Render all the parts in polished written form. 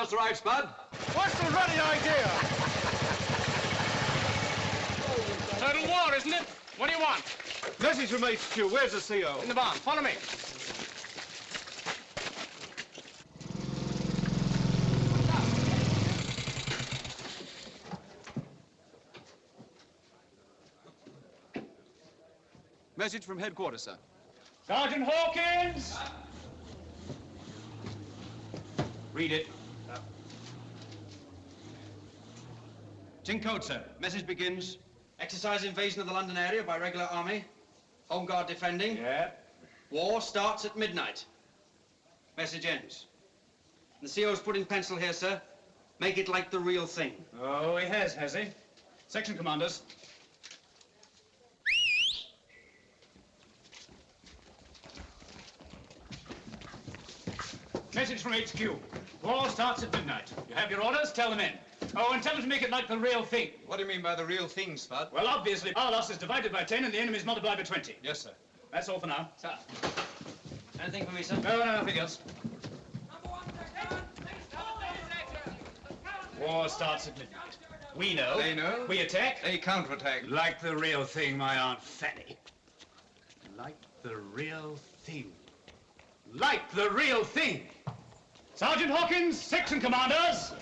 Just arrived, Spud. What's the ruddy idea? Total war, isn't it? What do you want? Message from HQ. Where's the CO? In the barn. Follow me. Message from headquarters, sir. Sergeant Hawkins! Read it. It's in code, sir. Message begins. Exercise invasion of the London area by regular army. Home guard defending. Yeah. War starts at midnight. Message ends. The CO's put in pencil here, sir. Make it like the real thing. Oh, he has he? Section commanders. Message from HQ. War starts at midnight. You have your orders, tell them in. Oh, and tell them to make it like the real thing. What do you mean by the real thing, Spud? Well, obviously, our loss is divided by 10 and the enemy's multiplied by 20. Yes, sir. That's all for now. Sir. Anything for me, sir? No, nothing else. War starts at midnight. We know. They know. We attack. They counterattack. Like the real thing, my Aunt Fanny. Like the real thing. Like the real thing. Sergeant Hawkins, section commanders.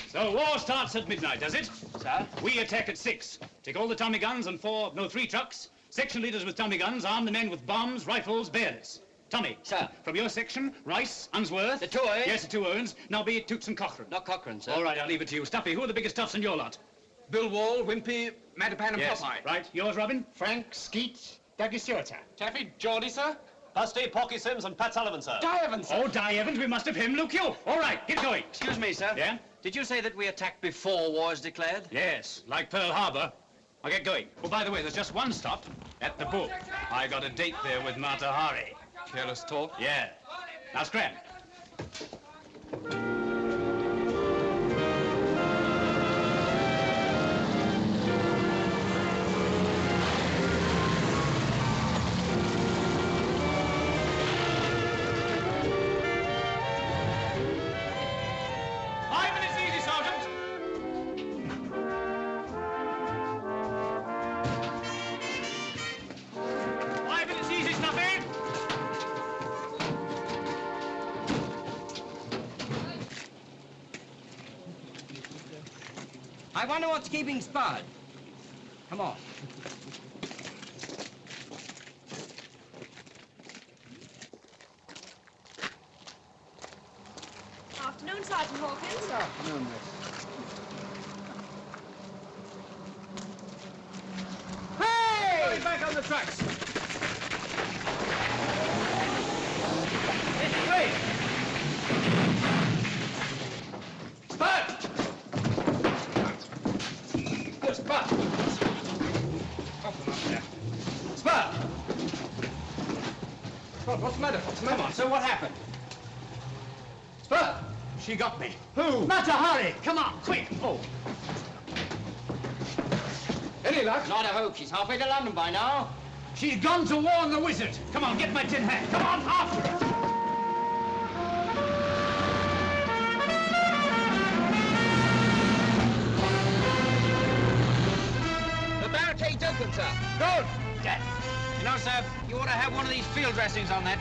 So war starts at midnight, does it? Sir? We attack at 6. Take all the Tommy guns and 3 trucks. Section leaders with Tommy guns arm the men with bombs, rifles, bayonets. Tommy. Sir. From your section, Rice, Unsworth. The two Owens? Yes, the two Owens. Now be it Toots and Cochrane. Not Cochrane, sir. All right, I'll leave it to you. Stuffy, who are the biggest toughs in your lot? Bill Wall, Wimpy, Matapan, and Yes, Popeye. right. Yours, Robin? Frank, Skeet, Douglas Stewart, sir. Taffy, Geordie, sir. Busty, Porky Sims, and Pat Sullivan, sir. Di Evans, sir. Oh, Di Evans, we must have him, Luke, you. All right, get going. Excuse me, sir. Yeah? Did you say that we attacked before war is declared? Yes, like Pearl Harbor. I'll get going. Oh, by the way, there's just one stop at the Bull. I got a date there with Mata Hari. Careless talk. Yeah. Now, scram. I wonder what's keeping Spud. Come on. Afternoon, Sergeant Hawkins. Afternoon, miss. Hey! Back on the tracks. It's great. Spud! Good, Spud. Spud! Spud, what's the matter? What's the matter? Come on, so what happened? Spud! She got me. Who? Mata Hari, come on, quick. Oh. Any luck? Not a hope. She's halfway to London by now. She's gone to warn the wizard. Come on, get my tin hat. Come on, after her. The barricade's open, sir. Good. Death. You know, sir, you ought to have one of these field dressings on that.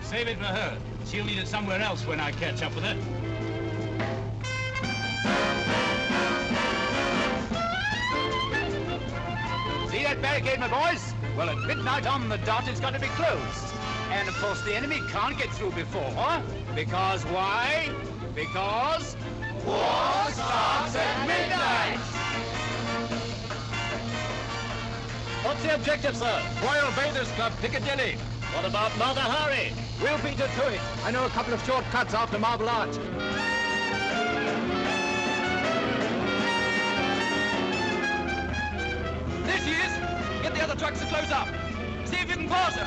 Save it for her. She'll need it somewhere else when I catch up with her. See that barricade, my boys? Well, at midnight on the dot, it's got to be closed. And, of course, the enemy can't get through before. Because why? Because war starts at midnight! What's the objective, sir? Royal Bathers Club, Piccadilly. What about Mata Hari? We'll beat it to it. I know a couple of short cuts after Marble Arch. There she is. Get the other trucks to close up. See if you can pass her.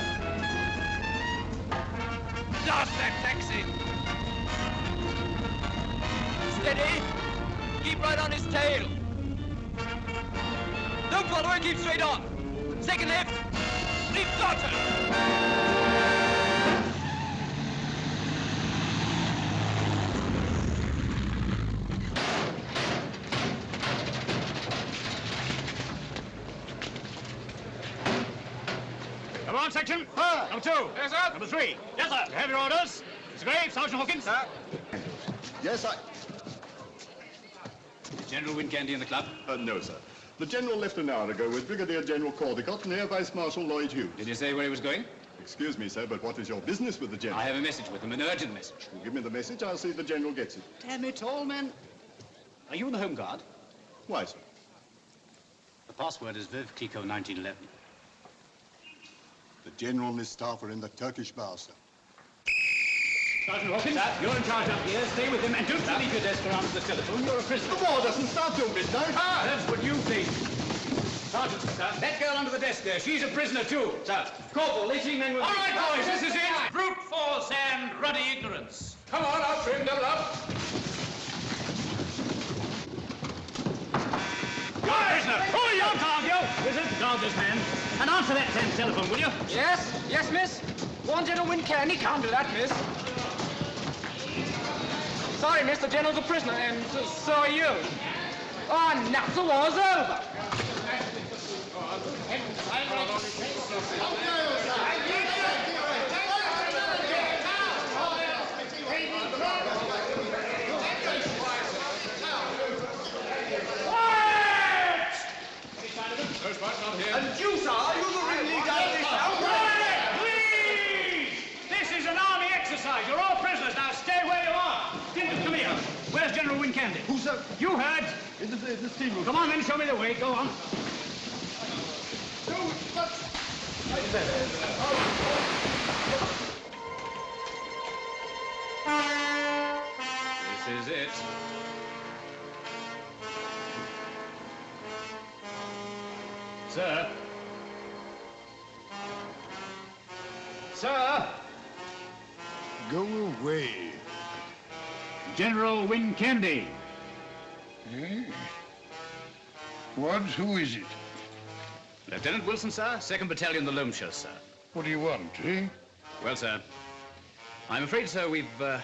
Blast that taxi. Steady. Keep right on his tail. Don't follow her, keep straight on. Second left. Leave Dodger. Come on, section. Hi. Number 2. Yes, sir. Number 3. Yes, sir. You have your orders. Mr. Graves, Sergeant Hawkins. Sir. Yes, General Wincandy in the club. no, sir. The General left an hour ago with Brigadier General Caldecott and Air Vice Marshal Lloyd Hughes. Did you say where he was going? Excuse me, sir, but what is your business with the General? I have a message with him, an urgent message. You give me the message, I'll see the General gets it. Damn it all, man. Are you in the Home Guard? Why, sir? The password is Viv Kiko 1911. The General and his staff are in the Turkish bar, sir. Sergeant Hawkins, you're in charge up here. Stay with him and don't you leave your desk around to the telephone. You're a prisoner. The war doesn't start till midnight. Ah, that's what you think. Sergeant, sir, that girl under the desk there, she's a prisoner too. Sir, Corporal, 18 men will... All right, boys, this is it. Brute force and ruddy ignorance. Come on, up, trim, double up. You're a prisoner. Who are you, Cargill? Wizard, guard this man. And answer that damn telephone, will you? Yes, yes, miss. One General Wincandy can't do that, miss. Sorry, miss, the General's a prisoner, and so are you. Oh, now the war's over. And you, sir, are you the ringleader of this outbreak? Please! This right, you're all prisoners. Now stay where you are. Dinton, come here. Where's General Wincandy? Who's that? You heard. In the steam room. Come on, then, show me the way. Go on. This is it. Sir. Sir. Go away. General Wincandy. Eh? What? Who is it? Lieutenant Wilson, sir. 2nd Battalion, the Loamshire, sir. What do you want, eh? Well, sir, I'm afraid, sir, we've, Well,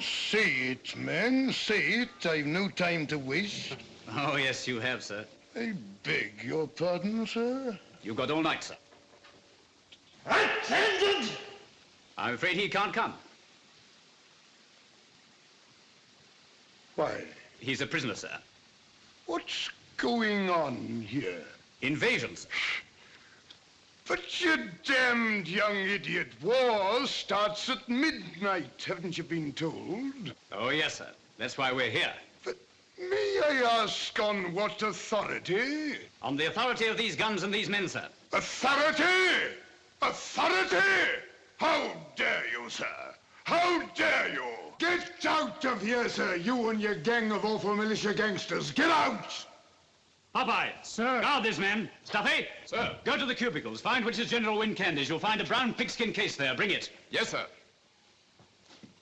say it, man. Say it. I've no time to waste. Oh, yes, you have, sir. I beg your pardon, sir. You've got all night, sir. Attendant! I'm afraid he can't come. Why? He's a prisoner, sir. What's going on here? Invasion, sir. But you damned young idiot, war starts at midnight, haven't you been told? Oh, yes, sir. That's why we're here. But may I ask on what authority? On the authority of these guns and these men, sir. Authority? Authority? How dare you, sir? How dare you? Get out of here, sir, you and your gang of awful militia gangsters. Get out! Popeye. Sir. Guard these men. Stuffy. Sir. Go to the cubicles. Find which is General Wincandy's. You'll find a brown pigskin case there. Bring it. Yes, sir.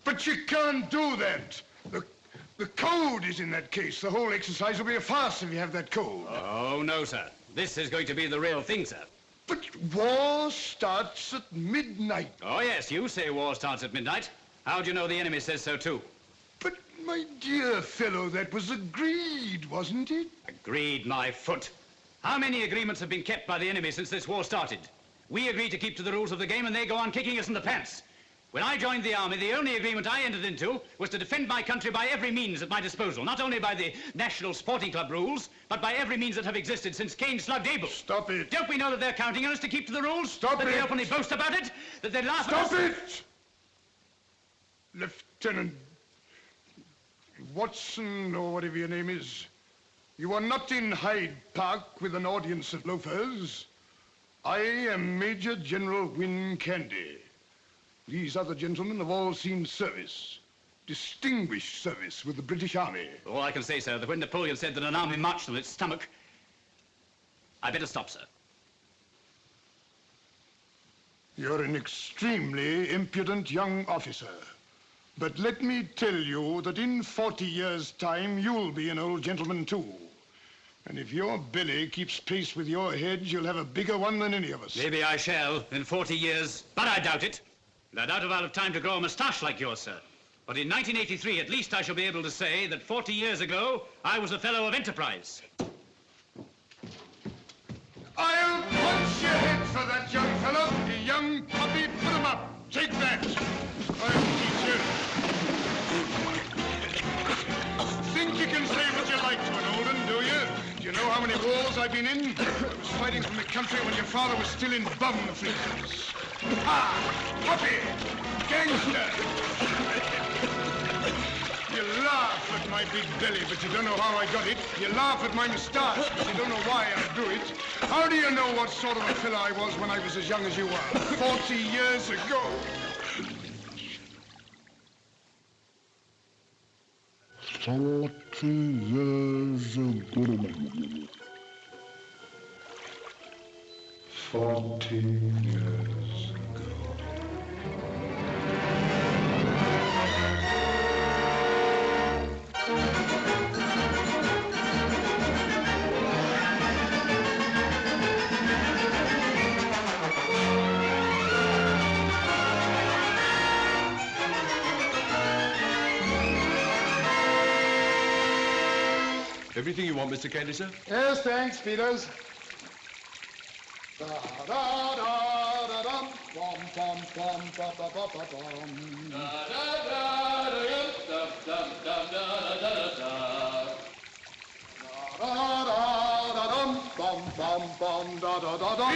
But you can't do that. The code is in that case. The whole exercise will be a farce if you have that code. Oh, no, sir. This is going to be the real thing, sir. But war starts at midnight. Oh, yes, you say war starts at midnight. How do you know the enemy says so, too? But, my dear fellow, that was agreed, wasn't it? Agreed, my foot. How many agreements have been kept by the enemy since this war started? We agreed to keep to the rules of the game, and they go on kicking us in the pants. When I joined the army, the only agreement I entered into was to defend my country by every means at my disposal, not only by the National Sporting Club rules, but by every means that have existed since Cain slugged Abel. Stop it. Don't we know that they're counting on us to keep to the rules? Stop that it. They openly boast about it? That they laugh at us? Stop it! Lieutenant Watson, or whatever your name is, you are not in Hyde Park with an audience of loafers. I am Major General Wincandy. These other gentlemen have all seen service, distinguished service with the British Army. All I can say, sir, that when Napoleon said that an army marched on its stomach, I better stop, sir. You're an extremely impudent young officer. But let me tell you that in 40 years' time, you'll be an old gentleman, too. And if your belly keeps pace with your head, you'll have a bigger one than any of us. Maybe I shall in 40 years, but I doubt it. And I doubt if I'll have time to grow a moustache like yours, sir. But in 1983, at least I shall be able to say that 40 years ago, I was a fellow of enterprise. I'll punch your head for that, young fellow. You young puppy, put him up. Take that. I'll teach you. Think you can say what you like to an old un, do you? Do you know how many wars I've been in? I was fighting from the country when your father was still in bum fleets. Ha! Puppy! Gangster! You laugh at my big belly, but you don't know how I got it. You laugh at my moustache, but you don't know why I do it. How do you know what sort of a fella I was when I was as young as you are? 40 years ago. 40 years ago. 40 years ago. Everything you want, Mr. Candy, sir? Yes, thanks, Peters. Da da da da dum, bum bum bum ba ba ba ba bum. Da da da da dum dum dum da da da da. Da da da dum bum bum bum da da da da.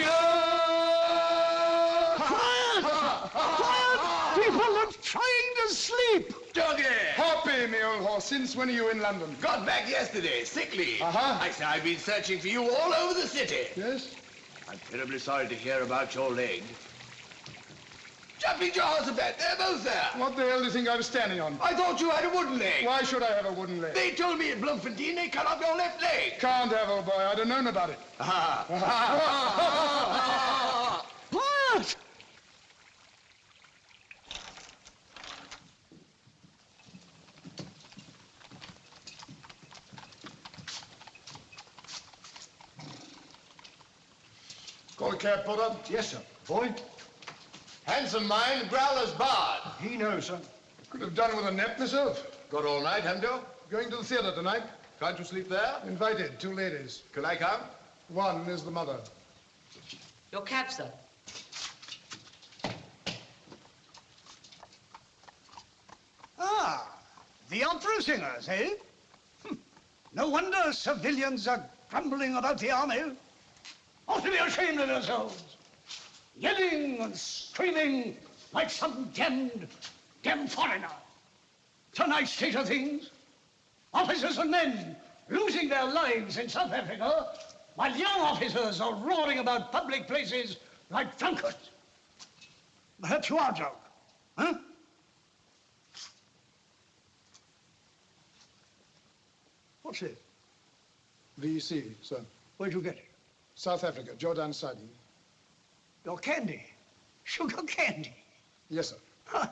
Quiet! Quiet! People are trying Sleep! Doggy! Hoppy, me old horse. Since when are you in London? Got back yesterday, sick leave. Uh-huh. I say I've been searching for you all over the city. Yes? I'm terribly sorry to hear about your leg. Jumping jars of that, they're both there. What the hell do you think I was standing on? I thought you had a wooden leg. Why should I have a wooden leg? They told me at Blimp they cut off your left leg. Can't have, old boy. I'd have known about it. What? Call a cab, Porter. Yes, sir. Boy? Handsome mind, growler's barred. He knows, sir. Could have done with a nap myself. Got all night, haven't you? Going to the theater tonight. Can't you sleep there? Invited, 2 ladies. Can I come? One is the mother. Your cab, sir. Ah, the opera singers, eh? No wonder civilians are grumbling about the army. Ought to be ashamed of themselves. Yelling and screaming like some damned foreigner. It's a nice state of things. Officers and men losing their lives in South Africa, while young officers are roaring about public places like drunkards. Perhaps you are drunk, huh? What's it? VC, sir. Where'd you get it? South Africa, Jordan Siding. Your candy. Sugar candy. Yes, sir. Huh.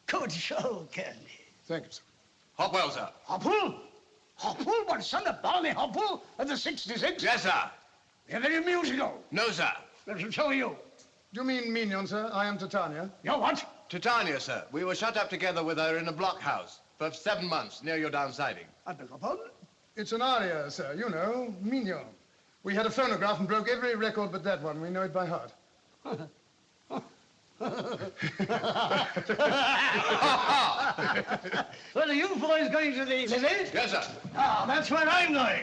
Good show, candy. Thank you, sir. Hopwell, sir. Hopple? Hopple? What, son of Barney Hopple of the 66? Yes, sir. They're very musical. No, sir. That'll show you. Do you mean Mignon, sir? I am Titania. You're what? Titania, sir. We were shut up together with her in a blockhouse for 7 months near your down siding. I beg your pardon? It's an aria, sir. You know, Mignon. We had a phonograph and broke every record but that one. We know it by heart. Well, are you boys going to the Livesey? Yes, sir. Ah, that's where I'm going.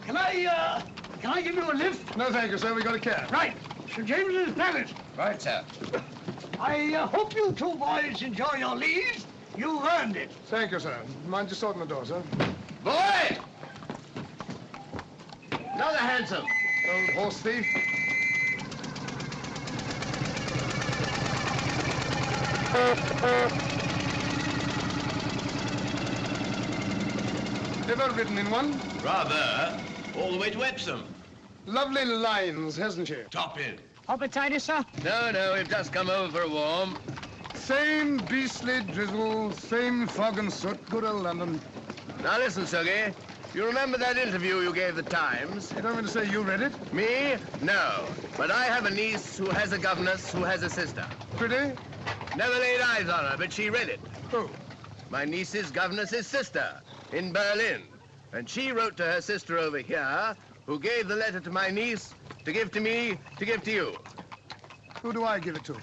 Can I give you a lift? No, thank you, sir. We got a cab. Right. St. James's Palace. Right, sir. I hope you two boys enjoy your leave. You earned it. Thank you, sir. Mind you sorting the door, sir. Boy! Another handsome. Old horse thief. Ever ridden in one? Rather. All the way to Epsom. Lovely lines, hasn't she? Top in. Opportunity, sir? No, we've just come over for a warm. Same beastly drizzle, same fog and soot, good old London. Now listen, Suggy. You remember that interview you gave the Times? You don't mean to say you read it? Me? No. But I have a niece who has a governess who has a sister. Pretty? Never laid eyes on her, but she read it. Who? My niece's governess's sister in Berlin. And she wrote to her sister over here, who gave the letter to my niece to give to me, to give to you. Who do I give it to?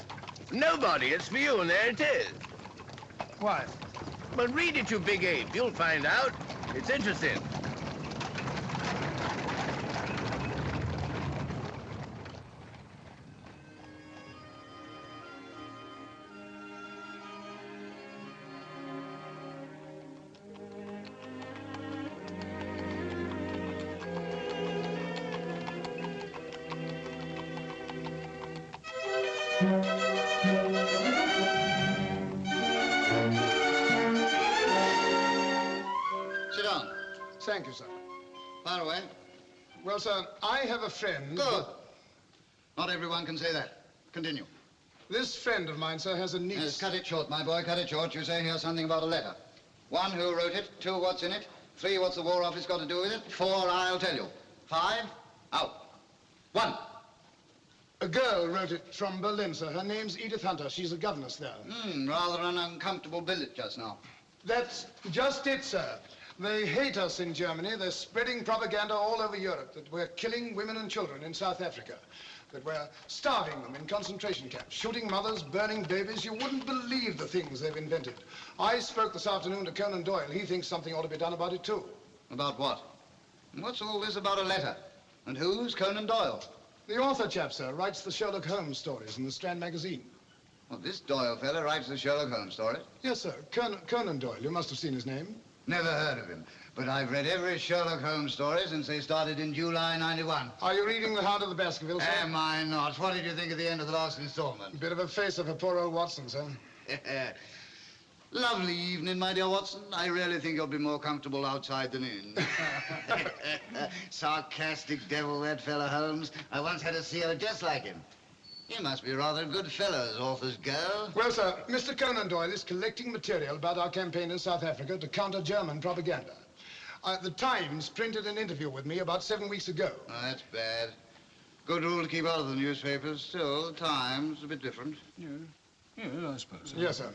Nobody. It's for you, and there it is. Why? Well, read it, you big ape. You'll find out. It's interesting. Sit down. Thank you, sir. Fire away. Well, sir, I have a friend. Good. Not everyone can say that. Continue. This friend of mine, sir, has a niece. Yes, cut it short, my boy, cut it short. You say here something about a letter. 1, who wrote it? 2, what's in it? 3, what's the War Office got to do with it? 4, I'll tell you. 5, out. 1. A girl wrote it from Berlin, sir. Her name's Edith Hunter. She's a governess there. Rather an uncomfortable billet just now. That's just it, sir. They hate us in Germany. They're spreading propaganda all over Europe that we're killing women and children in South Africa, that we're starving them in concentration camps, shooting mothers, burning babies. You wouldn't believe the things they've invented. I spoke this afternoon to Conan Doyle. He thinks something ought to be done about it, too. About what? And what's all this about a letter? And who's Conan Doyle? The author chap, sir, writes the Sherlock Holmes stories in the Strand magazine. Well, this Doyle fella writes the Sherlock Holmes stories. Yes, sir. Conan Doyle. You must have seen his name. Never heard of him. But I've read every Sherlock Holmes story since they started in July '91. Are you reading The Hound of the Baskervilles, sir? Am I not? What did you think of the end of the last installment? Bit of a facer for poor old Watson, sir. Lovely evening, my dear Watson. I really think you'll be more comfortable outside than in. Sarcastic devil, that fellow Holmes. I once had a CO just like him. You must be rather a good fellow as authors go. Well, sir, Mr. Conan Doyle is collecting material about our campaign in South Africa to counter German propaganda. The Times printed an interview with me about 7 weeks ago. Oh, that's bad. Good rule to keep out of the newspapers. Still, the Times, a bit different. Yeah, I suppose so. Yes, sir.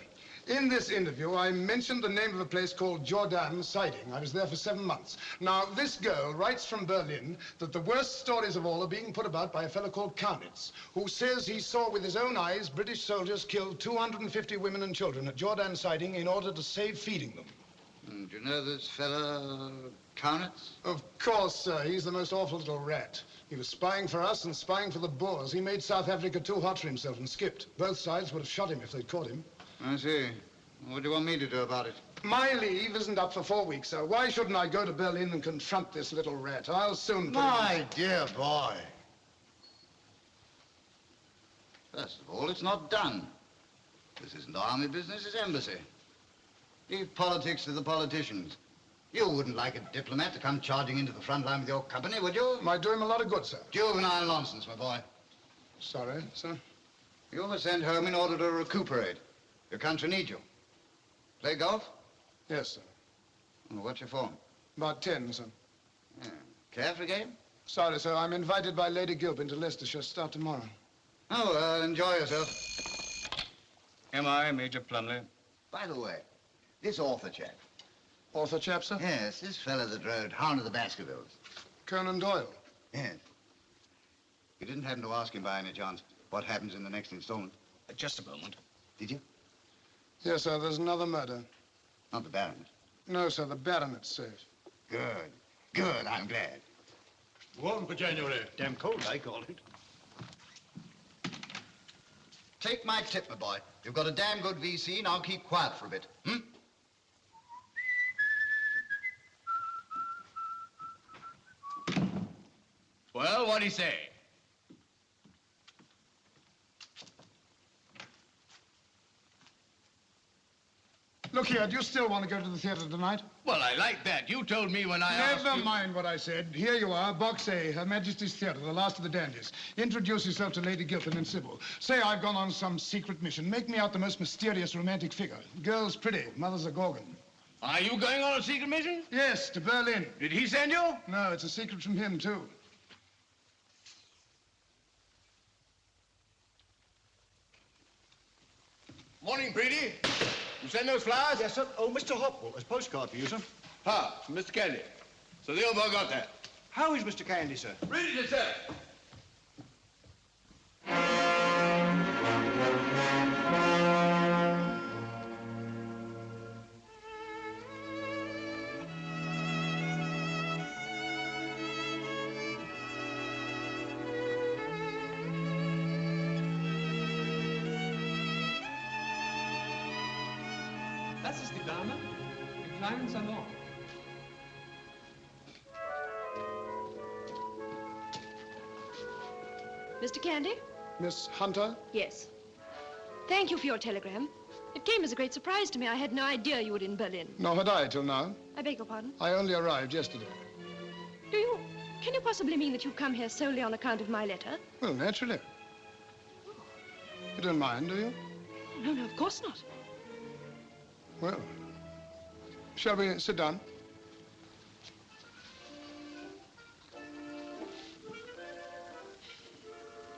In this interview, I mentioned the name of a place called Jordan Siding. I was there for 7 months. Now, this girl writes from Berlin that the worst stories of all are being put about by a fellow called Kaunitz, who says he saw with his own eyes British soldiers kill 250 women and children at Jordan Siding in order to save feeding them. Do you know this fella, Kaunitz? Of course, sir. He's the most awful little rat. He was spying for us and spying for the Boers. He made South Africa too hot for himself and skipped. Both sides would have shot him if they'd caught him. I see. What do you want me to do about it? My leave isn't up for 4 weeks, sir. Why shouldn't I go to Berlin and confront this little rat? I'll soon put My dear boy. First of all, it's not done. This isn't army business, it's embassy. Leave politics to the politicians. You wouldn't like a diplomat to come charging into the front line with your company, would you? Might do him a lot of good, sir. Juvenile nonsense, my boy. Sorry, sir. You were sent home in order to recuperate. Your country needs you. Play golf? Yes, sir. Well, what's your form? About 10, sir. Yeah. Care for a game? Sorry, sir. I'm invited by Lady Gilpin to Leicestershire. Start tomorrow. Oh, enjoy yourself. Am I, Major Plumley? By the way, this author chap. Author chap, sir? Yes, this fella that wrote Hound of the Baskervilles. Conan Doyle. Yes. You didn't happen to ask him by any chance what happens in the next installment? Just a moment. Did you? Yes, sir. There's another murder. Not the Baronet. No, sir. The baronet's safe. Good. Good. I'm glad. Warm for January. Damn cold, I call it. Take my tip, my boy. You've got a damn good VC, now keep quiet for a bit. Hmm? Well, what'd he say? Look here, do you still want to go to the theater tonight? Well, I like that. You told me when I asked Never you... mind what I said. Here you are, Box A, Her Majesty's Theater, the last of the dandies. Introduce yourself to Lady Gilpin and Sybil. Say I've gone on some secret mission. Make me out the most mysterious romantic figure. Girl's pretty, mother's a gorgon. Are you going on a secret mission? Yes, to Berlin. Did he send you? No, it's a secret from him, too. Morning, Preedy. You send those flowers? Yes, sir. Oh, Mr. Hopwell, a postcard for you, sir. Ah, from Mr. Candy. So the old boy got that. How is Mr. Candy, sir? Read it, sir. Das ist die Dame im kleinen Salon. Mr. Candy? Miss Hunter? Yes. Thank you for your telegram. It came as a great surprise to me. I had no idea you were in Berlin. Nor had I till now. I beg your pardon? I only arrived yesterday. Can you possibly mean that you've come here solely on account of my letter? Well, naturally. You don't mind, do you? No, no, of course not. Well, shall we sit down?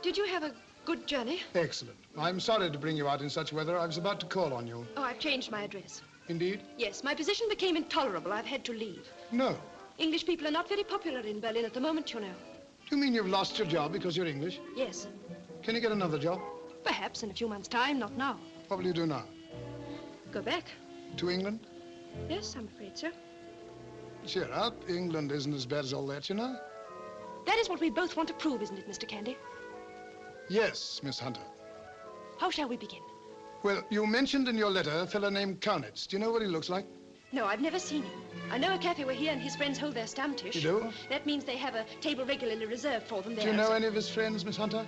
Did you have a good journey? Excellent. I'm sorry to bring you out in such weather. I was about to call on you. Oh, I've changed my address. Indeed? Yes, my position became intolerable. I've had to leave. No. English people are not very popular in Berlin at the moment, you know. Do you mean you've lost your job because you're English? Yes. Can you get another job? Perhaps in a few months' time, not now. What will you do now? Go back. To England? Yes, I'm afraid so. Cheer up. England isn't as bad as all that, you know. That is what we both want to prove, isn't it, Mr. Candy? Yes, Miss Hunter. How shall we begin? Well, you mentioned in your letter a fellow named Kaunitz. Do you know what he looks like? No, I've never seen him. I know a cafe where he and his friends hold their Stammtisch. You do? That means they have a table regularly reserved for them there. Do you know any of his friends, Miss Hunter?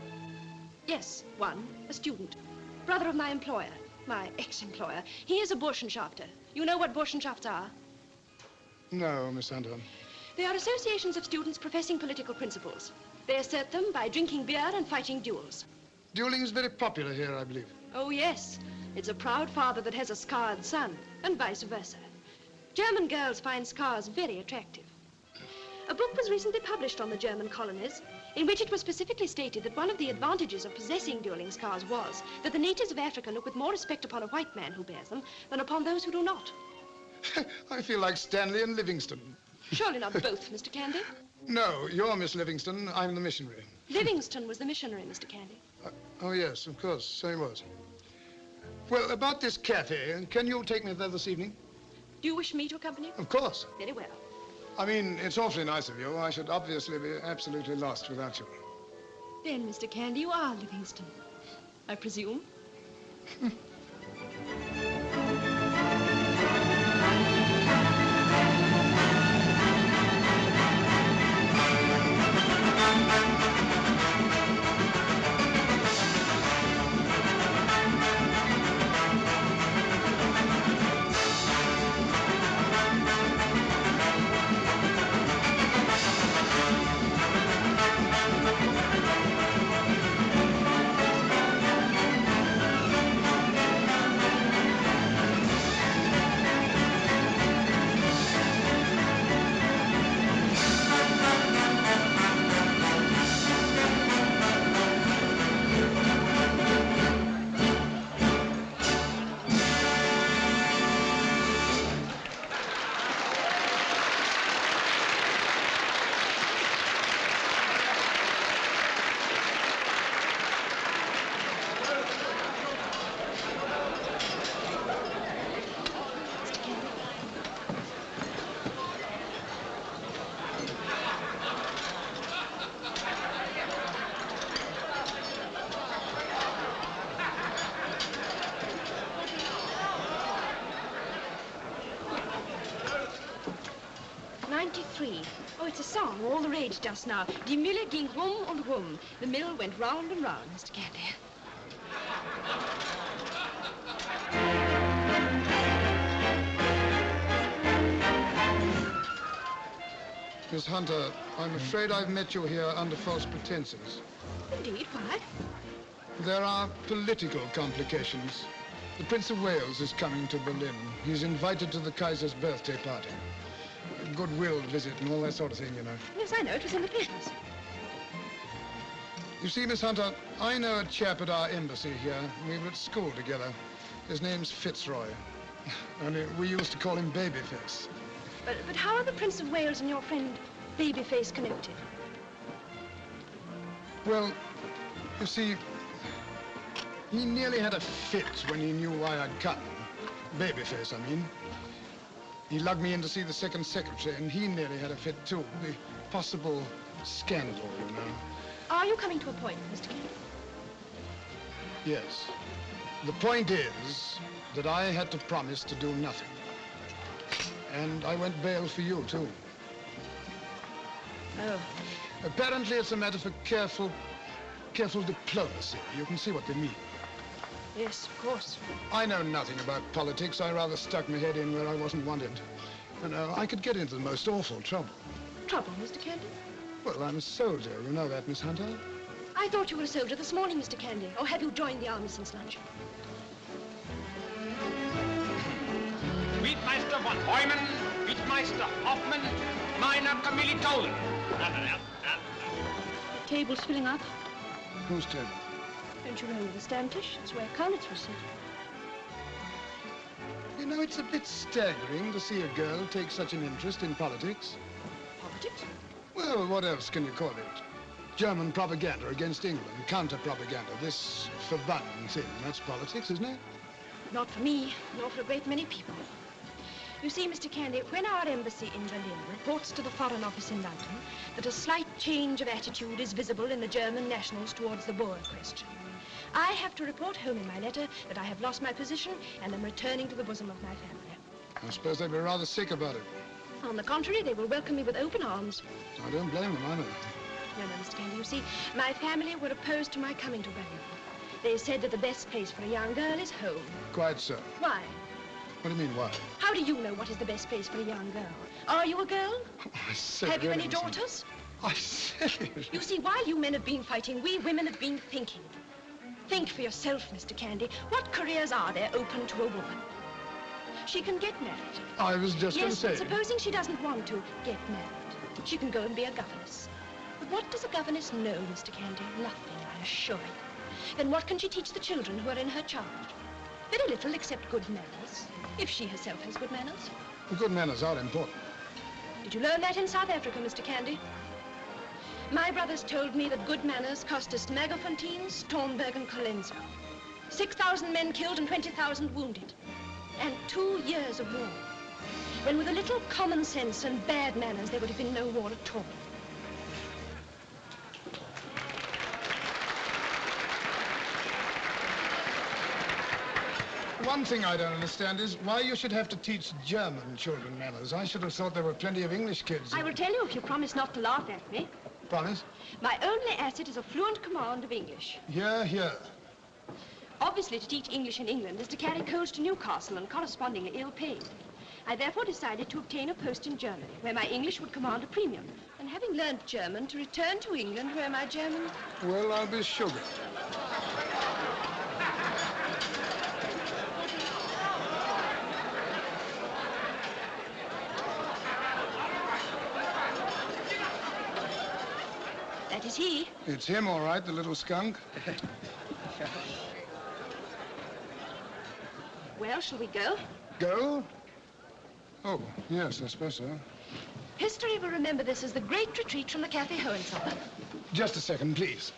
Yes, one, a student. Brother of my employer, my ex-employer. He is a Burschenschafter. You know what Burschenschafts are? No, Miss Hunter. They are associations of students professing political principles. They assert them by drinking beer and fighting duels. Dueling is very popular here, I believe. Oh, yes. It's a proud father that has a scarred son, and vice versa. German girls find scars very attractive. A book was recently published on the German colonies, in which it was specifically stated that one of the advantages of possessing dueling scars was that the natives of Africa look with more respect upon a white man who bears them than upon those who do not. I feel like Stanley and Livingston. Surely not both, Mr. Candy. No, you're Miss Livingston, I'm the missionary. Livingston was the missionary, Mr. Candy. Oh, yes, of course, so he was. Well, about this cafe, can you take me there this evening? Do you wish me to accompany you? Of course. Very well. I mean, it's awfully nice of you. I should obviously be absolutely lost without you. Then, Mr. Candy, you are Livingston, I presume. Oh, it's a song, all the rage just now. Die Mühle ging rum und rum. The mill went round and round, Mr. Candy. Miss Hunter, I'm afraid I've met you here under false pretenses. Indeed, why? There are political complications. The Prince of Wales is coming to Berlin. He's invited to the Kaiser's birthday party. A goodwill visit and all that sort of thing, you know. Yes, I know. It was in the papers. You see, Miss Hunter, I know a chap at our embassy here. We were at school together. His name's Fitzroy. Only we used to call him Babyface. But how are the Prince of Wales and your friend Babyface connected? Well, you see, he nearly had a fit when he knew why I'd come. Babyface, I mean. He lugged me in to see the second secretary, and he nearly had a fit, too. The possible scandal, you know. Are you coming to a point, Mr. King? Yes. The point is that I had to promise to do nothing. And I went bail for you, too. Oh. Apparently, it's a matter for careful diplomacy. You can see what they mean. Yes, of course. I know nothing about politics. I rather stuck my head in where I wasn't wanted. And I could get into the most awful trouble. Trouble, Mr. Candy? Well, I'm a soldier. You know that, Miss Hunter? I thought you were a soldier this morning, Mr. Candy. Or have you joined the army since lunch? Riedmeister von Heumann, Riedmeister Hoffmann, meiner Kommilitonen. The table's filling up. Whose table? Don't you know the Stammtisch? It's where Kaunitz was seated. You know, it's a bit staggering to see a girl take such an interest in politics. Politics? Well, what else can you call it? German propaganda against England, counter-propaganda, this forbidden thing. That's politics, isn't it? Not for me, nor for a great many people. You see, Mr. Candy, when our embassy in Berlin reports to the Foreign Office in London that a slight change of attitude is visible in the German nationals towards the Boer question, I have to report home in my letter that I have lost my position and am returning to the bosom of my family. I suppose they'd be rather sick about it. On the contrary, they will welcome me with open arms. I don't blame them, either. No, Mr. Candy, you see, my family were opposed to my coming to Berlin. They said that the best place for a young girl is home. Quite so. Why? What do you mean, why? How do you know what is the best place for a young girl? Are you a girl? I say, Have you really, any Miss daughters? I say. You see, while you men have been fighting, we women have been thinking. Think for yourself, Mr. Candy. What careers are there open to a woman? She can get married. I was just going to say. Yes, supposing she doesn't want to get married, she can go and be a governess. But what does a governess know, Mr. Candy? Nothing, I assure you. Then what can she teach the children who are in her charge? Very little except good manners, if she herself has good manners. Well, good manners are important. Did you learn that in South Africa, Mr. Candy? My brothers told me that good manners cost us Megafontein, Stormberg, and Colenso. 6,000 men killed and 20,000 wounded. And 2 years of war. When with a little common sense and bad manners, there would have been no war at all. One thing I don't understand is why you should have to teach German children manners. I should have thought there were plenty of English kids. I will tell you if you promise not to laugh at me. Promise? My only asset is a fluent command of English. Here, here. Obviously, to teach English in England is to carry coals to Newcastle and correspondingly ill-paid. I therefore decided to obtain a post in Germany, where my English would command a premium. And having learned German, to return to England, where my German... Well, I'll be sugar. That is he. It's him, all right, the little skunk. Well, shall we go? Go? Oh, yes, I suppose so. History will remember this as the great retreat from the Cafe Hohenzollern. Just a second, please.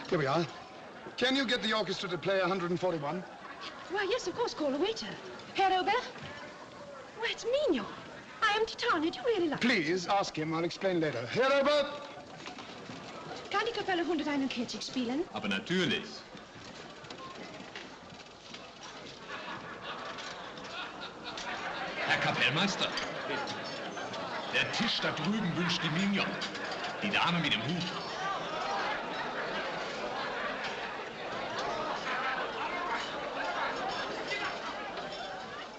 Here we are. Can you get the orchestra to play 141? Why, yes, of course. Call the waiter. Herr Ober? Why, it's Mignon. I am Titania. Do you really like Please, ask him. I'll explain later. Herr Ober! Kann die Kapelle 141 spielen? Aber natürlich. Herr Kapellmeister, der Tisch da drüben wünscht die Mignon, die Dame mit dem Hut.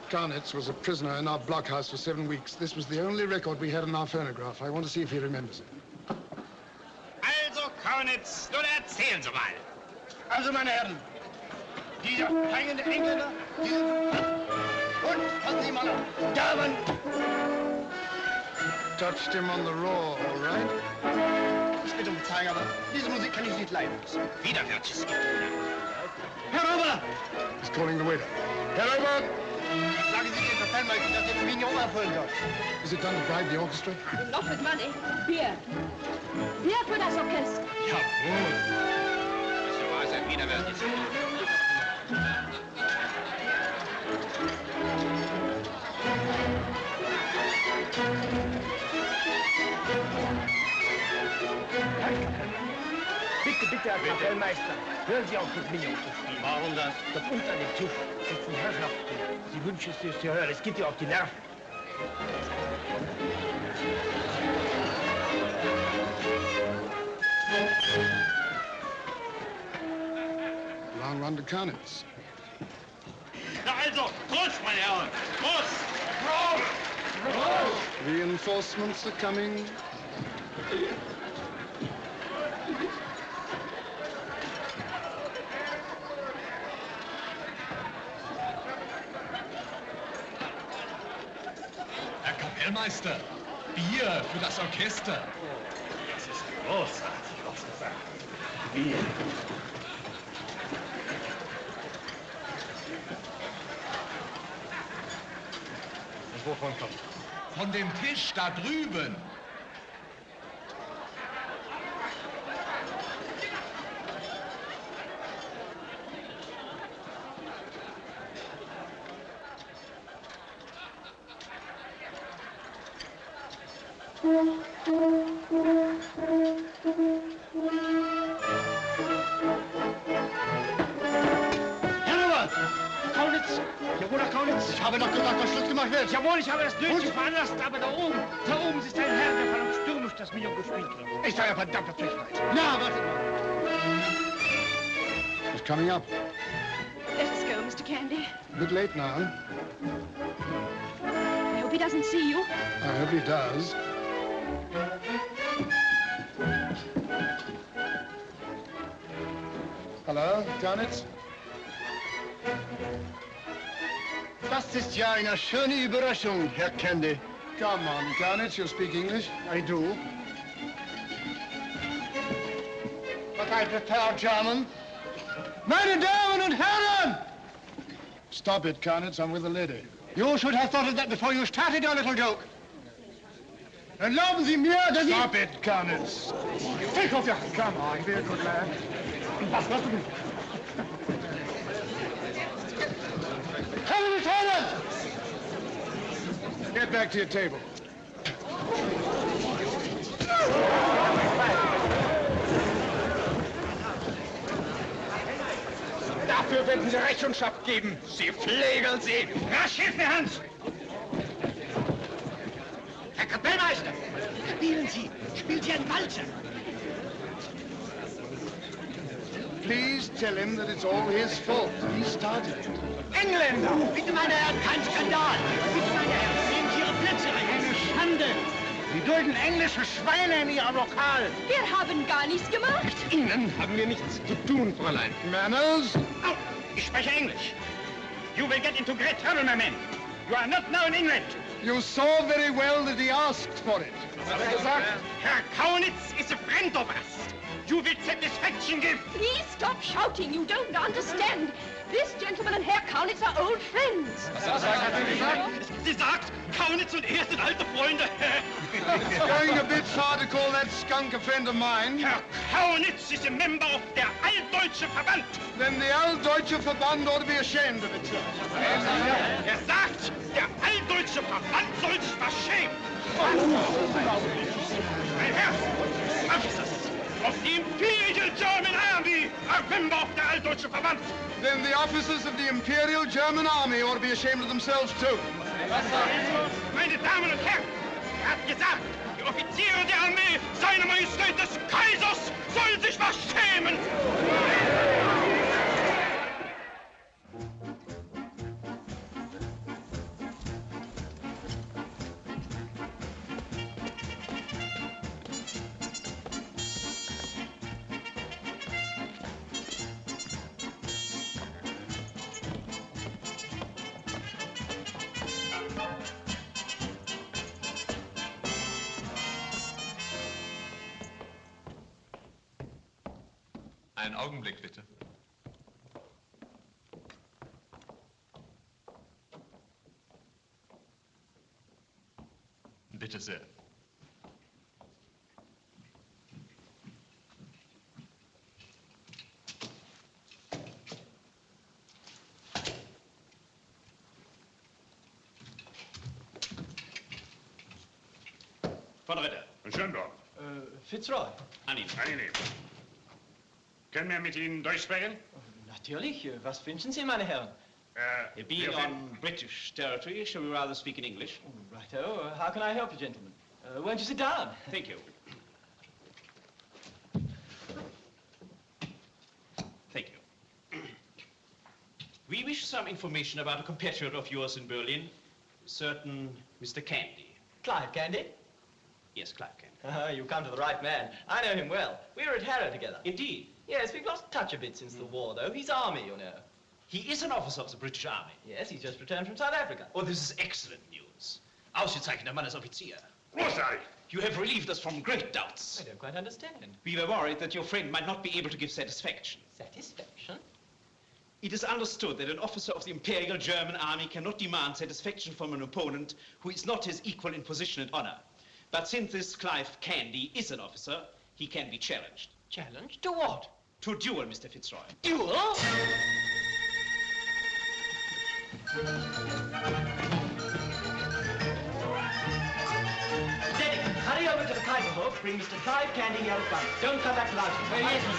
Garnitz was a prisoner in our blockhouse for 7 weeks. This was the only record we had in our phonograph. I want to see if he remembers it. Also, Kaunitz, nun erzählen Sie mal. Also, meine Herren, dieser hängende Engländer, und passen Sie mal auf, Damen! Touched him on the raw, all right? Ich bitte um Zeigen, aber diese Musik kann ich nicht leiden. Widerwärtiges. Herr Ober! He's calling the waiter. Herr Ober! Sagen Sie dem Kapellmeister, dass er die Mignon erfüllen soll. Is it done to bribe the orchestra? Not with money. Beer. Beer für das Orchester. Jawohl. So war es ein widerwärtiges. Bitte, Herr Kapellmeister, hören Sie auf, das Mignon zu spielen. Warum das? Dort unten an dem Tisch sitzen Herrschaften. Sie wünschen es zu hören. Es geht dir auf die Nerven. Long run to Garnitz. Na also, Prost, meine Herren! Prost! Prost! Reinforcements are coming. Herr Kapellmeister, Bier für das Orchester. Das ist großartig, was du sagst. Bier. Und wovon kommt? Von dem Tisch da drüben. Herr Kaunitz! Jawohl, Herr Kaunitz! Ich habe doch gesagt, dass Schluss gemacht wird. Jawohl, ich habe das nötig veranlasst, aber da oben ist ein Herr, der verdammt stürmisch das Million gespielt wird. Ist eine verdammte Frechheit. Na, wartet mal. It's coming up. Let us go, Mr. Candy. A bit late now. I hope he doesn't see you. I hope he does. Hallo, Kaunitz? Das ist ja eine schöne Überraschung, Herr Candy. Come on, Kaunitz, you speak English? I do. But I prefer German. Meine Damen und Herren! Stop it, Kaunitz, I'm with a lady. You should have thought of that before you started your little joke. Erlauben Sie mir, dass ich... Stop it, Kaunitz. Take off your... Come on, be a good lad. Was machst du? Herren und Herren! Get back to your table. Dafür werden Sie Rechenschaft geben. Sie Flegel, Sie! Rasch, hilf mir, Hans! Herr Kapellmeister! Spielen Sie! Spielt Sie ein Walzer! Please tell him that it's all his fault. He started it. Engländer! Bitte, meine Herren, kein Skandal! Bitte, meine Herren, nehmen Sie Ihre Plätze ein! Eine Schande! Sie dulden englische Schweine in Ihrem Lokal! Wir haben gar nichts gemacht. Mit Ihnen haben wir nichts zu tun, Fräulein. Manners? Oh, ich spreche Englisch. You will get into great trouble, my men. You are not now in England. You saw very well that he asked for it. Herr Kaunitz is a friend of us. You will satisfaction give. Please stop shouting. You don't understand. This gentleman and Herr Kaunitz are old friends. Sie sagt, Kaunitz und er sind alte Freunde. It's going a bit far to call that skunk a friend of mine. Herr Kaunitz is a member of der Altdeutsche Verband. Then the Altdeutsche Verband ought to be ashamed of itself. Sagt, der Altdeutsche Verband soll sich verschämen. Mein Herr, Officers of the Imperial German Army are member of der Altdeutsche Verband. Then the officers of the Imperial German Army ought to be ashamed of themselves too. Meine Damen und Herren, er hat gesagt, die Offiziere der Armee seiner Majestät des Kaisers sollen sich verschämen. Einen Augenblick, bitte. Bitte sehr. Von Ritter. Schön doch. Fitzroy. Angenehm. Angenehm. Können wir mit Ihnen durchsprechen? Natürlich. Was wünschen Sie, meine Herren? Being on British territory, shall we rather speak in English? Righto. How can I help you, gentlemen? Won't you sit down? Thank you. Thank you. We wish some information about a competitor of yours in Berlin, certain Mr. Candy. Clive Candy? Yes, Clive Candy. You come to the right man. I know him well. We were at Harrow together. Indeed. Yes, we've lost touch a bit since the war, though. He's Army, you know. He is an officer of the British Army. Yes, he's just returned from South Africa. Oh, this is excellent news. Ausgezeichneter Mann als Offizier. Großartig. You have relieved us from great doubts. I don't quite understand. We were worried that your friend might not be able to give satisfaction. Satisfaction? It is understood that an officer of the Imperial German Army cannot demand satisfaction from an opponent who is not his equal in position and honor. But since this Clive Candy is an officer, he can be challenged. Challenged? To what? To a duel, Mr. Fitzroy. Duel? Steady, over to the Kaiserhof, bring Mr. Clive Candy here at once. Don't come back loud. Yes, Mr.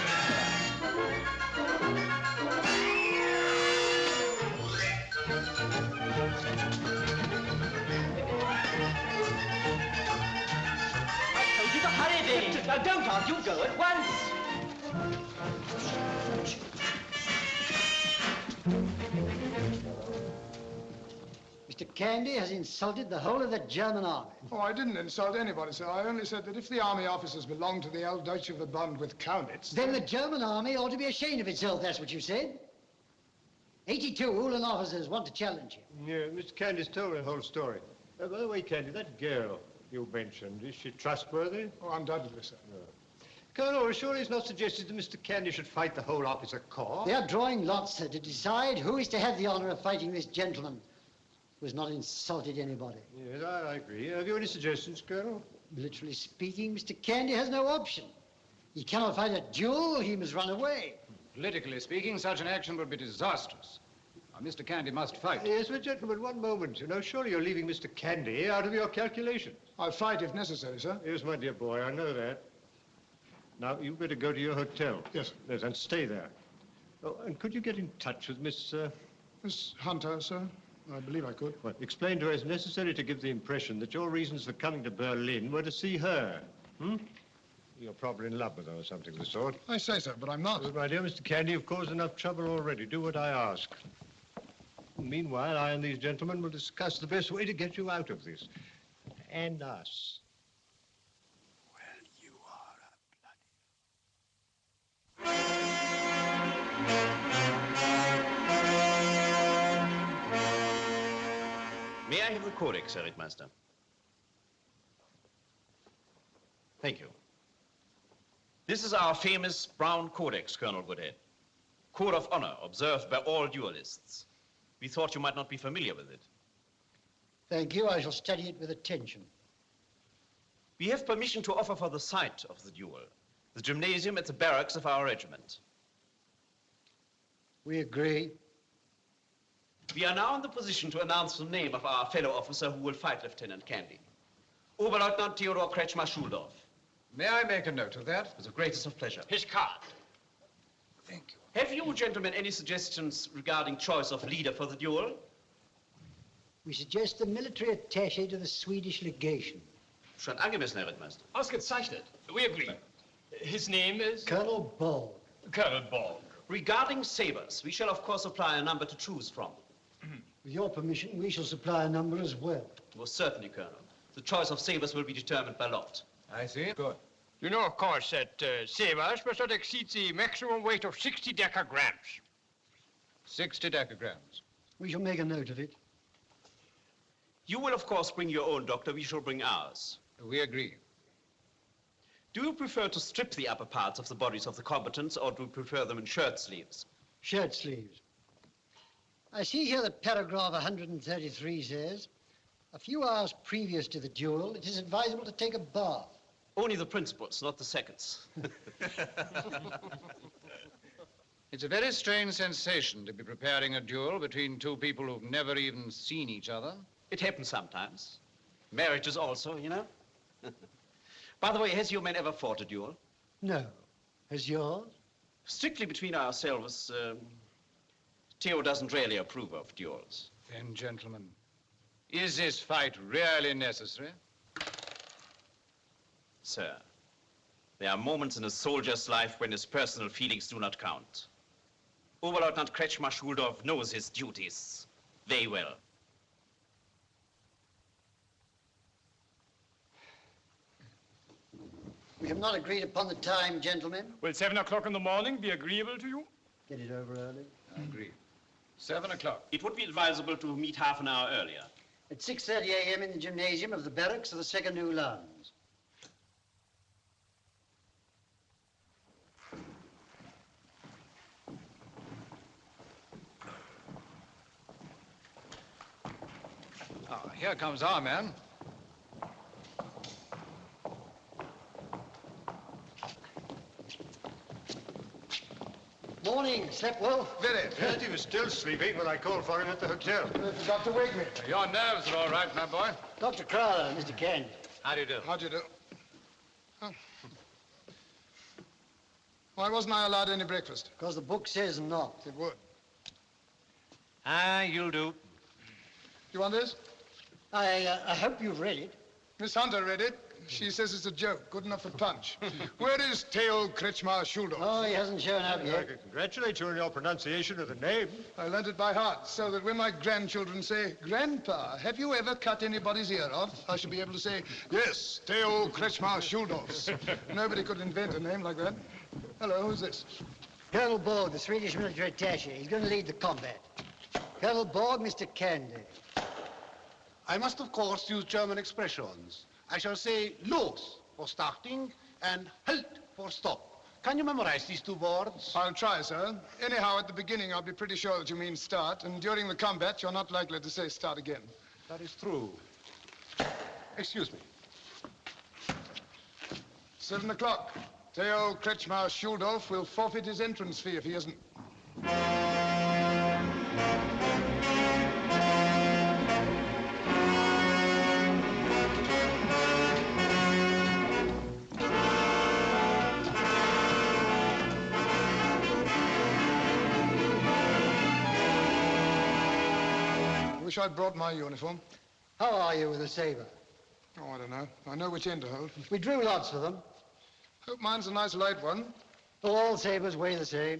I told you to hurry, Dave. Now, don't argue. Go at once. Mr. Candy has insulted the whole of the German army. Oh, I didn't insult anybody, sir. I only said that if the army officers belong to the old Deutsche Verband with Kaunitz... Then the German army ought to be ashamed of itself, that's what you said. 82 Uhlan officers want to challenge you. Yeah, Mr. Candy's told the whole story. By the way, Candy, that girl you mentioned, is she trustworthy? Oh, undoubtedly, sir. No. Colonel, surely it's not suggested that Mr. Candy should fight the whole officer corps? They are drawing lots, sir, to decide who is to have the honor of fighting this gentleman who has not insulted anybody. Yes, I agree. Have you any suggestions, Colonel? Literally speaking, Mr. Candy has no option. He cannot fight a duel, he must run away. Politically speaking, such an action would be disastrous. Now, Mr. Candy must fight. Yes, but gentlemen, one moment. You know, surely you're leaving Mr. Candy out of your calculations. I'll fight if necessary, sir. Yes, my dear boy, I know that. Now, you better go to your hotel. Yes. Yes, and stay there. Oh, and could you get in touch with Miss... Miss Hunter, sir? I believe I could. Well, explain to her it's necessary to give the impression that your reasons for coming to Berlin were to see her. Hmm? You're probably in love with her or something of the sort. I say so, but I'm not. Well, my dear Mr. Candy, you've caused enough trouble already. Do what I ask. Meanwhile, I and these gentlemen will discuss the best way to get you out of this. And us. Well, you are a bloody... May I have the codex, Herr Rittmeister? Thank you. This is our famous Brown Codex, Colonel Goodhead. Code of honor observed by all duelists. We thought you might not be familiar with it. Thank you. I shall study it with attention. We have permission to offer for the site of the duel, the gymnasium at the barracks of our regiment. We agree. We are now in the position to announce the name of our fellow officer who will fight Lieutenant Candy. Oberleutnant Theodor Kretschmer-Schuldorf. May I make a note of that? With the greatest of pleasure. His card. Thank you. Have you, gentlemen, any suggestions regarding choice of leader for the duel? We suggest the military attaché to the Swedish legation. Schon angemessen, Herr Rittmeister. Ausgezeichnet. We agree. His name is? Colonel Borg. Colonel Borg. Regarding sabers, we shall of course supply a number to choose from. With your permission, we shall supply a number as well. Most certainly, Colonel. The choice of sabers will be determined by lot. I see. Good. You know, of course, that sabers must not exceed the maximum weight of 60 decagrams. 60 decagrams. We shall make a note of it. You will, of course, bring your own doctor. We shall bring ours. We agree. Do you prefer to strip the upper parts of the bodies of the combatants, or do you prefer them in shirt sleeves? Shirt sleeves. I see here that paragraph 133 says, a few hours previous to the duel, it is advisable to take a bath. Only the principals, not the seconds. It's a very strange sensation to be preparing a duel between two people who've never even seen each other. It happens sometimes. Marriages also, you know. By the way, has your man ever fought a duel? No. Has yours? Strictly between ourselves, Theo doesn't really approve of duels. Then, gentlemen, is this fight really necessary? Sir, there are moments in a soldier's life when his personal feelings do not count. Oberleutnant Kretschmer-Schuldorf knows his duties very well. We have not agreed upon the time, gentlemen. Will 7 o'clock in the morning be agreeable to you? Get it over early. I agree. 7 o'clock. It would be advisable to meet half an hour earlier. At 6:30 a.m. in the gymnasium of the barracks of the 2nd Uhlans. Ah, here comes our man. Morning. Slept well? Very. Yes, he was still sleeping when I called for him at the hotel. You forgot to wake me. Your nerves are all right, my boy. Dr. Crowler, Mr. Candy. How do you do? How do you do? Why wasn't I allowed any breakfast? Because the book says not. It would. Ah, you'll do. You want this? I hope you've read it. Miss Hunter read it. She says it's a joke, good enough for Punch. Where is Theo Kretschmar Schuldorf? Oh, he hasn't shown up I yet. can congratulate you on your pronunciation of the name. I learned it by heart, so that when my grandchildren say, Grandpa, have you ever cut anybody's ear off? I shall be able to say, yes, Theo Kretschmar Schuldorf. Nobody could invent a name like that. Hello, who's this? Colonel Borg, the Swedish military attaché. He's going to lead the combat. Colonel Borg, Mr. Candy. I must, of course, use German expressions. I shall say los for starting and halt for stop. Can you memorize these two words? I'll try, sir. Anyhow, at the beginning, I'll be pretty sure that you mean start, and during the combat, you're not likely to say start again. That is true. Excuse me. 7 o'clock. Theo Kretschmar Schuldorf will forfeit his entrance fee if he isn't. Wish I'd brought my uniform. How are you with a saber? Oh, I don't know. I know which end to hold. We drew lots of them. Hope mine's a nice light one. Oh, all sabers weigh the same.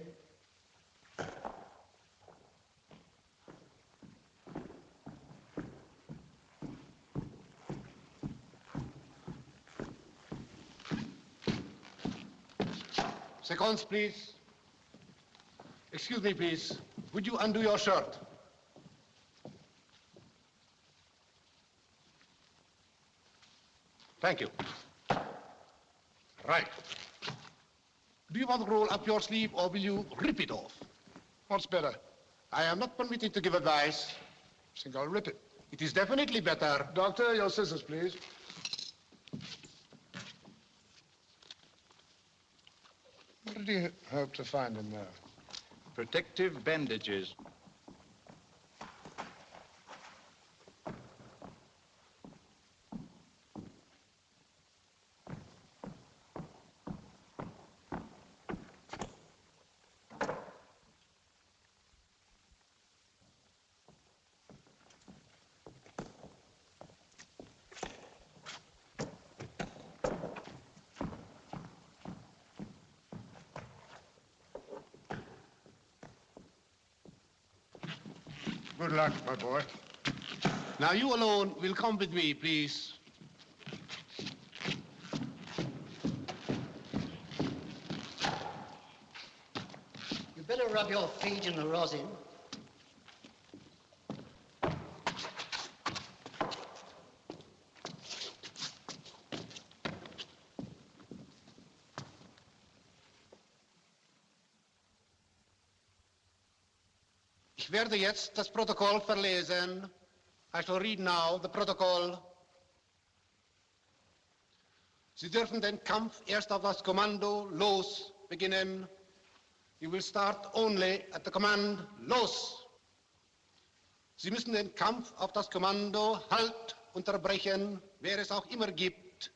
Seconds, please. Excuse me, please. Would you undo your shirt? Thank you. Right. Do you want to roll up your sleeve or will you rip it off? What's better? I am not permitted to give advice. I think I'll rip it. It is definitely better. Doctor, your scissors, please. What did you hope to find in there? Protective bandages. Good luck, my boy. Now you alone will come with me, please. You better rub your feet in the rosin. Ich werde jetzt das Protokoll verlesen. I shall read now the protocol. Sie dürfen den Kampf erst auf das Kommando los beginnen. You will start only at the command los. Sie müssen den Kampf auf das Kommando halt unterbrechen, wer es auch immer gibt.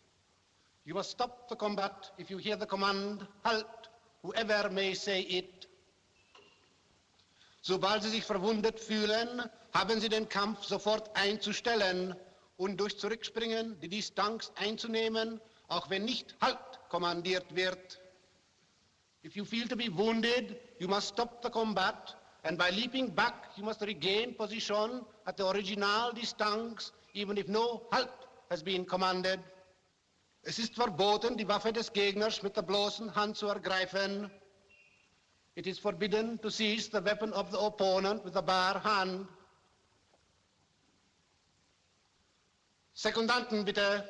You must stop the combat if you hear the command halt, whoever may say it. Sobald Sie sich verwundet fühlen, haben Sie den Kampf sofort einzustellen und durch Zurückspringen die Distanz einzunehmen, auch wenn nicht Halt kommandiert wird. If you feel to be wounded, you must stop the combat, and by leaping back, you must regain position at the original distance, even if no Halt has been commanded. Es ist verboten, die Waffe des Gegners mit der bloßen Hand zu ergreifen. It is forbidden to seize the weapon of the opponent with a bare hand. Sekundanten, bitte.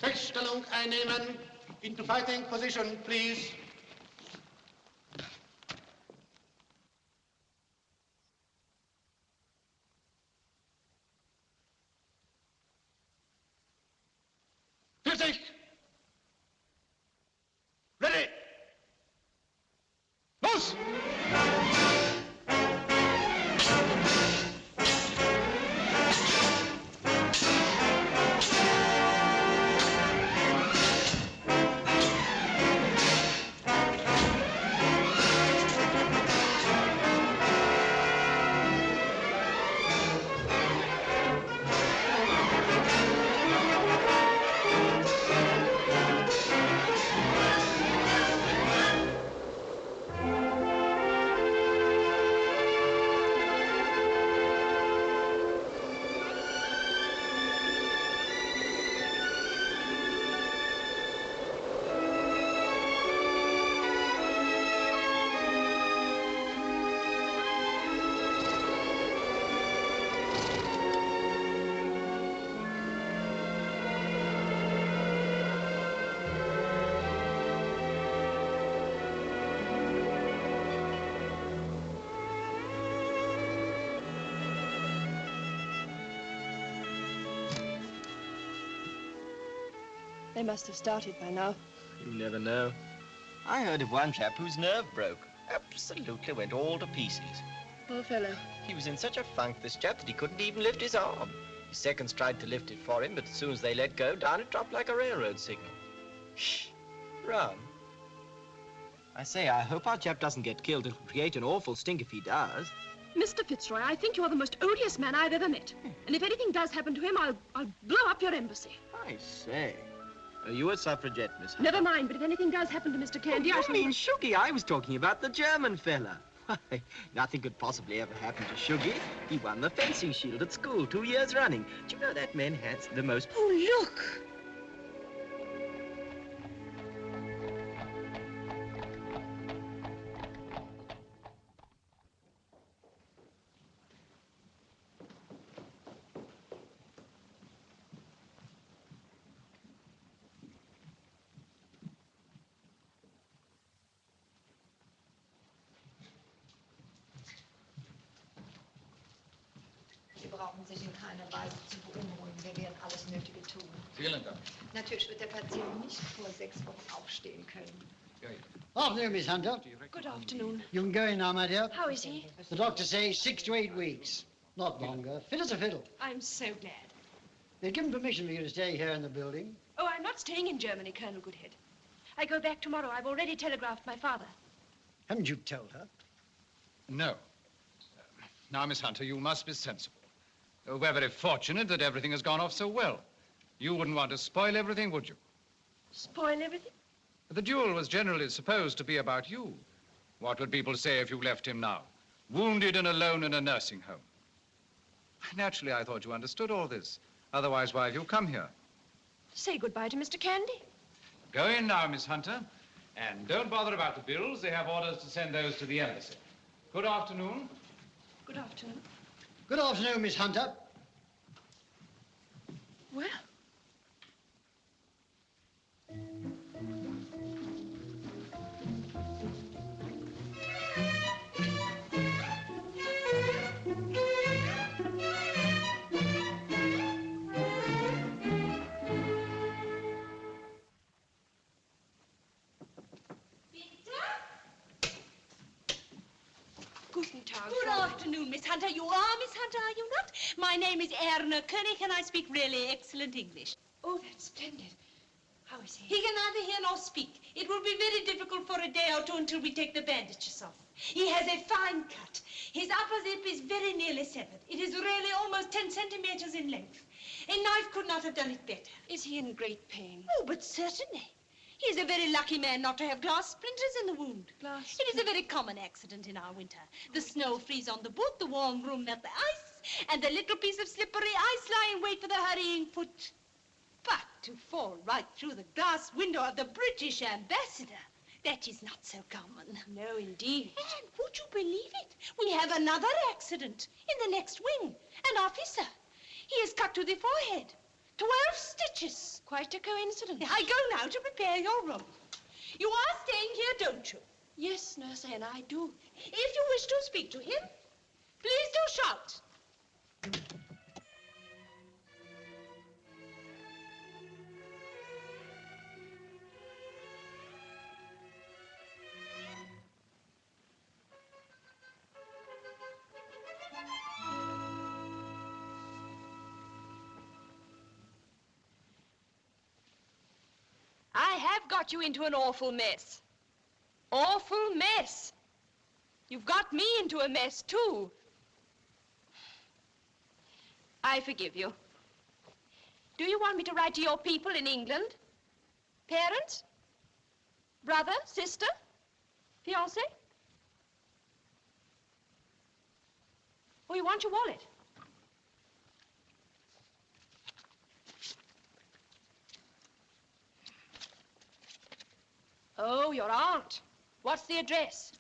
Feststellung einnehmen. Into fighting position, please. must have started by now. You never know. I heard of one chap whose nerve broke. Absolutely went all to pieces. Poor fellow. He was in such a funk, this chap, that he couldn't even lift his arm. His seconds tried to lift it for him, but as soon as they let go, down it dropped like a railroad signal. Shh. Run. I say, I hope our chap doesn't get killed. It'll create an awful stink if he does. Mr. Fitzroy, I think you're the most odious man I've ever met. And if anything does happen to him, I'll blow up your embassy. I say. Are you a suffragette, Miss Hunt? Never mind, but if anything does happen to Mr. Candy, I shall... mean Shuggy. I was talking about the German fella. Why, nothing could possibly ever happen to Shuggy. He won the fencing shield at school 2 years running. Do you know that man has the most... Oh, look! Sie brauchen sich in keiner Weise zu beunruhigen. Wir werden alles Nötige tun. Vielen Dank. Natürlich wird der Patient nicht vor 6 Wochen aufstehen können. Afternoon, Miss Hunter. Good afternoon. You can go in now, my dear. How is he? The doctor says 6 to 8 weeks. Not longer. Fit as a fiddle. I'm so glad. They've given permission for you to stay here in the building. Oh, I'm not staying in Germany, Colonel Goodhead. I go back tomorrow. I've already telegraphed my father. Haven't you told her? No. Now, Miss Hunter, you must be sensible. We're very fortunate that everything has gone off so well. You wouldn't want to spoil everything, would you? Spoil everything? The duel was generally supposed to be about you. What would people say if you left him now, wounded and alone in a nursing home? Naturally, I thought you understood all this. Otherwise, why have you come here? Say goodbye to Mr. Candy. Go in now, Miss Hunter. And don't bother about the bills. They have orders to send those to the embassy. Good afternoon. Good afternoon. Good afternoon, Miss Hunter. Well. Guten Tag. Good afternoon, Miss Hunter. You are Miss Hunter, are you not? My name is Erna König, and I speak really excellent English. Oh, that's splendid. How is he? He can neither hear nor speak. It will be very difficult for a day or two until we take the bandages off. He has a fine cut. His upper lip is very nearly severed. It is really almost 10 centimeters in length. A knife could not have done it better. Is he in great pain? Oh, but certainly. He is a very lucky man not to have glass splinters in the wound. It is a very common accident in our winter. The snow freeze on the boot, the warm room melt the ice, and a little piece of slippery ice lie in wait for the hurrying foot. But to fall right through the glass window of the British ambassador, that is not so common. No, indeed. And would you believe it? We have another accident in the next wing. An officer. He is cut to the forehead. 12 stitches. Quite a coincidence. I go now to prepare your room. You are staying here, don't you? Yes, Nurse Anne, I do. If you wish to speak to him, please do shout. I have got you into an awful mess. Awful mess. You've got me into a mess, too. I forgive you. Do you want me to write to your people in England? Parents? Brother? Sister? Fiancé? Or you want your wallet? Oh, your aunt. What's the address?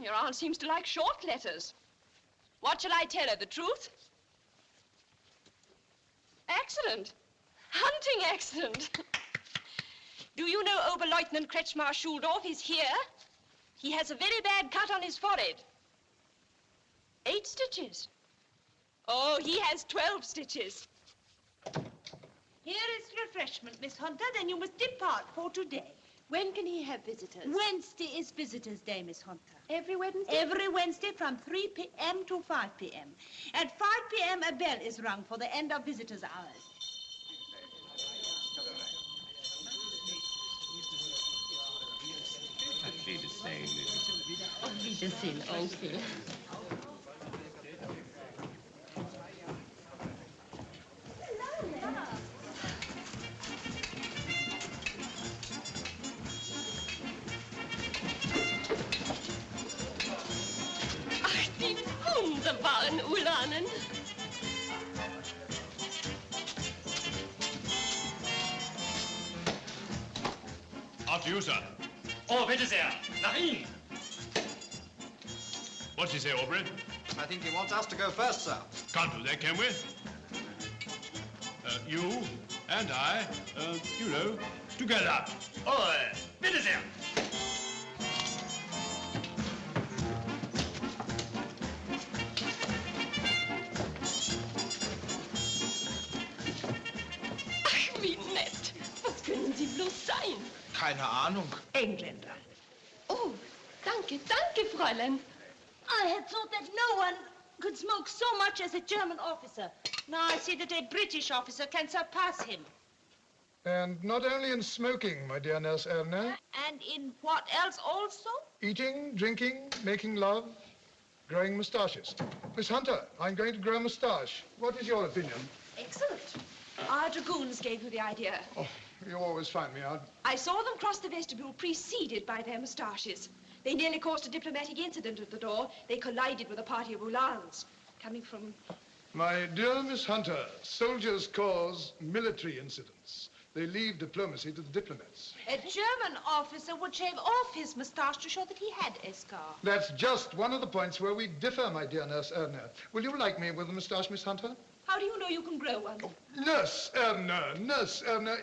Your aunt seems to like short letters. What shall I tell her, the truth? Accident. Hunting accident. Do you know Oberleutnant Kretschmar Schuldorf is here? He has a very bad cut on his forehead. 8 stitches. Oh, he has 12 stitches. Here is refreshment, Miss Hunter. Then you must depart for today. When can he have visitors? Wednesday is Visitors' Day, Miss Hunter. Every Wednesday? Every Wednesday from 3 p.m. to 5 p.m. At 5 p.m. a bell is rung for the end of visitors' hours. Auf Wiedersehen, Onkel. Ach, die wunderbaren Ulanen. After you, sir. Oh, bitte sehr. Nach Ihnen. What's he say, Aubrey? I think he wants us to go first, sir. Can't do that, can we? You and I, you know, together. Oh, bitte sehr. Ach, wie nett. Was können Sie bloß sein? Keine Ahnung. Engländer. Oh, danke, danke, Fräulein. I had thought that no one could smoke so much as a German officer. Now I see that a British officer can surpass him. And not only in smoking, my dear Nurse Erna. And in what else also? Eating, drinking, making love, growing moustaches. Miss Hunter, I'm going to grow a moustache. What is your opinion? Excellent. Our dragoons gave you the idea. Oh, you always find me out. I saw them cross the vestibule preceded by their moustaches. They nearly caused a diplomatic incident at the door. They collided with a party of Uhlans coming from... My dear Miss Hunter, soldiers cause military incidents. They leave diplomacy to the diplomats. A German officer would shave off his moustache to show that he had a scar. That's just one of the points where we differ, my dear Nurse Erna. Will you like me with a moustache, Miss Hunter? How do you know you can grow one? Nurse Erna,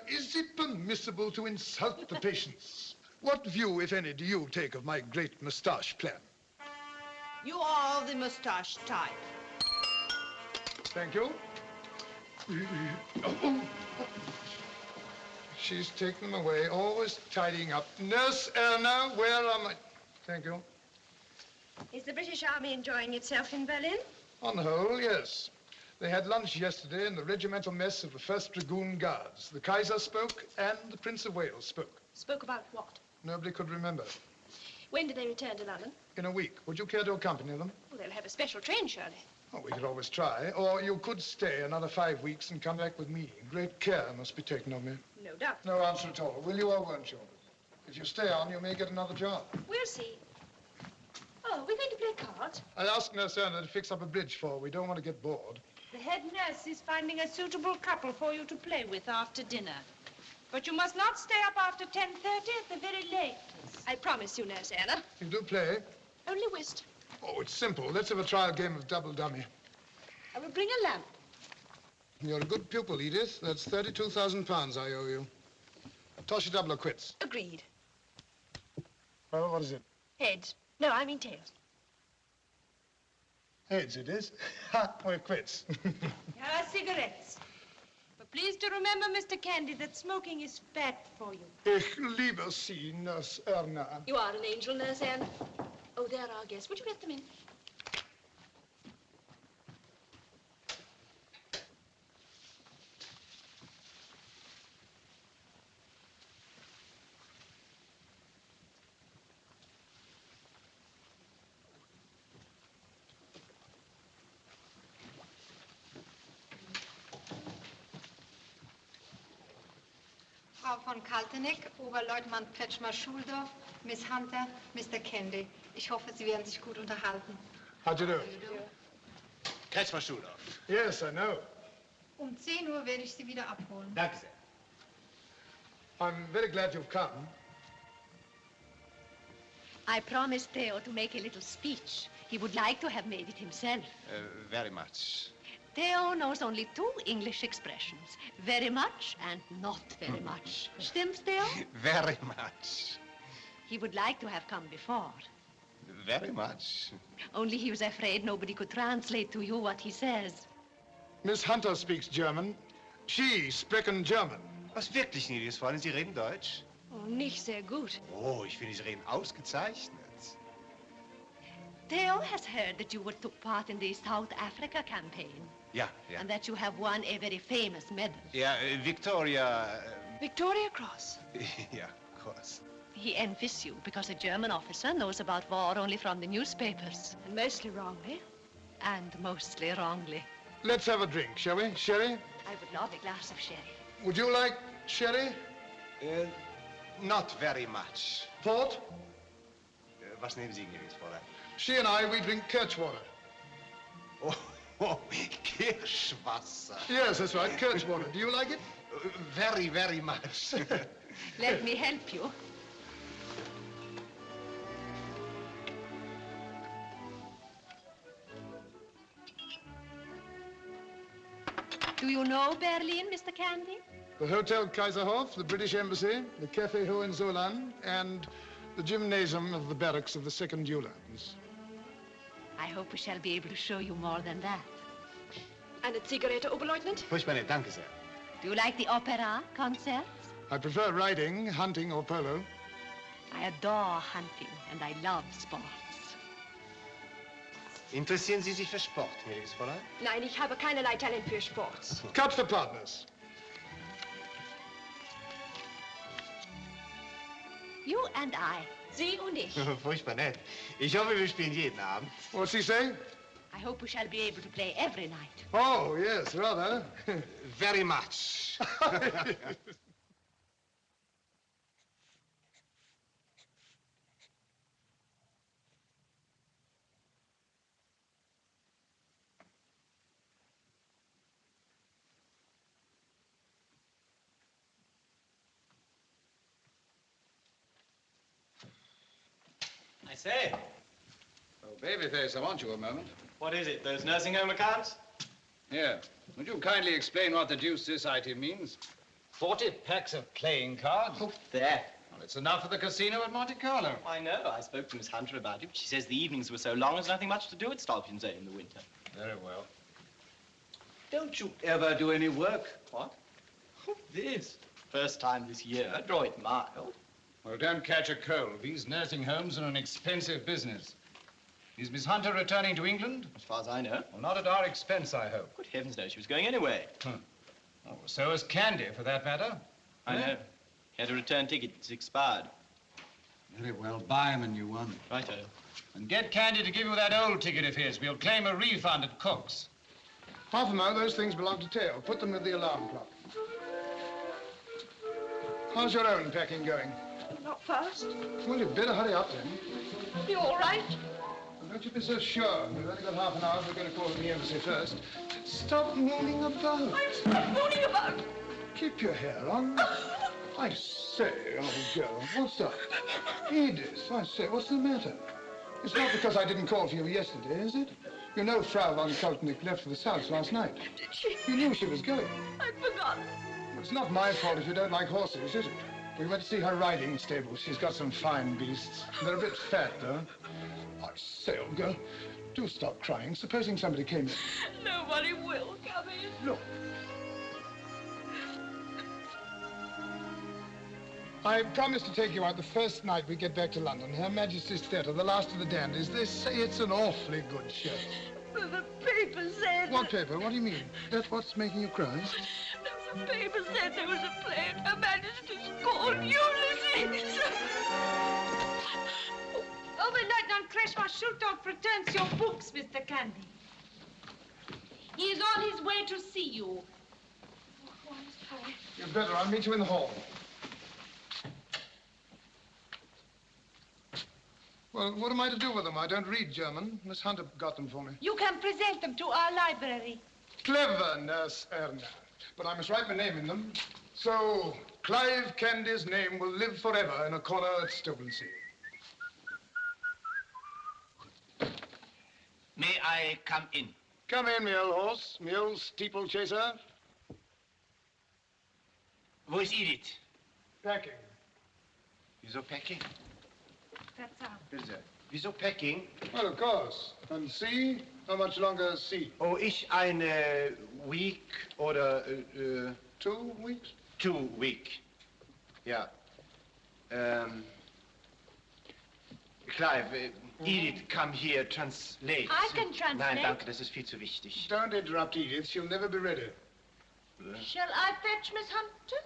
is it permissible to insult the patients? What view, if any, do you take of my great moustache plan? You are the moustache type. Thank you. She's taken them away, always tidying up. Nurse Erna, where are my... Thank you. Is the British Army enjoying itself in Berlin? On the whole, yes. They had lunch yesterday in the regimental mess of the 1st Dragoon Guards. The Kaiser spoke and the Prince of Wales spoke. Spoke about what? Nobody could remember. When do they return to London? In a week. Would you care to accompany them? Well, they'll have a special train, surely. Oh, we could always try. Or you could stay another 5 weeks and come back with me. Great care must be taken of me. No doubt. No answer at all. Will you or won't you? If you stay on, you may get another job. We'll see. Oh, we're going to play cards? I asked Nurse Erna to fix up a bridge for. We don't want to get bored. The head nurse is finding a suitable couple for you to play with after dinner. But you must not stay up after 10:30 at the very latest. I promise you, Nurse Anna. You do play? Only whist. Oh, it's simple. Let's have a trial game of double dummy. I will bring a lamp. You're a good pupil, Edith. That's £32,000 I owe you. Toss your double or quits. Agreed. Well, what is it? Heads. No, I mean tails. Heads it is. Ha! We're quits. Here are cigarettes. But please to remember, Mr. Candy, that smoking is bad for you. Ich liebe Sie, Nurse Erna. You are an angel, Nurse Anne. Oh, there are our guests. Would you let them in? Frau von Kalteneck, Oberleutnant Kretschmer-Schuldorf, Miss Hunter, Mr. Candy. Ich hoffe, Sie werden sich gut unterhalten. How do you do? Kretschmer-Schuldorf. Yes, I know. 10 Uhr werde ich Sie wieder abholen. Danke sehr. I'm very glad you've come. I promised Theo to make a little speech. He would like to have made it himself. Very much. Theo knows only 2 English expressions. Very much and not very much. Stimmt's, Theo? Very much. He would like to have come before. Very much. Only he was afraid nobody could translate to you what he says. Miss Hunter speaks German. She sprechen German. Was wirklich, gnädiges Fräulein, Sie reden Deutsch? Oh, nicht sehr gut. Oh, ich finde, Sie reden ausgezeichnet. Theo has heard that you took part in the South Africa campaign. Ja, ja. And that you have won a very famous medal. Ja, Victoria... Victoria Cross. Ja, Cross. He envies you because a German officer knows about war only from the newspapers. And mostly wrongly. And mostly wrongly. Let's have a drink, shall we? Sherry? I would love a glass of sherry. Would you like sherry? Not very much. Port? Was nehmen Sie, gnädiges Fräulein? She and I, we drink Kirchwater. Oh, Kirschwasser. Yes, that's right, Kirchwater. Do you like it? Very, very much. Let me help you. Do you know Berlin, Mr. Candy? The Hotel Kaiserhof, the British Embassy, the Café Hohenzollern, and the gymnasium of the barracks of the 2nd Uhlans. I hope we shall be able to show you more than that. Eine Zigarette, Oberleutnant? Furchtbar nett, danke sehr. Do you like the opera concerts? I prefer riding, hunting, or polo. I adore hunting, and I love sports. Interessieren Sie sich für Sport, gnädiges Fräulein? Nein, ich habe keinerlei Talent für Sport. Cut for partners. You and I. Sie und ich. Furchtbar nett. Ich hoffe, wir spielen jeden Abend. What's he say? I hope we shall be able to play every night. Oh, yes, rather. Very much. I say. Oh, babyface, I want you a moment. What is it, those nursing home accounts? Here, would you kindly explain what the deuce this item means? 40 packs of playing cards? Oh, there. Well, it's enough for the casino at Monte Carlo. I know. I spoke to Miss Hunter about it. She says the evenings were so long there's nothing much to do at Stolpensee in the winter. Very well. Don't you ever do any work? What? Oh, this. First time this year. Draw it mild. Well, don't catch a cold. These nursing homes are an expensive business. Is Miss Hunter returning to England? As far as I know. Well, not at our expense, I hope. Good heavens, no. She was going anyway. Oh, so is Candy, for that matter. I know. He had a return ticket. It's expired. Very well. Buy him a new one. Righto. And get Candy to give you that old ticket of his. We'll claim a refund at Cook's. Half a mo, those things belong to Theo. Put them with the alarm clock. How's your own packing going? Not fast. Well, you'd better hurry up then. You all right? Well, don't you be so sure. We've only got half an hour. We're going to call the embassy first. Stop mooning about. I'm not mooning about. Keep your hair on. I say, old girl, what's up? Edith, I say, what's the matter? It's not because I didn't call for you yesterday, is it? You know Frau von Kaltnick left for the South last night. Did she? You knew she was going. I'd forgotten. Well, it's not my fault if you don't like horses, is it? We went to see her riding stable. She's got some fine beasts. They're a bit fat, though. I say, old girl, do stop crying. Supposing somebody came in. Nobody will come in. Look. I promised to take you out the first night we get back to London. Her Majesty's Theatre, the last of the dandies. They say it's an awfully good show. But the paper said... What paper? What do you mean? That's what's making you cry? The paper said there was a play at Her Majesty's called Ulysses. Oberleutnant Kretschmer Schultorf returns your books, Mr. Candy. He is on his way to see you. You'd better. I'll meet you in the hall. Well, what am I to do with them? I don't read German. Miss Hunter got them for me. You can present them to our library. Clever, Nurse Erna. But I must write my name in them. So, Clive Candy's name will live forever in a corner at Stolpensee. May I come in? Come in, me old horse, me old steeplechaser. Wo ist Edith? Packing. Wieso packing? Verzeihung. Bitte. Wieso packing? Well, of course. And see? How much longer see? Oh, ich eine week oder 2 weeks? 2 week. Ja. Clive, Edith, come here, translate. I can translate. Nein, danke, das ist viel zu wichtig. Don't interrupt Edith. She'll never be ready. Shall I fetch Miss Hunter?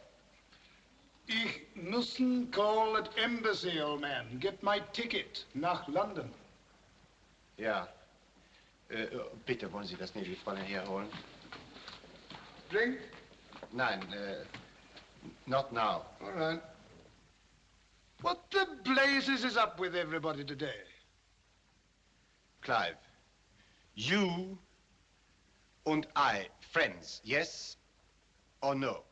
Ich müssen call at embassy, old man. Get my ticket nach London. Ja. Bitte, wollen Sie das gnädige Fräulein herholen? Drink? Nein, not now. All right. What the blazes is up with everybody today? Clive, you and I, friends, yes or no?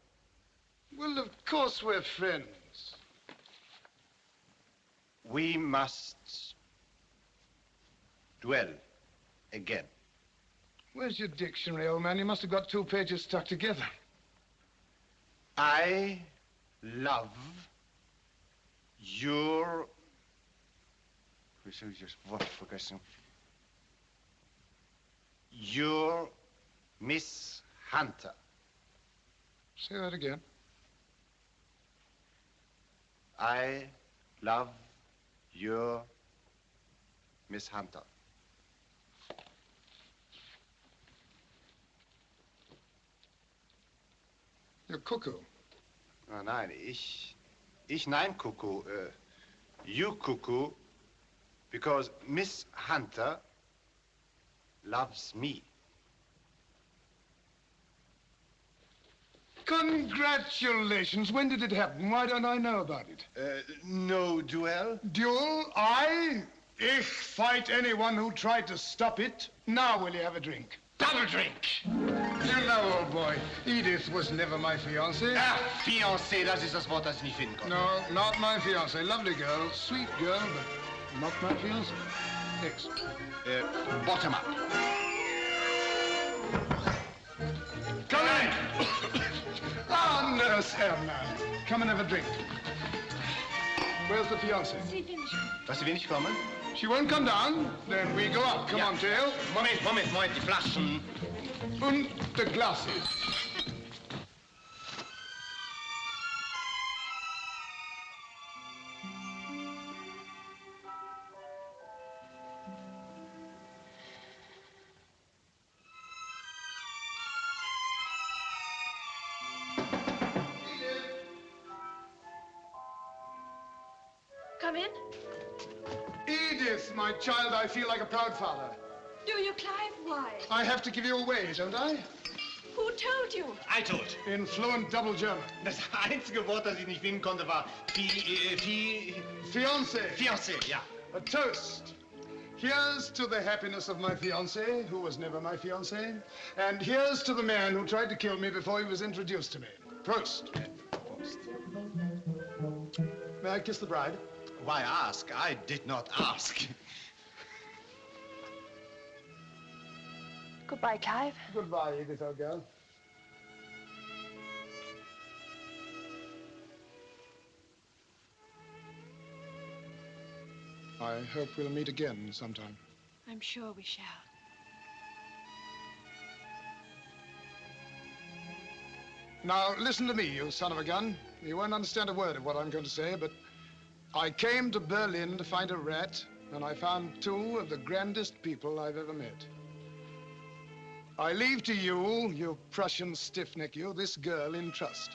Well, of course we're friends. We must duel again. Where's your dictionary, old man? You must have got 2 pages stuck together. I love your... Wieso habe ich das Wort vergessen? Your Miss Hunter. Say that again. I love your Miss Hunter. You're cuckoo. Oh, nein, ich nein, cuckoo. You cuckoo, because Miss Hunter loves me. Congratulations. When did it happen? Why don't I know about it? No duel? Duel? Ich fight anyone who tried to stop it. Now will you have a drink? Double drink! You know, old boy, Edith was never my fiancée. Ah, fiancée, das ist das Wort, das ich nicht finden konnte. No, not my fiancée. Lovely girl, sweet girl, but not my fiancée. Next. Bottom up. Come in! Ah, no, Sam. Come and have a drink. Where's the fiancée? Dass Sie wenig kommen? She won't come down. Then we go up. Come on, Tail. Moment, die Flaschen. Und the glasses. Come in. Edith, my child, I feel like a proud father. Do you, Clive? Why? I have to give you away, don't I? Who told you? I told. In fluent double German. Das einzige Wort, das ich nicht finden konnte, war Fiancé. Fiancé, ja. A toast. Here's to the happiness of my fiancé, who was never my fiancé. And here's to the man who tried to kill me before he was introduced to me. Prost. Prost. May I kiss the bride? Why ask? I did not ask. Goodbye, Clive. Goodbye, Edith, old girl. I hope we'll meet again sometime. I'm sure we shall. Now, listen to me, you son of a gun. You won't understand a word of what I'm going to say, but I came to Berlin to find a rat, and I found 2 of the grandest people I've ever met. I leave to you, you Prussian stiff-neck you, this girl in trust.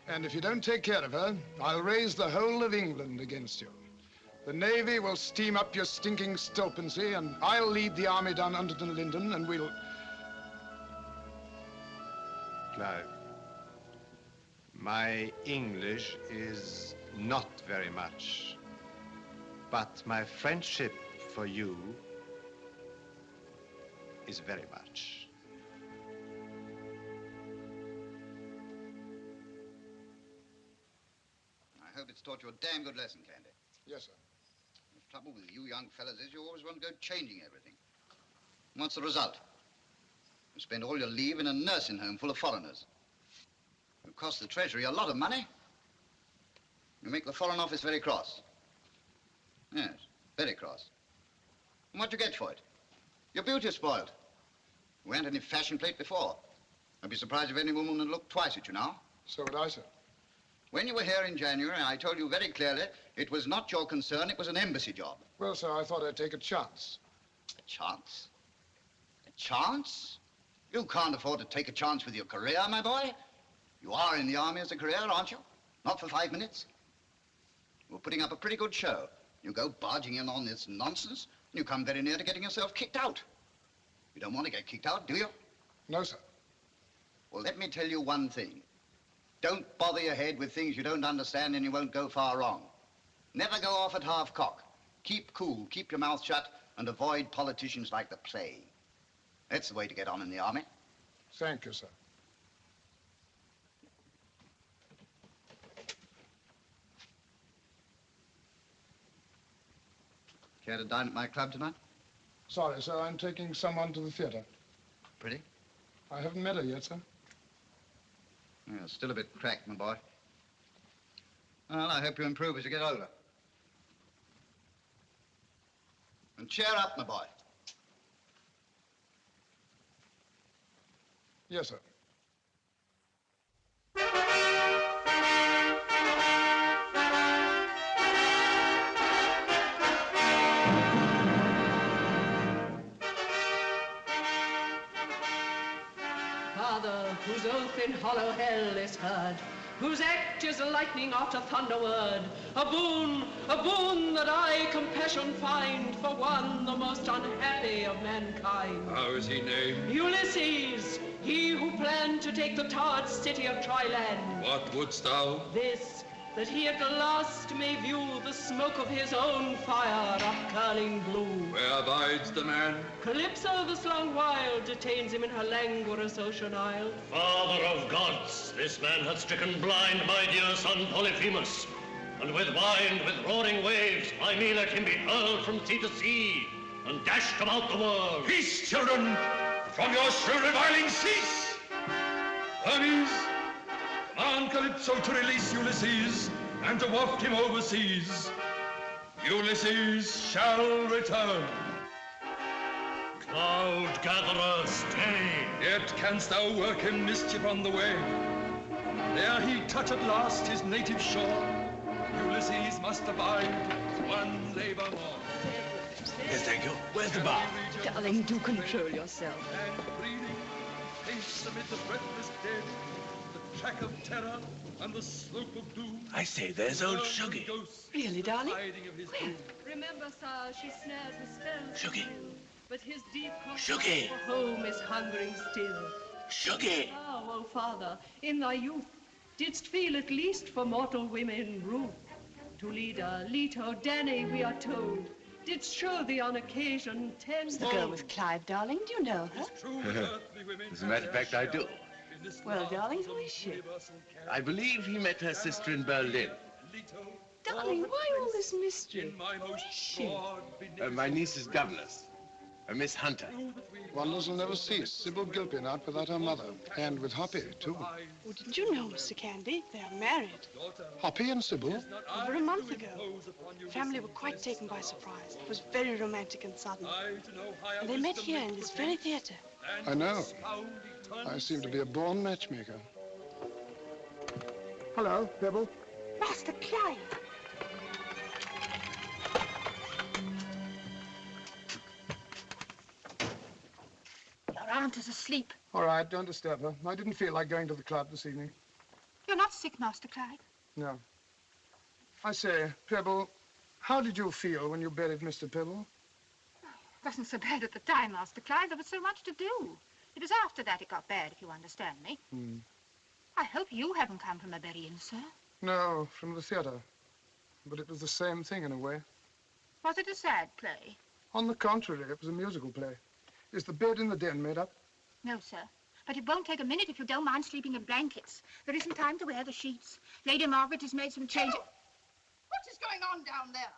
And if you don't take care of her, I'll raise the whole of England against you. The Navy will steam up your stinking stulpancy, and I'll lead the army down under the Linden, and we'll... Clive, my English is not very much, but my friendship for you is very much. I hope it's taught you a damn good lesson, Candy. Yes, sir. The trouble with you young fellas is you always want to go changing everything. What's the result? You spend all your leave in a nursing home full of foreigners. It costs the Treasury a lot of money. You make the Foreign Office very cross. Yes, very cross. And what do you get for it? Your beauty's spoiled. You weren't any fashion plate before. I'd be surprised if any woman would look twice at you now. So would I, sir. When you were here in January, I told you very clearly it was not your concern, it was an embassy job. Well, sir, I thought I'd take a chance. A chance? A chance? You can't afford to take a chance with your career, my boy. You are in the army as a career, aren't you? Not for 5 minutes. You're putting up a pretty good show. You go barging in on this nonsense, and you come very near to getting yourself kicked out. You don't want to get kicked out, do you? No, sir. Well, let me tell you one thing. Don't bother your head with things you don't understand and you won't go far wrong. Never go off at half cock. Keep cool, keep your mouth shut, and avoid politicians like the plague. That's the way to get on in the army. Thank you, sir. Care to dine at my club tonight? Sorry, sir, I'm taking someone to the theater. Pretty? I haven't met her yet, sir. Yeah, still a bit cracked, my boy. Well, I hope you improve as you get older. And cheer up, my boy. Yes, sir. Father, whose oath in hollow hell is heard, whose act is lightning after thunder word, a boon that I compassion find for one the most unhappy of mankind. How is he named? Ulysses, he who planned to take the tarred city of Troyland. What wouldst thou? This, that he at last may view the smoke of his own fire upcurling blue. Where abides the man? Calypso this long while detains him in her languorous ocean isle. Father of gods, this man hath stricken blind my dear son Polyphemus, and with wind, with roaring waves, by me let him be hurled from sea to sea, and dashed about the world. Peace, children! From your shrill reviling cease! Hermes, command Calypso to release Ulysses and to waft him overseas. Ulysses shall return. Cloud gatherer, stay. Yet canst thou work him mischief on the way. There he touch at last his native shore. Ulysses must abide one labor more. Yes, thank you. Where's the bar? Darling, do control yourself. And breathing, pace amid the breathless dead, the track of terror and the slope of doom. I say, there's old Shuggy. Really, darling? Where? Remember, sir, she snares with spells. Shuggy. But his deep Shuggy. for home is hungering still. Shuggy. Thou, O father, in thy youth, didst feel at least for mortal women ruth. To Leda, Leto, Danny, we are told, didst show thee on occasion It's the girl with Clive, darling. Do you know her? As a matter of fact, I do. Well, darling, who is she? I believe he met her sister in Berlin. Darling, why all this mystery? Who is she? My niece's governess, Miss Hunter. Wonders will never cease. Sybil Gilpin out without her mother. And with Hoppy, too. Oh, did you know, Mr. Candy? They are married. Hoppy and Sybil? Over a month ago. The family were quite taken by surprise. It was very romantic and sudden. And they met here in this very theater. I know. I seem to be a born matchmaker. Hello, Pebble. Master Clive. Your aunt is asleep. All right, don't disturb her. I didn't feel like going to the club this evening. You're not sick, Master Clive. No. I say, Pebble, how did you feel when you buried Mr. Pebble? It wasn't so bad at the time, Master Clive. There was so much to do. It was after that it got bad, if you understand me. I hope you haven't come from a burying, sir. No, from the theater. But it was the same thing in a way. Was it a sad play? On the contrary, it was a musical play. Is the bed in the den made up? No, sir. But it won't take a minute if you don't mind sleeping in blankets. There isn't time to wear the sheets. Lady Margaret has made some changes. What is going on down there?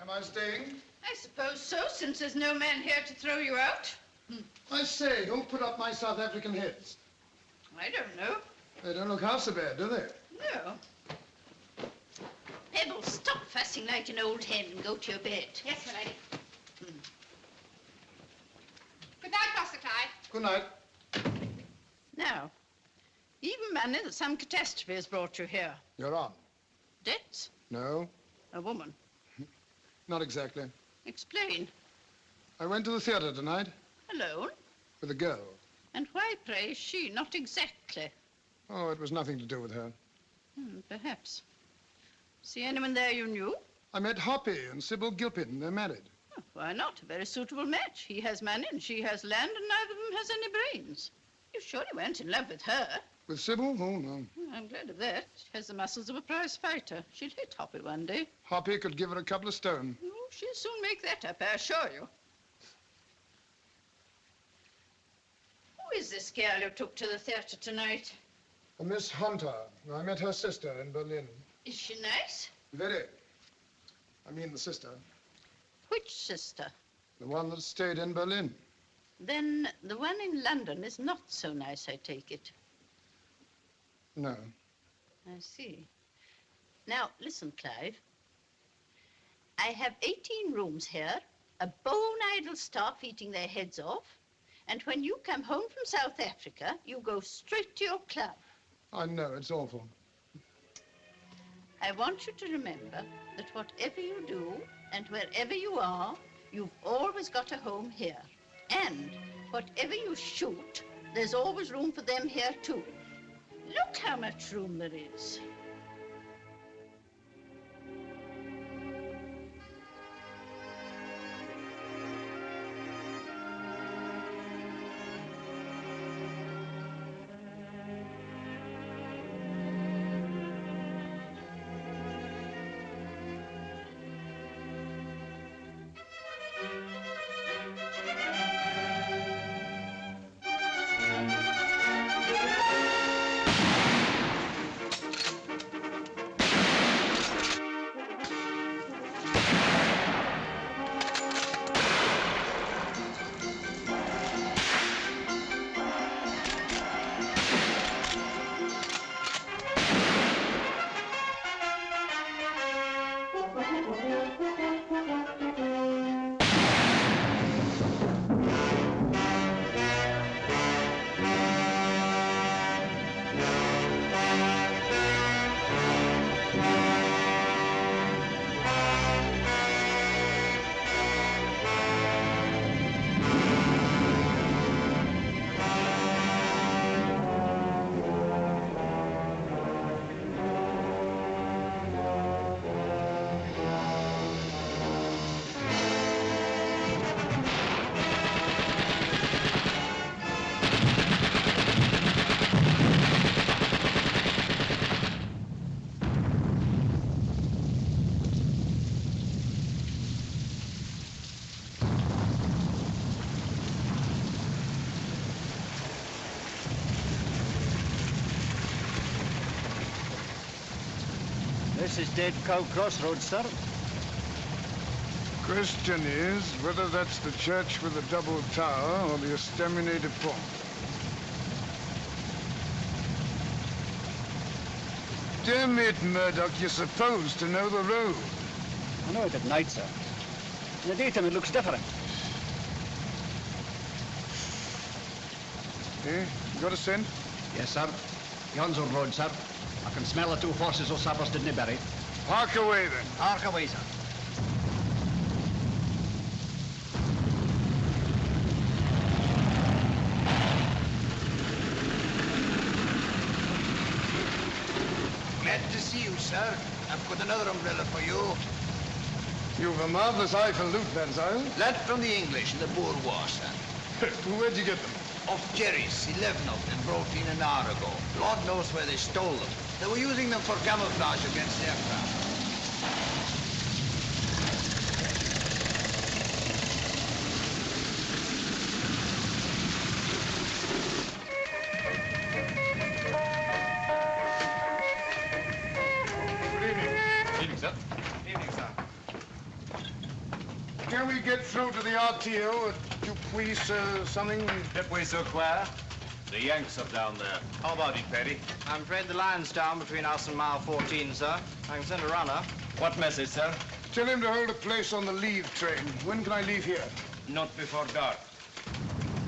Am I staying? I suppose so, since there's no man here to throw you out. I say, who put up my South African heads? I don't know. They don't look half so bad, do they? No. Pebbles, stop fussing like an old hen and go to your bed. Yes, my lady. Good night, Master Clyde. Good night. Now, even money that some catastrophe has brought you here. You're on. Debts? No, A woman. not exactly. Explain. I went to the theater tonight Alone? with a girl. And why, pray, is she? Not exactly. Oh, it was nothing to do with her. Perhaps. See anyone there you knew? I met Hoppy and Sybil Gilpin. They're married. Oh, why not? A very suitable match. He has money and she has land and neither of them has any brains. You surely weren't in love with her. With Sybil? Oh, no. I'm glad of that. She has the muscles of a prize fighter. She'll hit Hoppy one day. Hoppy could give her a couple of stone. Oh, she'll soon make that up, I assure you. Who is this girl you took to the theater tonight? A Miss Hunter. I met her sister in Berlin. Is she nice? Very. I mean the sister. Which sister? The one that stayed in Berlin. Then the one in London is not so nice, I take it. No. I see. Now, listen, Clive. I have 18 rooms here, a bone-idle staff eating their heads off, and when you come home from South Africa, you go straight to your club. I know, it's awful. I want you to remember that whatever you do and wherever you are, you've always got a home here. And whatever you shoot, there's always room for them here, too. Look how much room there is. This is Dead Cow Crossroads, sir. Question is whether that's the church with the double tower or the estaminated pond. Damn it, Murdoch, you're supposed to know the road. I know it at night, sir. In the daytime, it looks different. Eh? You got a scent? Yes, sir. Yon's on road, sir. I can smell the two horses or sappers didn't bury. Hark away, then. Hark away, sir. Glad to see you, sir. I've got another umbrella for you. You've a marvelous eye for loot, Bansile. Lent from the English in the Boer War, sir. Where'd you get them? Off Jerry's, 11 of them brought in an hour ago. Lord knows where they stole them. They were using them for camouflage against aircraft. Can we get through to the RTO at Dupuis, something? Dupuis sur quoi? The Yanks are down there. How about it, Petty? I'm afraid the line's down between us and mile 14, sir. I can send a runner. What message, sir? Tell him to hold a place on the leave train. When can I leave here? Not before dark.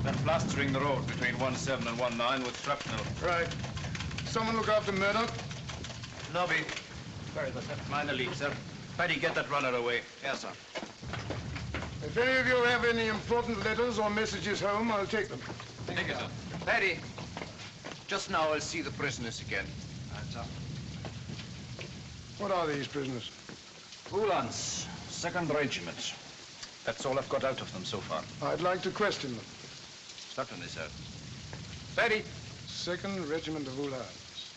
They're plastering the road between 17 and 19 with shrapnel. Right. Someone look after Murdoch? Nobby. Very good, sir. Mind the lead, sir. Petty, get that runner away. Yes, sir. If any of you have any important letters or messages home, I'll take them. Thank you, sir. Petty, just now I'll see the prisoners again. Right, sir. What are these prisoners? Uhlans, 2nd Regiment. That's all I've got out of them so far. I'd like to question them. Certainly, sir. Petty. 2nd Regiment of Uhlans.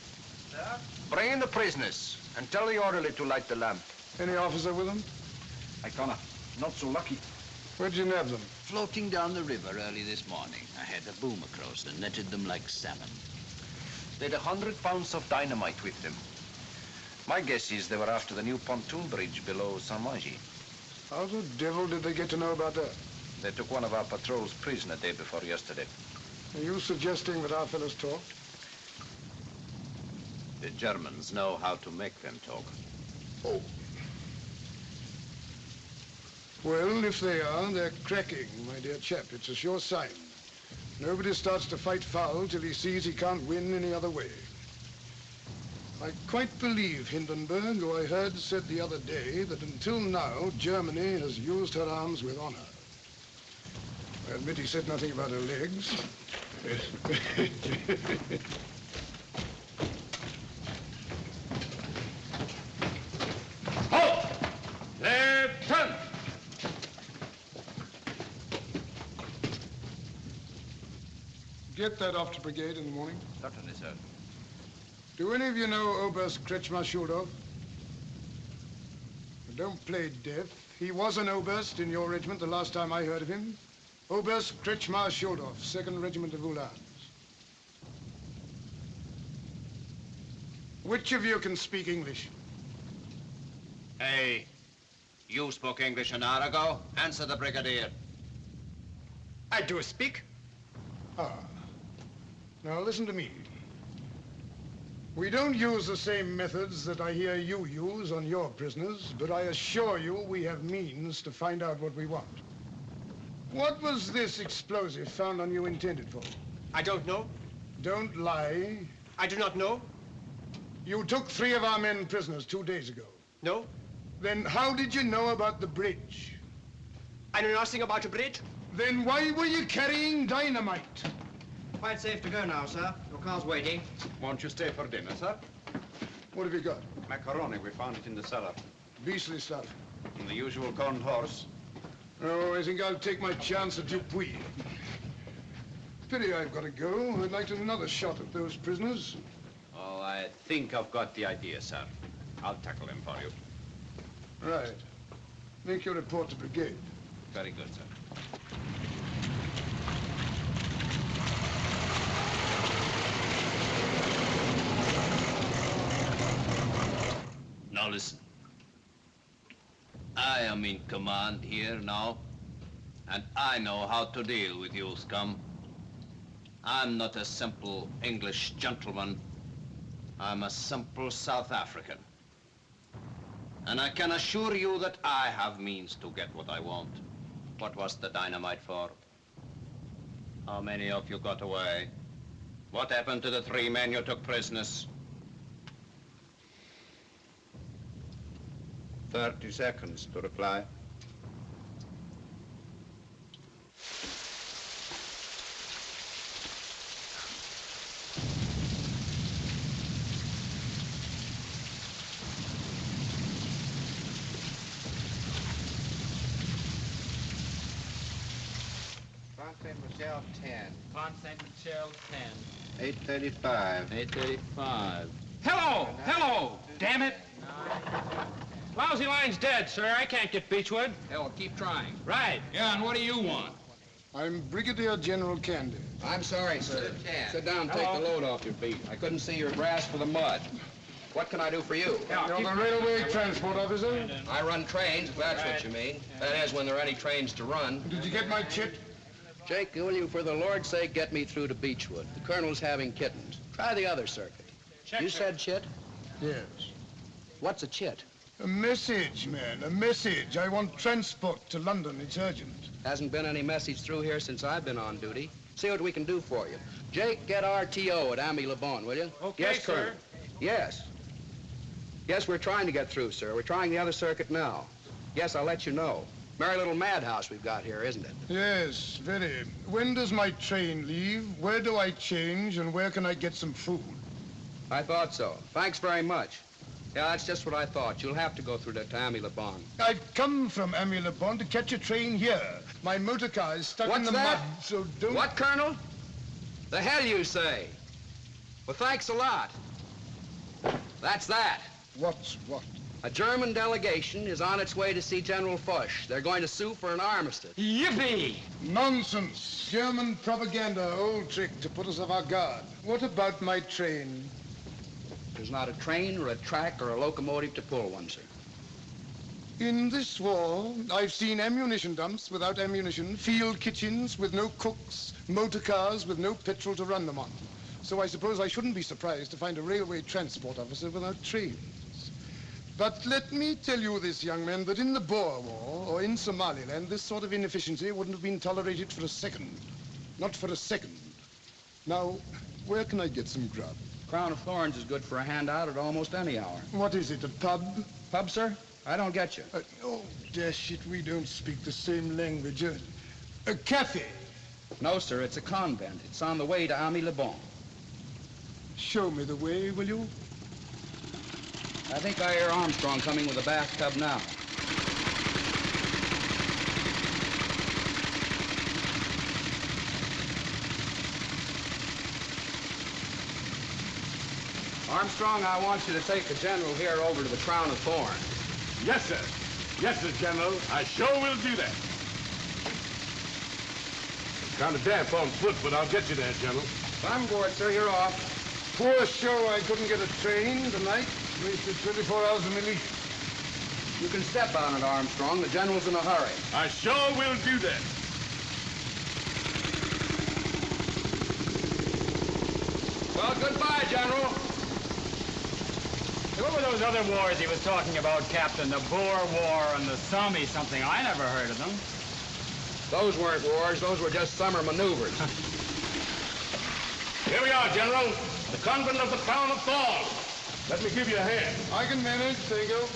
Sir? Bring in the prisoners and tell the orderly to light the lamp. Any officer with them? I can't. Not so lucky. Where'd you nab them? Floating down the river early this morning. I had a boom across and netted them like salmon. They'd 100 pounds of dynamite with them. My guess is they were after the new pontoon bridge below Saint-Mangy. How the devil did they get to know about that? They took one of our patrols prisoner day before yesterday. Are you suggesting that our fellows talked? The Germans know how to make them talk. Oh. Well, if they are, they're cracking, my dear chap. It's a sure sign. Nobody starts to fight foul till he sees he can't win any other way. I quite believe Hindenburg, who I heard said the other day that until now, Germany has used her arms with honor. I admit he said nothing about her legs. Halt! Left turn! Get that off to brigade in the morning. Certainly, sir. Do any of you know Oberst Kretschmer-Schuldorf? Don't play deaf. He was an Oberst in your regiment the last time I heard of him. Oberst Kretschmer-Schuldorf, 2nd Regiment of Uhlans. Which of you can speak English? Hey, you spoke English an hour ago. Answer the brigadier. I do speak. Ah. Now listen to me. We don't use the same methods that I hear you use on your prisoners, but I assure you we have means to find out what we want. What was this explosive found on you intended for? I don't know. Don't lie. I do not know. You took 3 of our men prisoners 2 days ago. No. Then how did you know about the bridge? I know nothing about the bridge. Then why were you carrying dynamite? Quite safe to go now, sir. Your car's waiting. Won't you stay for dinner, sir? What have you got? Macaroni. We found it in the cellar. Beastly stuff. And the usual corned horse. Oh, I think I'll take my chance at Dupuis. Pity I've got to go. I'd like another shot at those prisoners. Oh, I think I've got the idea, sir. I'll tackle him for you. Right. Make your report to brigade. Very good, sir. Now listen. I am in command here now, and I know how to deal with you scum. I'm not a simple English gentleman. I'm a simple South African. And I can assure you that I have means to get what I want. What was the dynamite for? How many of you got away? What happened to the 3 men you took prisoners? 30 seconds to reply. Saint-Michel 10. Pont Saint-Michel 10. 835. 835. Hello! Hello! Damn it! Lousy line's dead, sir. I can't get Beechwood. Hell, keep trying. Right. Yeah, and what do you want? I'm Brigadier General Candy. I'm sorry, sir. Sit down and take the load off your feet. I couldn't see your grasp for the mud. What can I do for you? You're the railway transport officer? I run trains, if that's what you mean. That is, when there are any trains to run. Did you get my chit? Jake, will you, for the Lord's sake, get me through to Beechwood? The Colonel's having kittens. Try the other circuit. You said chit? Yes. What's a chit? A message, man, a message. I want transport to London. It's urgent. Hasn't been any message through here since I've been on duty. See what we can do for you. Jake, get RTO at Amy-le-Bon, will you? Okay, yes, sir. Colonel. Yes. Yes, we're trying to get through, sir. We're trying the other circuit now. Yes, I'll let you know. Merry little madhouse we've got here, isn't it? Yes, very. When does my train leave? Where do I change? And where can I get some food? I thought so. Thanks very much. Yeah, that's just what I thought. You'll have to go through to Amy-le-Bon. I've come from Amy-le-Bon to catch a train here. My motor car is stuck in the mud, so don't... What, Colonel? The hell you say? Well, thanks a lot. That's that. What's what? A German delegation is on its way to see General Foch. They're going to sue for an armistice. Yippee! Nonsense. German propaganda, old trick to put us off our guard. What about my train? There's not a train or a track or a locomotive to pull one, sir. In this war, I've seen ammunition dumps without ammunition, field kitchens with no cooks, motor cars with no petrol to run them on. So I suppose I shouldn't be surprised to find a railway transport officer without trains. But let me tell you this, young man, that in the Boer War or in Somaliland, this sort of inefficiency wouldn't have been tolerated for a second. Not for a second. Now, where can I get some grub? Crown of Thorns is good for a handout at almost any hour. What is it, a pub? Pub, sir? I don't get you. Oh, dash it, we don't speak the same language. A cafe? No, sir, it's a convent. It's on the way to Amy-le-Bon. Show me the way, will you? I think I hear Armstrong coming with a bathtub now. Armstrong, I want you to take the general here over to the Crown of Thorns. Yes, sir. Yes, sir, General. I sure will do that. Kind of damp on foot, but I'll get you there, General. I'm bored, sir. You're off. Poor show, I couldn't get a train tonight. Wasted 24 hours of my leave. You can step on it, Armstrong. The general's in a hurry. I sure will do that. Well, goodbye, General. What were those other wars he was talking about, Captain? The Boer War and the Somme something. I never heard of them. Those weren't wars. Those were just summer maneuvers. Here we are, General. The convent of the Crown of Thorns. Let me give you a hand. I can manage. There you go.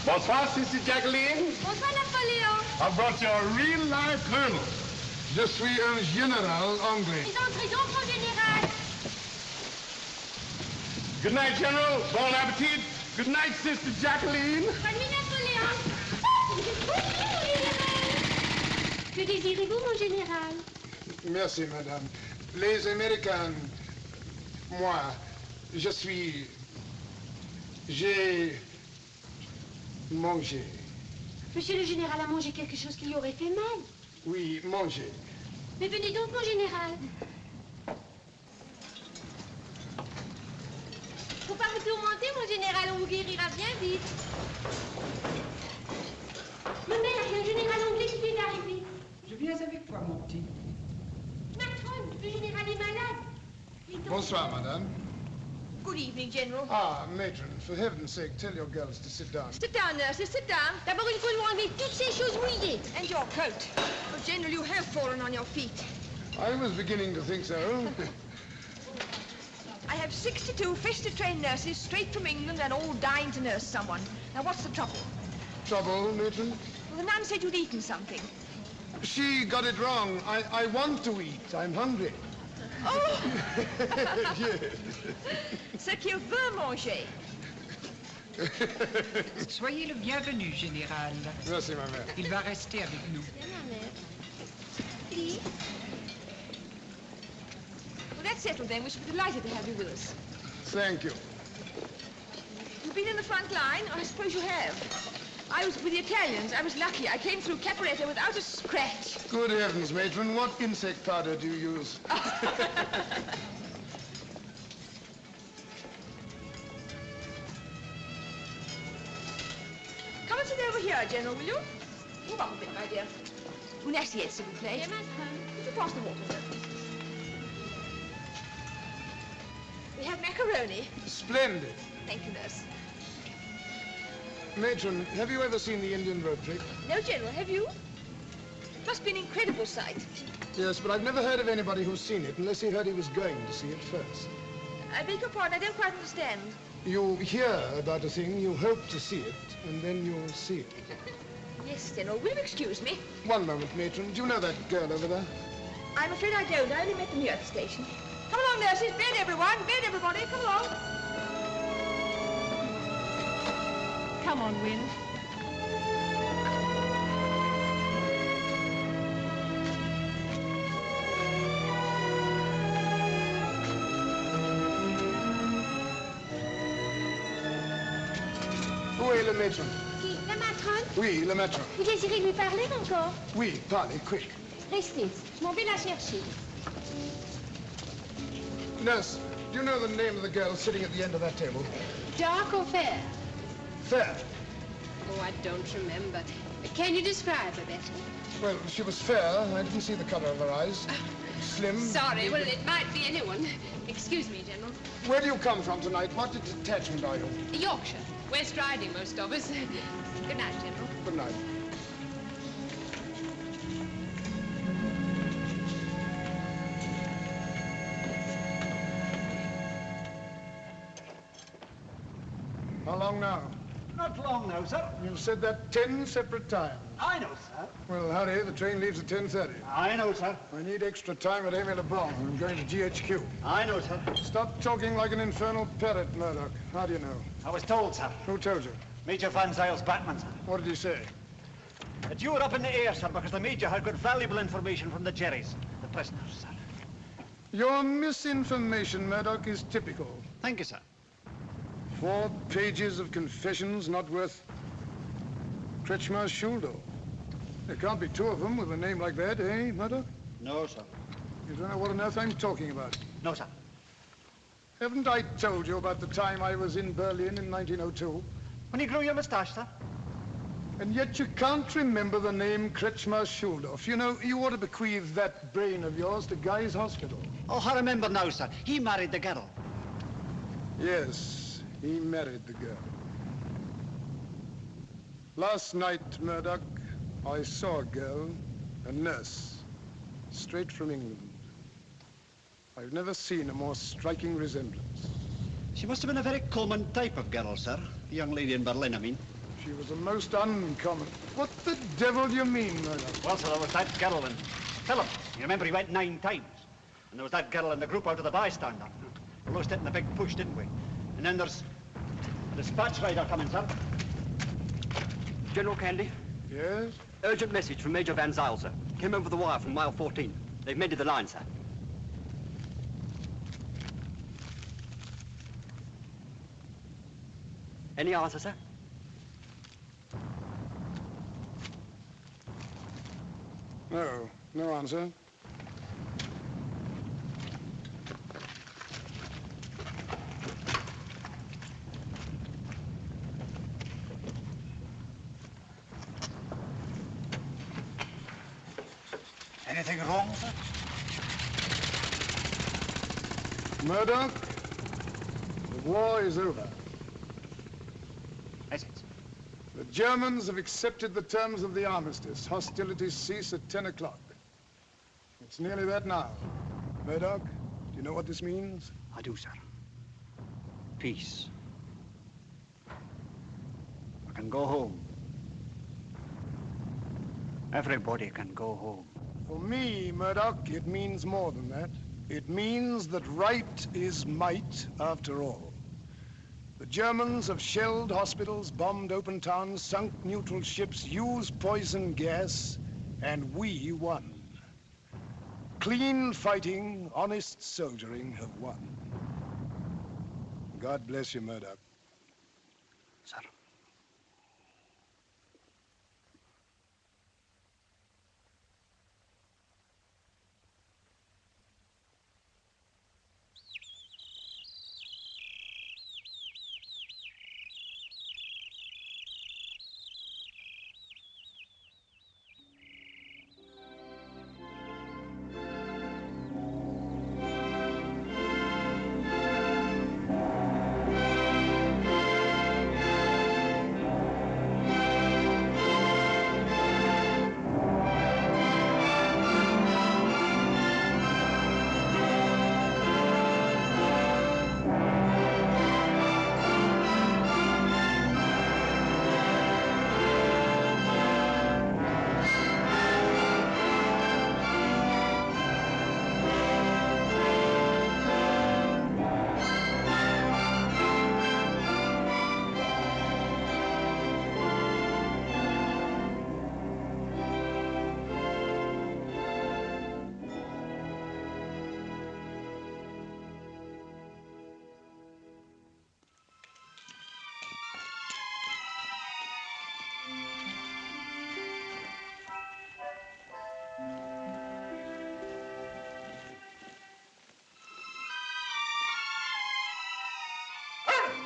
Bonsoir, Sister Jacqueline. Bonsoir, Napoléon. I brought you a real live colonel. Je suis un général anglais. Ils entrent donc, mon général. Good night, General. Bon appetit. Good night, Sister Jacqueline. Bonne nuit, Napoléon. Que désirez-vous, mon général? Merci, madame. Les Américains, moi, j'ai mangé. Monsieur le général a mangé quelque chose qui lui aurait fait mal. Oui, mangé. Mais venez donc, mon général. Faut pas vous tourmenter, mon général, on vous guérira bien vite. Ma mère, il y a un général anglais qui vient d'arriver. Je viens avec toi, mon petit. Macron, le général est malade. Bonsoir, madame. Good evening, General. Ah, matron, for heaven's sake, tell your girls to sit down. Sit down, nurses, sit down. D'abord, il faut nous enlever toutes ces choses mouillées. And your coat. But, General, you have fallen on your feet. I was beginning to think so. I have 62 festive trained nurses straight from England and all dying to nurse someone. Now, what's the trouble? Trouble, matron? Well, the nun said you'd eaten something. She got it wrong. I want to eat. I'm hungry. Oh! Yes. Ce qu'il veut manger. Soyez le bienvenu, général. Merci, ma mère. Il va rester avec nous. Please. Well, that's settled then. We should be delighted to have you with us. Thank you. You've been in the front line? I suppose you have. I was with the Italians. I was lucky. I came through Caporetto without a scratch. Good heavens, matron. What insect powder do you use? Come and sit over here, General, will you? Move up a bit, my dear. Une assiette, s'il vous plaît. Could you pass the water, sir? We have macaroni. Splendid. Thank you, nurse. Matron, have you ever seen the Indian road trick? No, General, have you? It must be an incredible sight. Yes, but I've never heard of anybody who's seen it unless he heard he was going to see it first. I beg your pardon, I don't quite understand. You hear about a thing, you hope to see it, and then you'll see it. Yes, General, will you excuse me? One moment, matron. Do you know that girl over there? I'm afraid I don't. I only met them here at the station. Come along, nurses. Bed, everyone. Bed, everybody. Come along. Come on, Win. Où est le matron? Qui? La matrone? Oui, le matron. Vous désirez lui parler encore? Oui, parlez, quick. Restez. Je m'en vais la chercher. Nurse, do you know the name of the girl sitting at the end of that table? Dark or fair? Fair. Oh, I don't remember. Can you describe her better? Well, she was fair. I didn't see the color of her eyes. Slim. Sorry, well, it might be anyone. Excuse me, General. Where do you come from tonight? What detachment are you? Yorkshire. West Riding, most of us. Good night, General. Good night. How long now? Not long now, sir. You've said that 10 separate times. I know, sir. Well, hurry. The train leaves at 10:30. I know, sir. I need extra time at Amy LeBlanc. I'm going to GHQ. I know, sir. Stop talking like an infernal parrot, Murdoch. How do you know? I was told, sir. Who told you? Major Van Zyle's Batman, sir. What did he say? That you were up in the air, sir, because the Major had got valuable information from the Jerrys, the prisoners, sir. Your misinformation, Murdoch, is typical. Thank you, sir. 4 pages of confessions not worth Kretschmer Schuldo. There can't be 2 of them with a name like that, eh, Murdoch? No, sir. You don't know what on earth I'm talking about. No, sir. Haven't I told you about the time I was in Berlin in 1902? When you grew your moustache, sir? And yet you can't remember the name Kretschmer Schuldorf. You know, you ought to bequeath that brain of yours to Guy's Hospital. Oh, I remember now, sir. He married the girl. Yes, he married the girl. Last night, Murdoch, I saw a girl, a nurse, straight from England. I've never seen a more striking resemblance. She must have been a very common type of girl, sir. The young lady in Berlin, I mean. She was a most uncommon. What the devil do you mean, Murdoch? Well, sir, there was that girl and Philip. You remember he went 9 times. And there was that girl in the group out of the bystander. We lost it in the big push, didn't we? And then there's the dispatch rider coming, sir. General Candy? Yes? Urgent message from Major Van Zyl, sir. Came over the wire from mile 14. They've mended the line, sir. Any answer, sir? No, no answer. Anything wrong, sir? Murdoch, the war is over. Yes, sir. The Germans have accepted the terms of the armistice. Hostilities cease at 10 o'clock. It's nearly that now. Murdoch, do you know what this means? I do, sir. Peace. I can go home. Everybody can go home. For me, Murdoch, it means more than that. It means that right is might, after all. The Germans have shelled hospitals, bombed open towns, sunk neutral ships, used poison gas, and we won. Clean fighting, honest soldiering have won. God bless you, Murdoch. sir.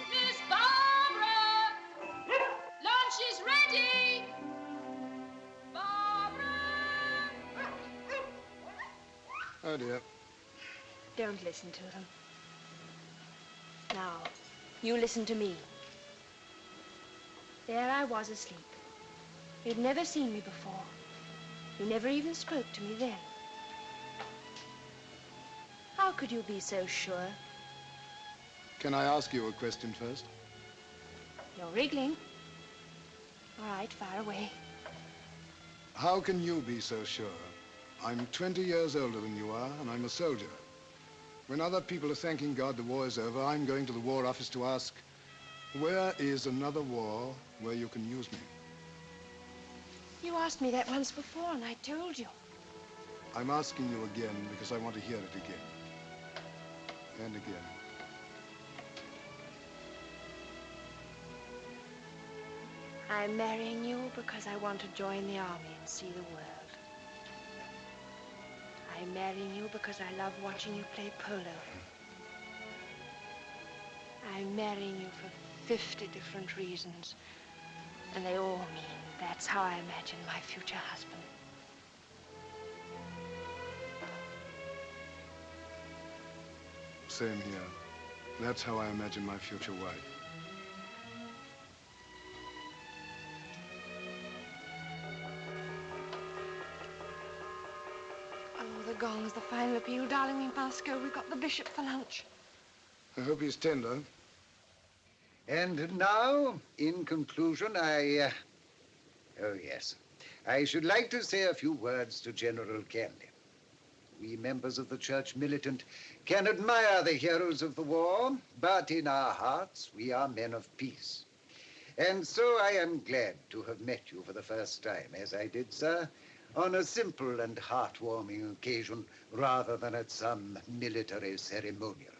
Miss Barbara! Lunch is ready! Barbara! Oh, dear. Don't listen to them. Now, you listen to me. There I was asleep. You'd never seen me before. You never even spoke to me then. How could you be so sure? Can I ask you a question first? You're wriggling. All right, fire away. How can you be so sure? I'm 20 years older than you are, and I'm a soldier. When other people are thanking God the war is over, I'm going to the War Office to ask, where is another war where you can use me? You asked me that once before, and I told you. I'm asking you again because I want to hear it again. And again. I'm marrying you because I want to join the army and see the world. I'm marrying you because I love watching you play polo. I'm marrying you for 50 different reasons, and they all mean that's how I imagine my future husband. Same here. That's how I imagine my future wife. Oh, the gong's the final appeal. Darling, we must go. We've got the bishop for lunch. I hope he's tender. And now, in conclusion, oh yes, I should like to say a few words to General Candy. We members of the church militant can admire the heroes of the war, but in our hearts, we are men of peace. And so I am glad to have met you for the first time, as I did, sir, on a simple and heartwarming occasion rather than at some military ceremonial.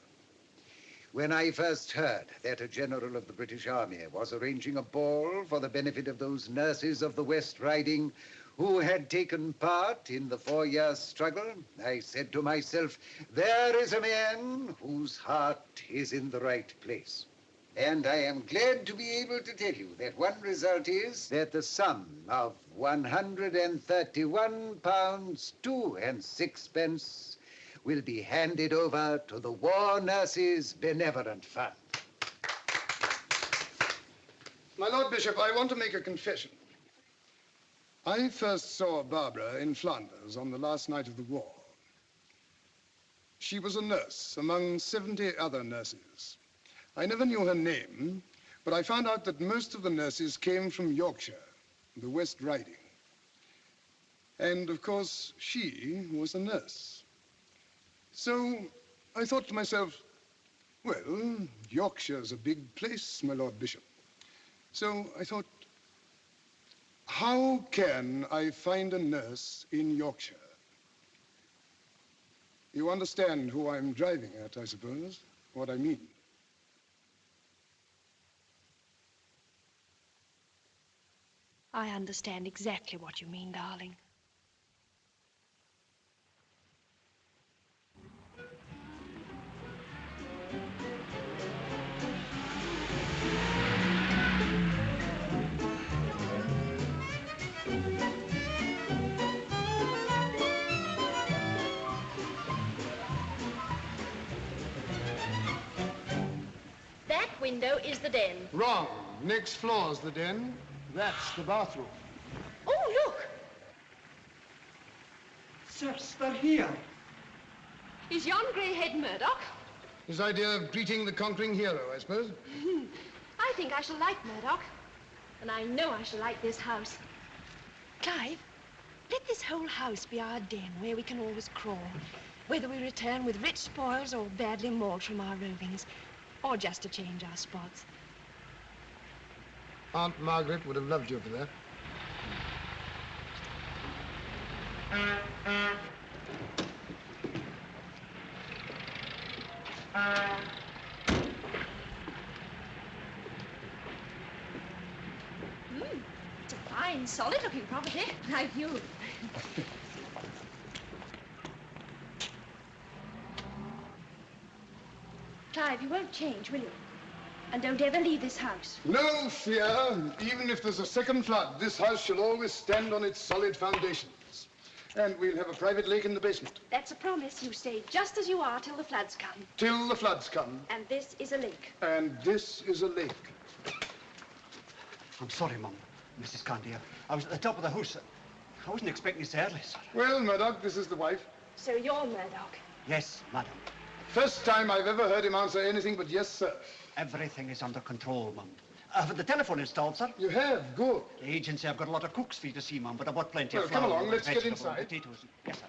When I first heard that a general of the British Army was arranging a ball for the benefit of those nurses of the West Riding who had taken part in the 4-year struggle, I said to myself, there is a man whose heart is in the right place. And I am glad to be able to tell you that one result is that the sum of £131 2 and 6 will be handed over to the War Nurses Benevolent Fund. My Lord Bishop, I want to make a confession. I first saw Barbara in Flanders on the last night of the war. She was a nurse among 70 other nurses. I never knew her name, but I found out that most of the nurses came from Yorkshire, the West Riding. And, of course, she was a nurse. So I thought to myself, well, Yorkshire's a big place, my Lord Bishop. So I thought, how can I find a nurse in Yorkshire? You understand who I'm driving at, I suppose, what I mean. I understand exactly what you mean, darling. That window is the den. Wrong. Next floor's the den. That's the bathroom. Oh, look! Sirs, they're here. Is yon grey-head Murdoch? His idea of greeting the conquering hero, I suppose. I think I shall like Murdoch. And I know I shall like this house. Clive, let this whole house be our den where we can always crawl, whether we return with rich spoils or badly mauled from our rovings, or just to change our spots. Aunt Margaret would have loved you for that. It's a fine, solid-looking property, like you. Clive, you won't change, will you? And don't ever leave this house. No fear. Even if there's a second flood, this house shall always stand on its solid foundations. And we'll have a private lake in the basement. That's a promise. You stay just as you are till the floods come. Till the floods come. And this is a lake. And this is a lake. I'm sorry, Mum. Mrs. Candia. I was at the top of the house. I wasn't expecting you so early, sir. Well, Murdoch, this is the wife. So you're Murdoch? Yes, madam. First time I've ever heard him answer anything but yes, sir. Everything is under control, Mum. I've had the telephone installed, sir. You have? Good. The agency, I've got a lot of cooks for you to see, Mum, but I've got plenty of Well, flour. come along, let's get vegetables, inside. Potatoes. Yes, sir.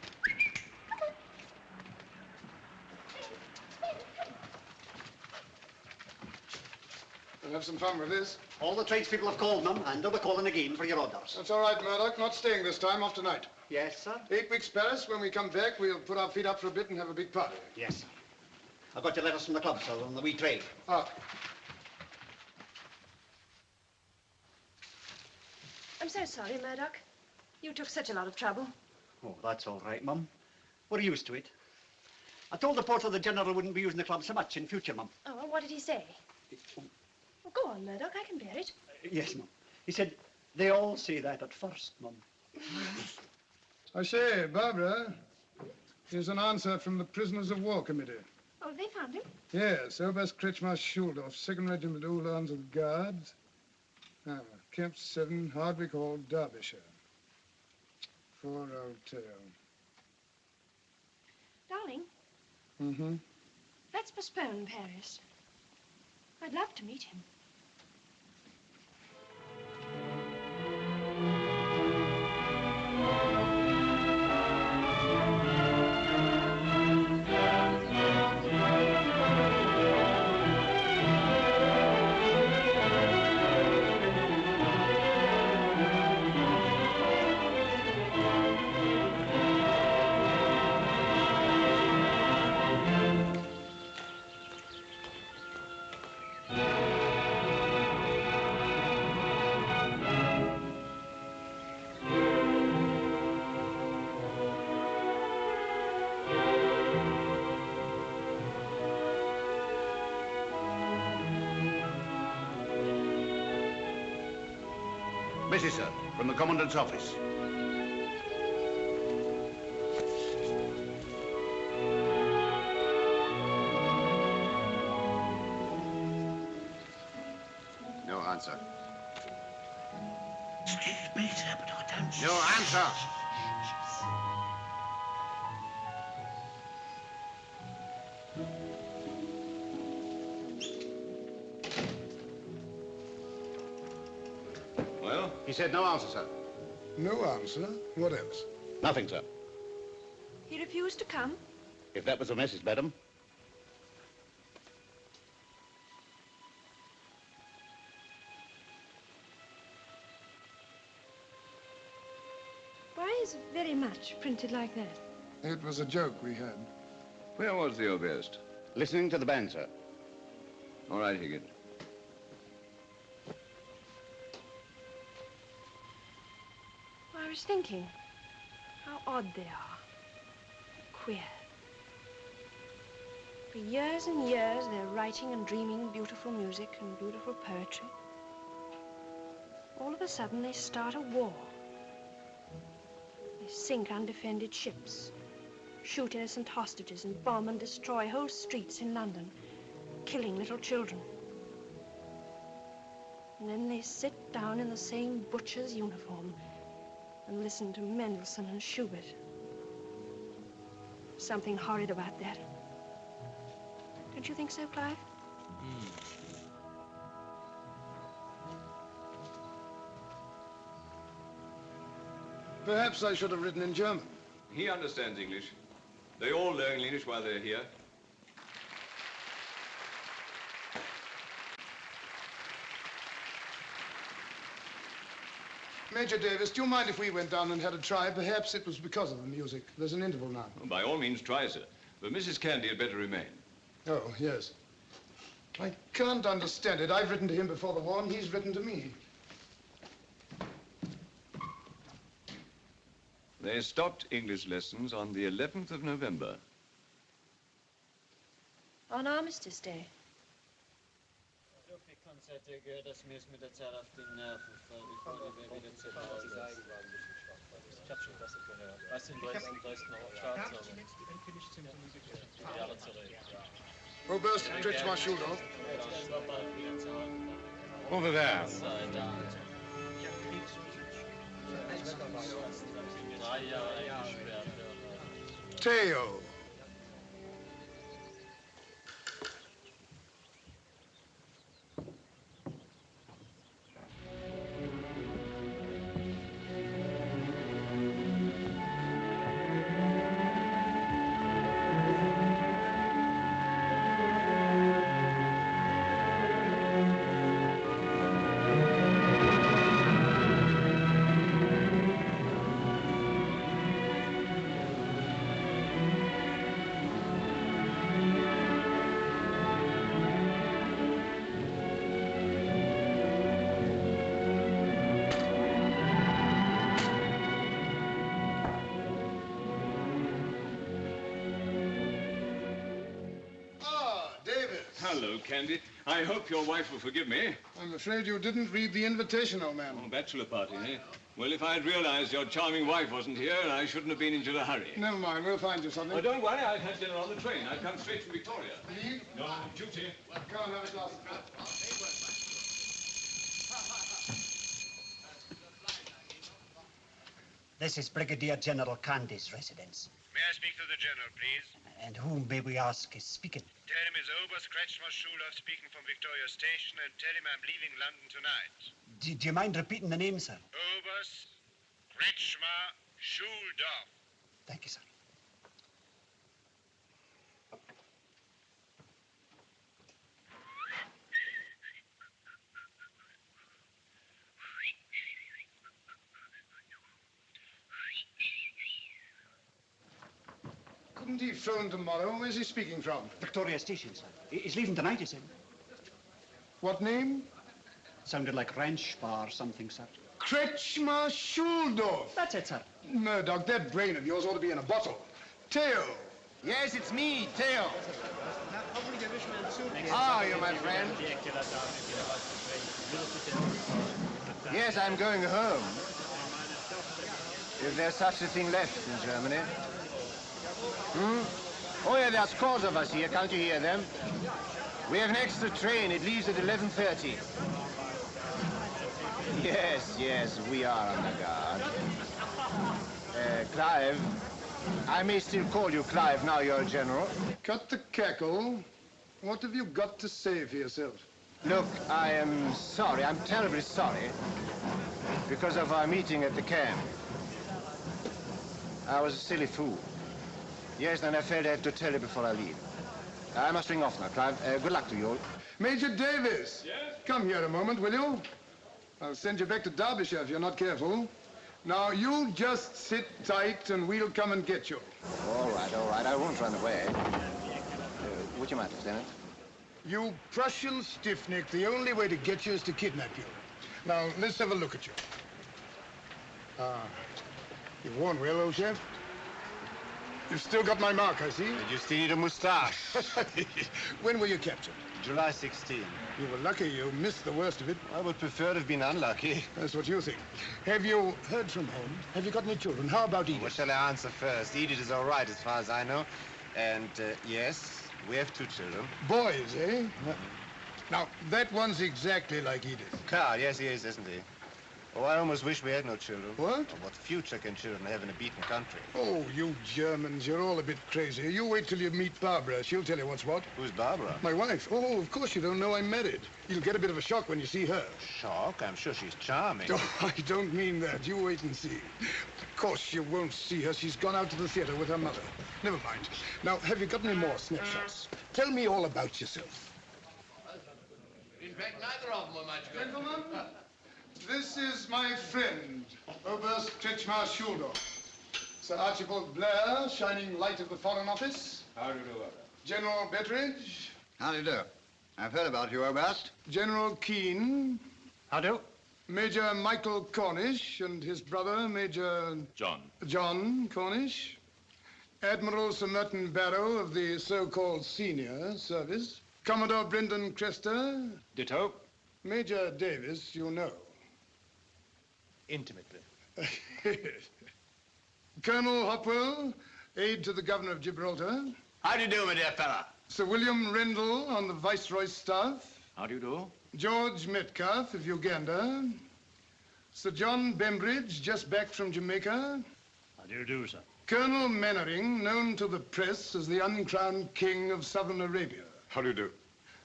We'll have some fun with this. All the tradespeople have called, Mum, and they'll be calling again for your orders. That's all right, Murdoch. Not staying this time, off tonight. Yes, sir? 8 weeks Paris. When we come back, we'll put our feet up for a bit and have a big party. Yes, sir. I got your letters from the club, sir, on the wee trade. Ah. I'm so sorry, Murdoch. You took such a lot of trouble. Oh, that's all right, Mum. We're used to it. I told the porter the General wouldn't be using the club so much in future, Mum. Oh, and what did he say? Well, go on, Murdoch. I can bear it. Yes, Mum. He said, they all say that at first, Mum. I say, Barbara, here's an answer from the Prisoners of War Committee. Oh, they found him? Yes, Oberst Kretschmer Schuldorf, 2nd Regiment Uhlans of Guards. Ah, Camp 7, Hardwick Hall, Derbyshire. For I'll tell. Darling, Mm-hmm. let's postpone Paris. I'd love to meet him. Message, sir, from the Commandant's office. No answer. Excuse me, sir, but I don't... No answer. Well? He said no answer, sir. No answer? What else? Nothing, sir. He refused to come? If that was the message, madam. Why is very much printed like that? It was a joke we had. Where was the Oberst? Listening to the band, sir. All right, Higgins. was thinking how odd they are. Queer. For years and years, they're writing and dreaming beautiful music and beautiful poetry. All of a sudden, they start a war. They sink undefended ships, shoot innocent hostages, and bomb and destroy whole streets in London, killing little children. And then they sit down in the same butcher's uniform and listen to Mendelssohn and Schubert. Something horrid about that. Don't you think so, Clive? Perhaps I should have written in German. He understands English. They all learn English while they're here. Major Davis, do you mind if we went down and had a try? Perhaps it was because of the music. There's an interval now. Well, by all means, try, sir. But Mrs. Candy had better remain. Oh, yes. I can't understand it. I've written to him before the war, and he's written to me. They stopped English lessons on the 11th of November. On Armistice Day. So viel Konzerte gehört, dass mir es mit der Zeit auf die Nerven fällt, bevor die wieder zu Hause ist. Ich hab schon was gehört. Weißt du, in Dresden Hochschaut, aber Jahre zurück. Oberst Kretschmer Schuldorf. Over there. Theo. Hello, Candy. I hope your wife will forgive me. I'm afraid you didn't read the invitation, old man. Oh, bachelor party, eh? Well, if I'd realized your charming wife wasn't here, I shouldn't have been in such a hurry. Never mind, we'll find you something. Oh, don't worry, I've had dinner on the train. I've come straight from Victoria. Leave? No, duty. Well, come and have a glass of milk. This is Brigadier General Candy's residence. May I speak to the general, please? And whom, may we ask, is speaking? Tell him it's Oberst Kretschmer Schuldorf speaking from Victoria Station, and tell him I'm leaving London tonight. Do you mind repeating the name, sir? Oberst Kretschmer Schuldorf. Thank you, sir. Couldn't he phone tomorrow? Where's he speaking from? Victoria Station, sir. He's leaving tonight, he said. What name? Sounded like Ranchbar or something, sir. Kretschmer Schuldorf. That's it, sir. Murdoch, that brain of yours ought to be in a bottle. Theo. Yes, it's me, Theo. How are you, my friend? Yes, I'm going home. If there's such a thing left in Germany. Oh, yeah, there's scores of us here. Can't you hear them? We have an extra train. It leaves at 11:30. Yes, we are on the guard. Clive, I may still call you Clive now you're a general. Cut the cackle. What have you got to say for yourself? Look, I am sorry. I'm terribly sorry. Because of our meeting at the camp. I was a silly fool. Yes, and I felt I had to tell you before I leave. I must ring off now, Clive. Good luck to you all. Major Davis. Yes? Come here a moment, will you? I'll send you back to Derbyshire if you're not careful. Now, you just sit tight and we'll come and get you. All right. I won't run away. Would you mind, Lieutenant? You Prussian stiffneck, the only way to get you is to kidnap you. Now, let's have a look at you. You've worn well, old chap. You've still got my mark, I see. And you still need a moustache. When were you captured? July 16. You were lucky you missed the worst of it. I would prefer to have been unlucky. That's what you think. Have you heard from home? Have you got any children? How about Edith? What shall I answer first? Edith is all right as far as I know. And, yes, we have 2 children. Boys, eh? Now, that one's exactly like Edith. Carl, yes, he is, isn't he? Oh, I almost wish we had no children. What? Oh, what future can children have in a beaten country? Oh, you Germans, you're all a bit crazy. You wait till you meet Barbara. She'll tell you what's what. Who's Barbara? My wife. Oh, of course you don't know I'm married. You'll get a bit of a shock when you see her. Shock? I'm sure she's charming. Oh, I don't mean that. You wait and see. Of course you won't see her. She's gone out to the theater with her mother. Never mind. Now, have you got any more snapshots? Tell me all about yourself. In fact, neither of them were much good. Gentlemen, this is my friend, Oberst Kretschmar Schuldorf. Sir Archibald Blair, shining light of the Foreign Office. How do you do, Oberst? General Betteridge. How do you do? I've heard about you, Oberst. General Keane. How do? Major Michael Cornish and his brother, Major... John Cornish. Admiral Sir Merton Barrow of the so-called senior service. Commodore Brendan Crester. Ditto. Major Davis, you know. Intimately. Colonel Hopwell, aide to the Governor of Gibraltar. How do you do, my dear fella? Sir William Rendell on the Viceroy's staff. How do you do? George Metcalf of Uganda. Sir John Bembridge, just back from Jamaica. How do you do, sir? Colonel Mannering, known to the press as the uncrowned king of Southern Arabia. How do you do?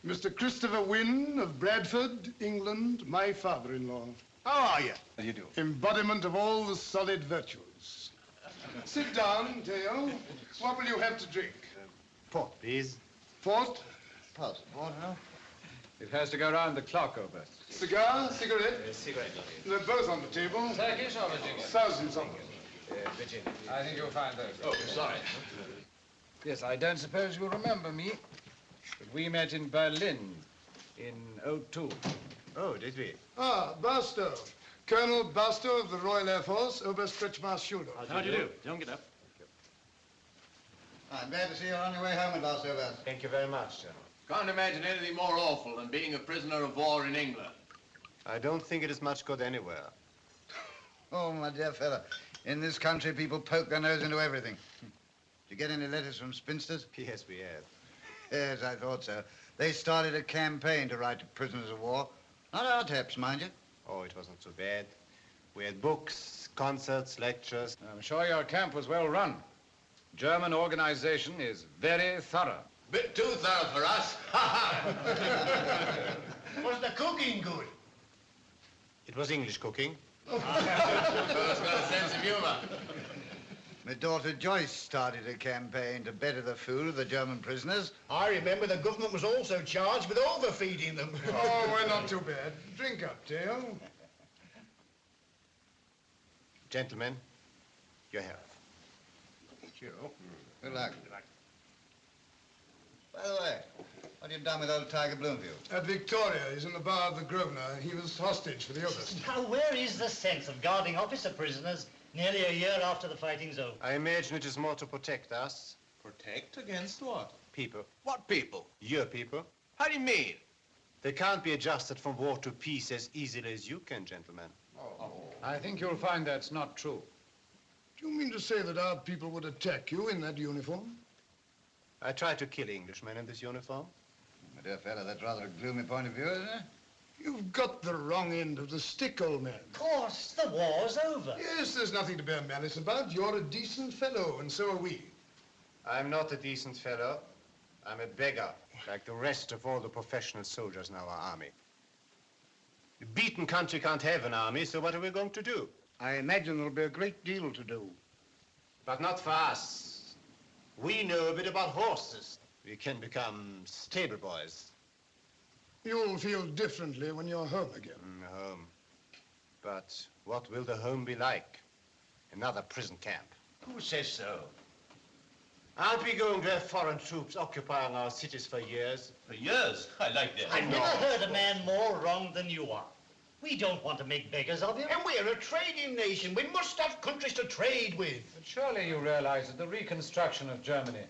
Mr. Christopher Wynne of Bradford, England, my father-in-law. How are you? How do you do? Embodiment of all the solid virtues. Sit down, Teo. What will you have to drink? Port, please. Port? Port, no? It has to go round the clock, Oberst. Cigar? Cigarette? Cigarette, They're both on the table. Turkish or Virginia? Thousands of them. Virginia. I think you'll find those. Oh, sorry. Yes, I don't suppose you'll remember me, but we met in Berlin in '02. Oh, did we? Ah, Barstow. Colonel Barstow of the Royal Air Force, Oberst Kretschmar Schuldorf. How do you do? Don't get up. I'm glad to see you on your way home at last, Oberst. Thank you very much, General. Can't imagine anything more awful than being a prisoner of war in England. I don't think it is much good anywhere. Oh, my dear fellow, in this country, people poke their nose into everything. Did you get any letters from spinsters? Yes, we have. Yes, I thought so. They started a campaign to write to prisoners of war. Not our taps, mind you. Oh, it wasn't so bad. We had books, concerts, lectures. I'm sure your camp was well run. German organization is very thorough. Bit too thorough for us. Was the cooking good? It was English cooking. Fellow's got a sense of humor. My daughter Joyce started a campaign to better the food of the German prisoners. I remember the government was also charged with overfeeding them. Oh, we're not too bad. Drink up, Teo. Gentlemen, your health. Cheer up. Good luck. By the way, what have you done with old Tiger Bloomfield? At Victoria, he's in the bar of the Grosvenor. He was hostage for the Oberst. Now, where is the sense of guarding officer prisoners nearly a year after the fighting's over? I imagine it is more to protect us. Protect against what? People. What people? Your people. How do you mean? They can't be adjusted from war to peace as easily as you can, gentlemen. I think you'll find that's not true. Do you mean to say that our people would attack you in that uniform? I tried to kill Englishmen in this uniform. My dear fellow, that's rather a gloomy point of view, isn't it? You've got the wrong end of the stick, old man. Of course, the war's over. Yes, there's nothing to bear malice about. You're a decent fellow, and so are we. I'm not a decent fellow. I'm a beggar, like the rest of all the professional soldiers in our army. The beaten country can't have an army, so what are we going to do? I imagine there'll be a great deal to do. But not for us. We know a bit about horses. We can become stable boys. You'll feel differently when you're home again. Home. But what will the home be like? Another prison camp. Who says so? Aren't we going to have foreign troops occupying our cities for years? For years? I like that. I've never heard a man more wrong than you are. We don't want to make beggars of you. And we're a trading nation. We must have countries to trade with. But surely you realize that the reconstruction of Germany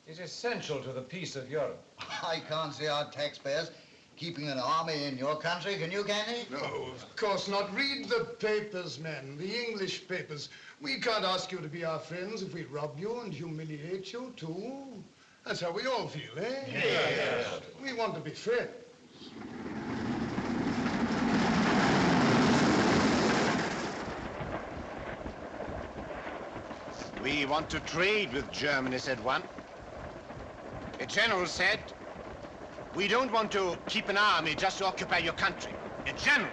is essential to the peace of Europe. I can't see our taxpayers keeping an army in your country, can you, Candy? No, of course not. Read the papers, men, the English papers. We can't ask you to be our friends if we rob you and humiliate you, too. That's how we all feel, eh? Yes. We want to be friends. We want to trade with Germany, said one. A general said, we don't want to keep an army just to occupy your country. A general.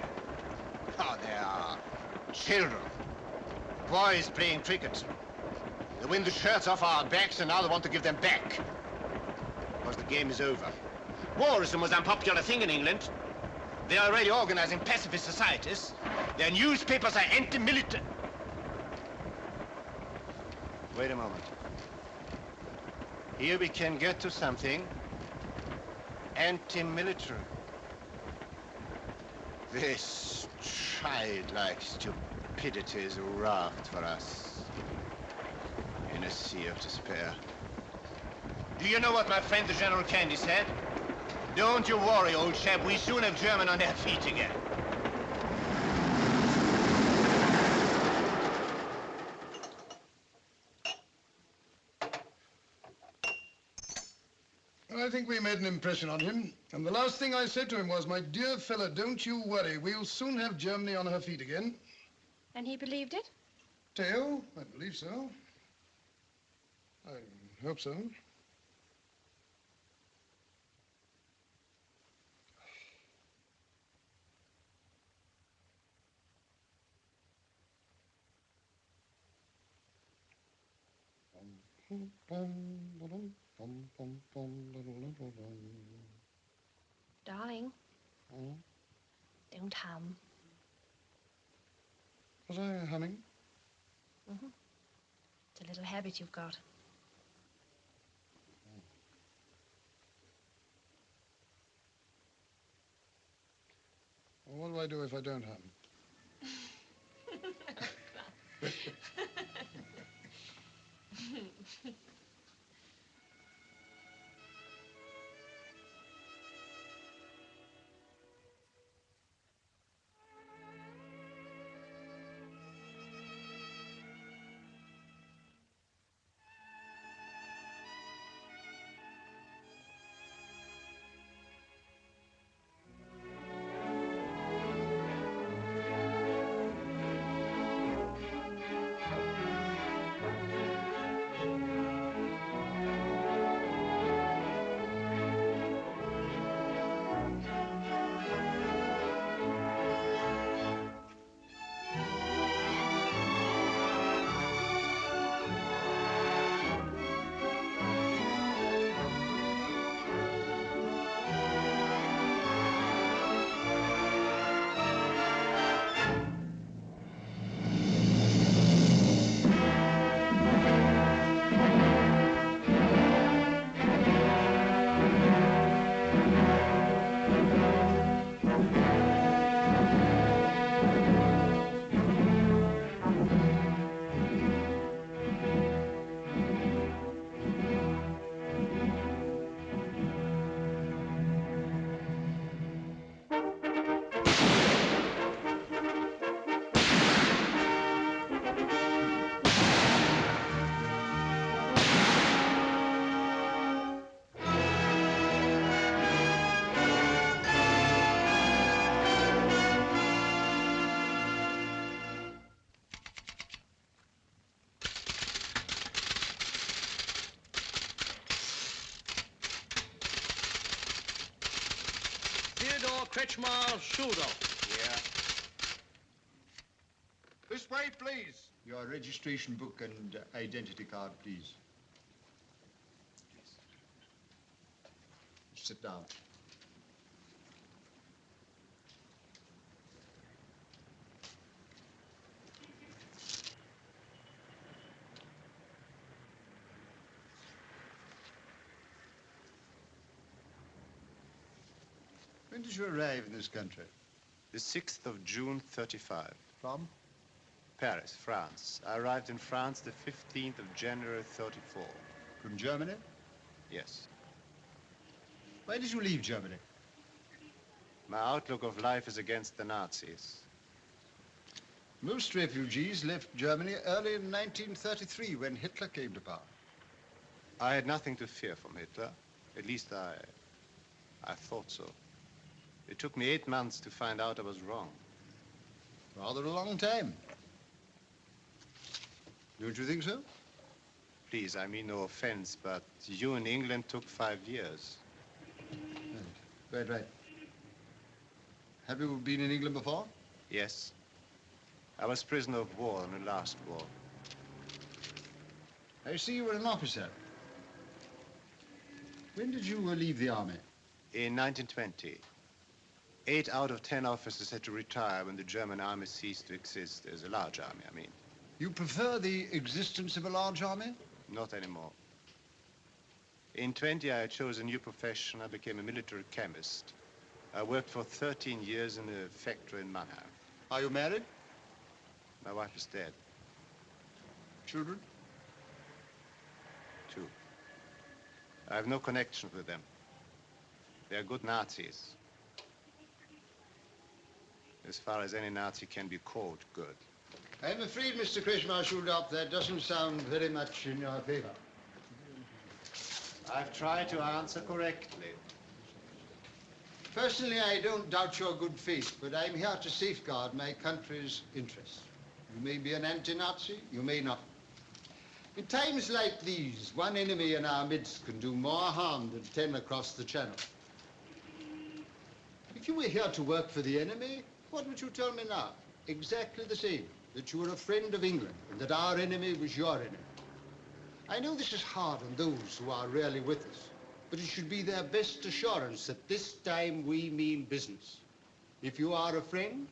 Oh, they are children. Boys playing cricket. They win the shirts off our backs and now they want to give them back. Because the game is over. War is the most unpopular thing in England. They are already organizing pacifist societies. Their newspapers are anti-military. Wait a moment. Here we can get to something anti-military. This childlike stupidity is a raft for us in a sea of despair. Do you know what my friend the General Candy said? Don't you worry, old chap. We soon have Germany on their feet again. I think we made an impression on him. And the last thing I said to him was, my dear fella, don't you worry. We'll soon have Germany on her feet again. And he believed it? Theo, I believe so. I hope so. Darling, don't hum. Was I humming? Mm-hmm. It's a little habit you've got. Well, what do I do if I don't hum? Kretschmer Schuldo. Yeah. This way, please. Your registration book and identity card, please. Sit down. When did you arrive in this country? The 6th of June, 35. From? Paris, France. I arrived in France the 15th of January, 34. From Germany? Yes. Why did you leave Germany? My outlook of life is against the Nazis. Most refugees left Germany early in 1933 when Hitler came to power. I had nothing to fear from Hitler. At least I thought so. It took me 8 months to find out I was wrong. Rather a long time. Don't you think so? Please, I mean no offense, but you in England took 5 years. Right, right. Have you been in England before? Yes. I was prisoner of war in the last war. I see you were an officer. When did you leave the army? In 1920. 8 out of 10 officers had to retire when the German army ceased to exist as a large army, I mean. You prefer the existence of a large army? Not anymore. In 20, I chose a new profession. I became a military chemist. I worked for 13 years in a factory in Mannheim. Are you married? My wife is dead. Children? 2. I have no connection with them. They are good Nazis. As far as any Nazi can be called good. I'm afraid, Mr. Krishma, that doesn't sound very much in your favor. I've tried to answer correctly. Personally, I don't doubt your good faith, but I'm here to safeguard my country's interests. You may be an anti-Nazi, you may not. In times like these, one enemy in our midst can do more harm than 10 across the channel. If you were here to work for the enemy, what would you tell me now? Exactly the same, that you were a friend of England and that our enemy was your enemy. I know this is hard on those who are really with us, but it should be their best assurance that this time we mean business. If you are a friend,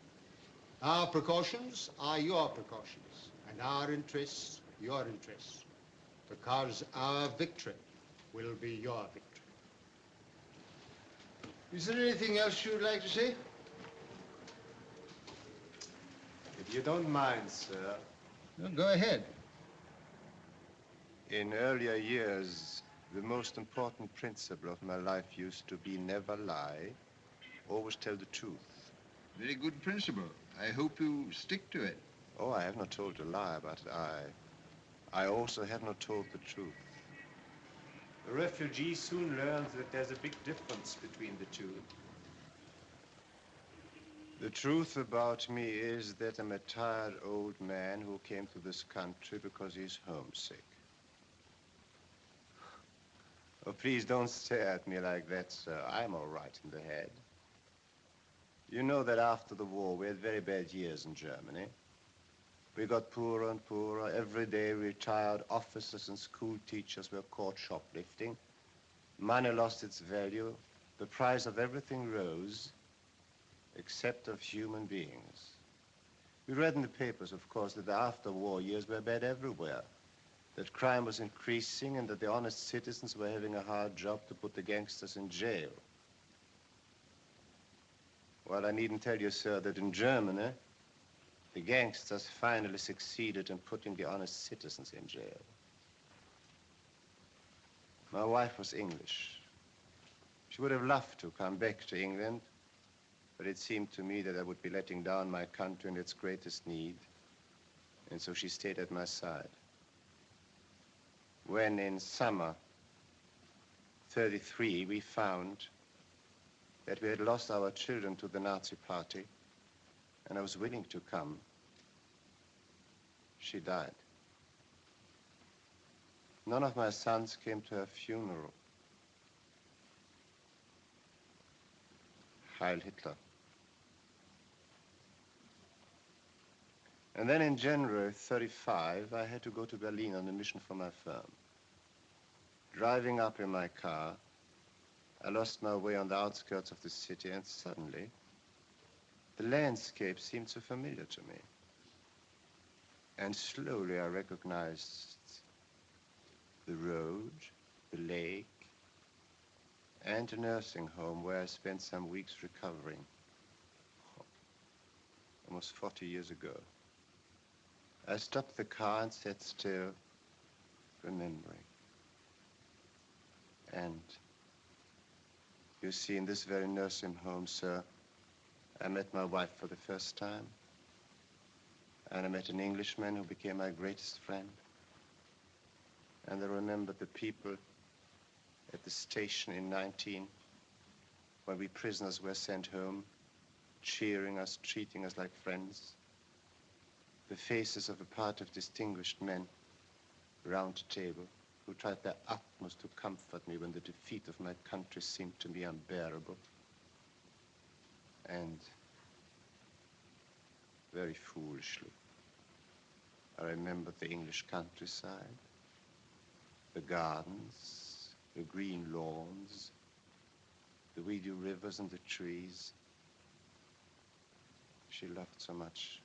our precautions are your precautions, and our interests, your interests, because our victory will be your victory. Is there anything else you'd like to say? If you don't mind, sir. Well, go ahead. In earlier years, the most important principle of my life used to be never lie, always tell the truth. Very good principle. I hope you stick to it. Oh, I have not told a lie, but I also have not told the truth. The refugee soon learns that there's a big difference between the two. The truth about me is that I'm a tired old man who came to this country because he's homesick. Oh, please don't stare at me like that, sir. I'm all right in the head. You know that after the war, we had very bad years in Germany. We got poorer and poorer. Every day, retired officers and school teachers were caught shoplifting. Money lost its value. The price of everything rose, except of human beings. We read in the papers, of course, that the after-war years were bad everywhere, that crime was increasing and that the honest citizens were having a hard job to put the gangsters in jail. Well, I needn't tell you, sir, that in Germany, the gangsters finally succeeded in putting the honest citizens in jail. My wife was English. She would have loved to come back to England, but it seemed to me that I would be letting down my country in its greatest need, and so she stayed at my side. When in summer 33 we found that we had lost our children to the Nazi party, and I was willing to come, she died. None of my sons came to her funeral. Heil Hitler. And then in January 35, I had to go to Berlin on a mission for my firm. Driving up in my car, I lost my way on the outskirts of the city, and suddenly, the landscape seemed so familiar to me. And slowly I recognized the road, the lake, and a nursing home where I spent some weeks recovering. almost 40 years ago. I stopped the car and sat still, remembering. And you see, in this very nursing home, sir, I met my wife for the first time. And I met an Englishman who became my greatest friend. And I remembered the people at the station in 19, when we prisoners were sent home, cheering us, treating us like friends. The faces of a party of distinguished men round a table who tried their utmost to comfort me when the defeat of my country seemed to me unbearable. And very foolishly, I remembered the English countryside, the gardens, the green lawns, the weedy rivers and the trees she loved so much.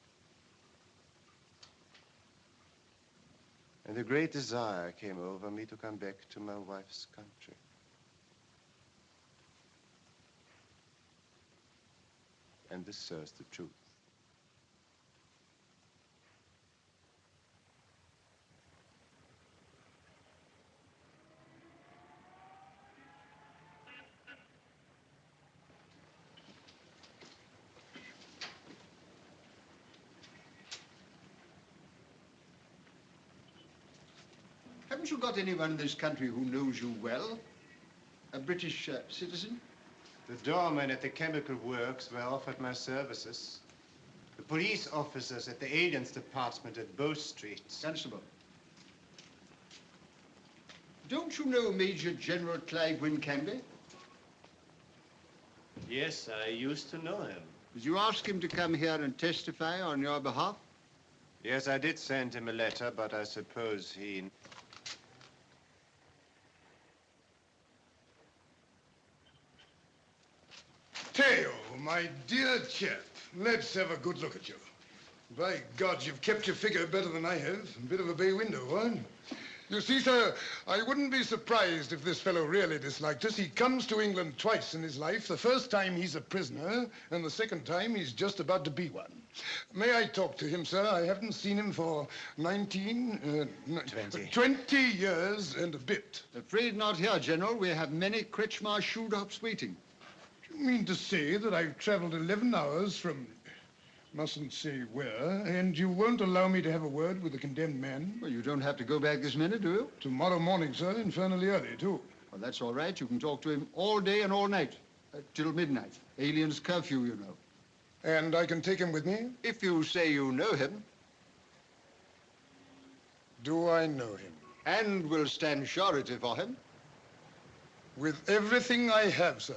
And a great desire came over me to come back to my wife's country. And this, sir, is the truth. Haven't you got anyone in this country who knows you well? A British citizen? The doorman at the chemical works were offered my services. The police officers at the aliens department at Bow Street. Constable. Don't you know Major General Clive Wincanby? Yes, I used to know him. Did you ask him to come here and testify on your behalf? Yes, I did send him a letter, but I suppose he... Theo, my dear chap, let's have a good look at you. By God, you've kept your figure better than I have. A bit of a bay window, what? You see, sir, I wouldn't be surprised if this fellow really disliked us. He comes to England twice in his life. The first time he's a prisoner, and the second time he's just about to be one. May I talk to him, sir? I haven't seen him for 20 years and a bit. Afraid not here, General. We have many Kretschmar shoot-ups waiting. You mean to say that I've traveled 11 hours from, mustn't say where, and you won't allow me to have a word with the condemned man? Well, you don't have to go back this minute, do you? Tomorrow morning, sir, infernally early, too. Well, that's all right. You can talk to him all day and all night, till midnight. Aliens' curfew, you know. And I can take him with me? If you say you know him. Do I know him? And will stand surety for him. With everything I have, sir.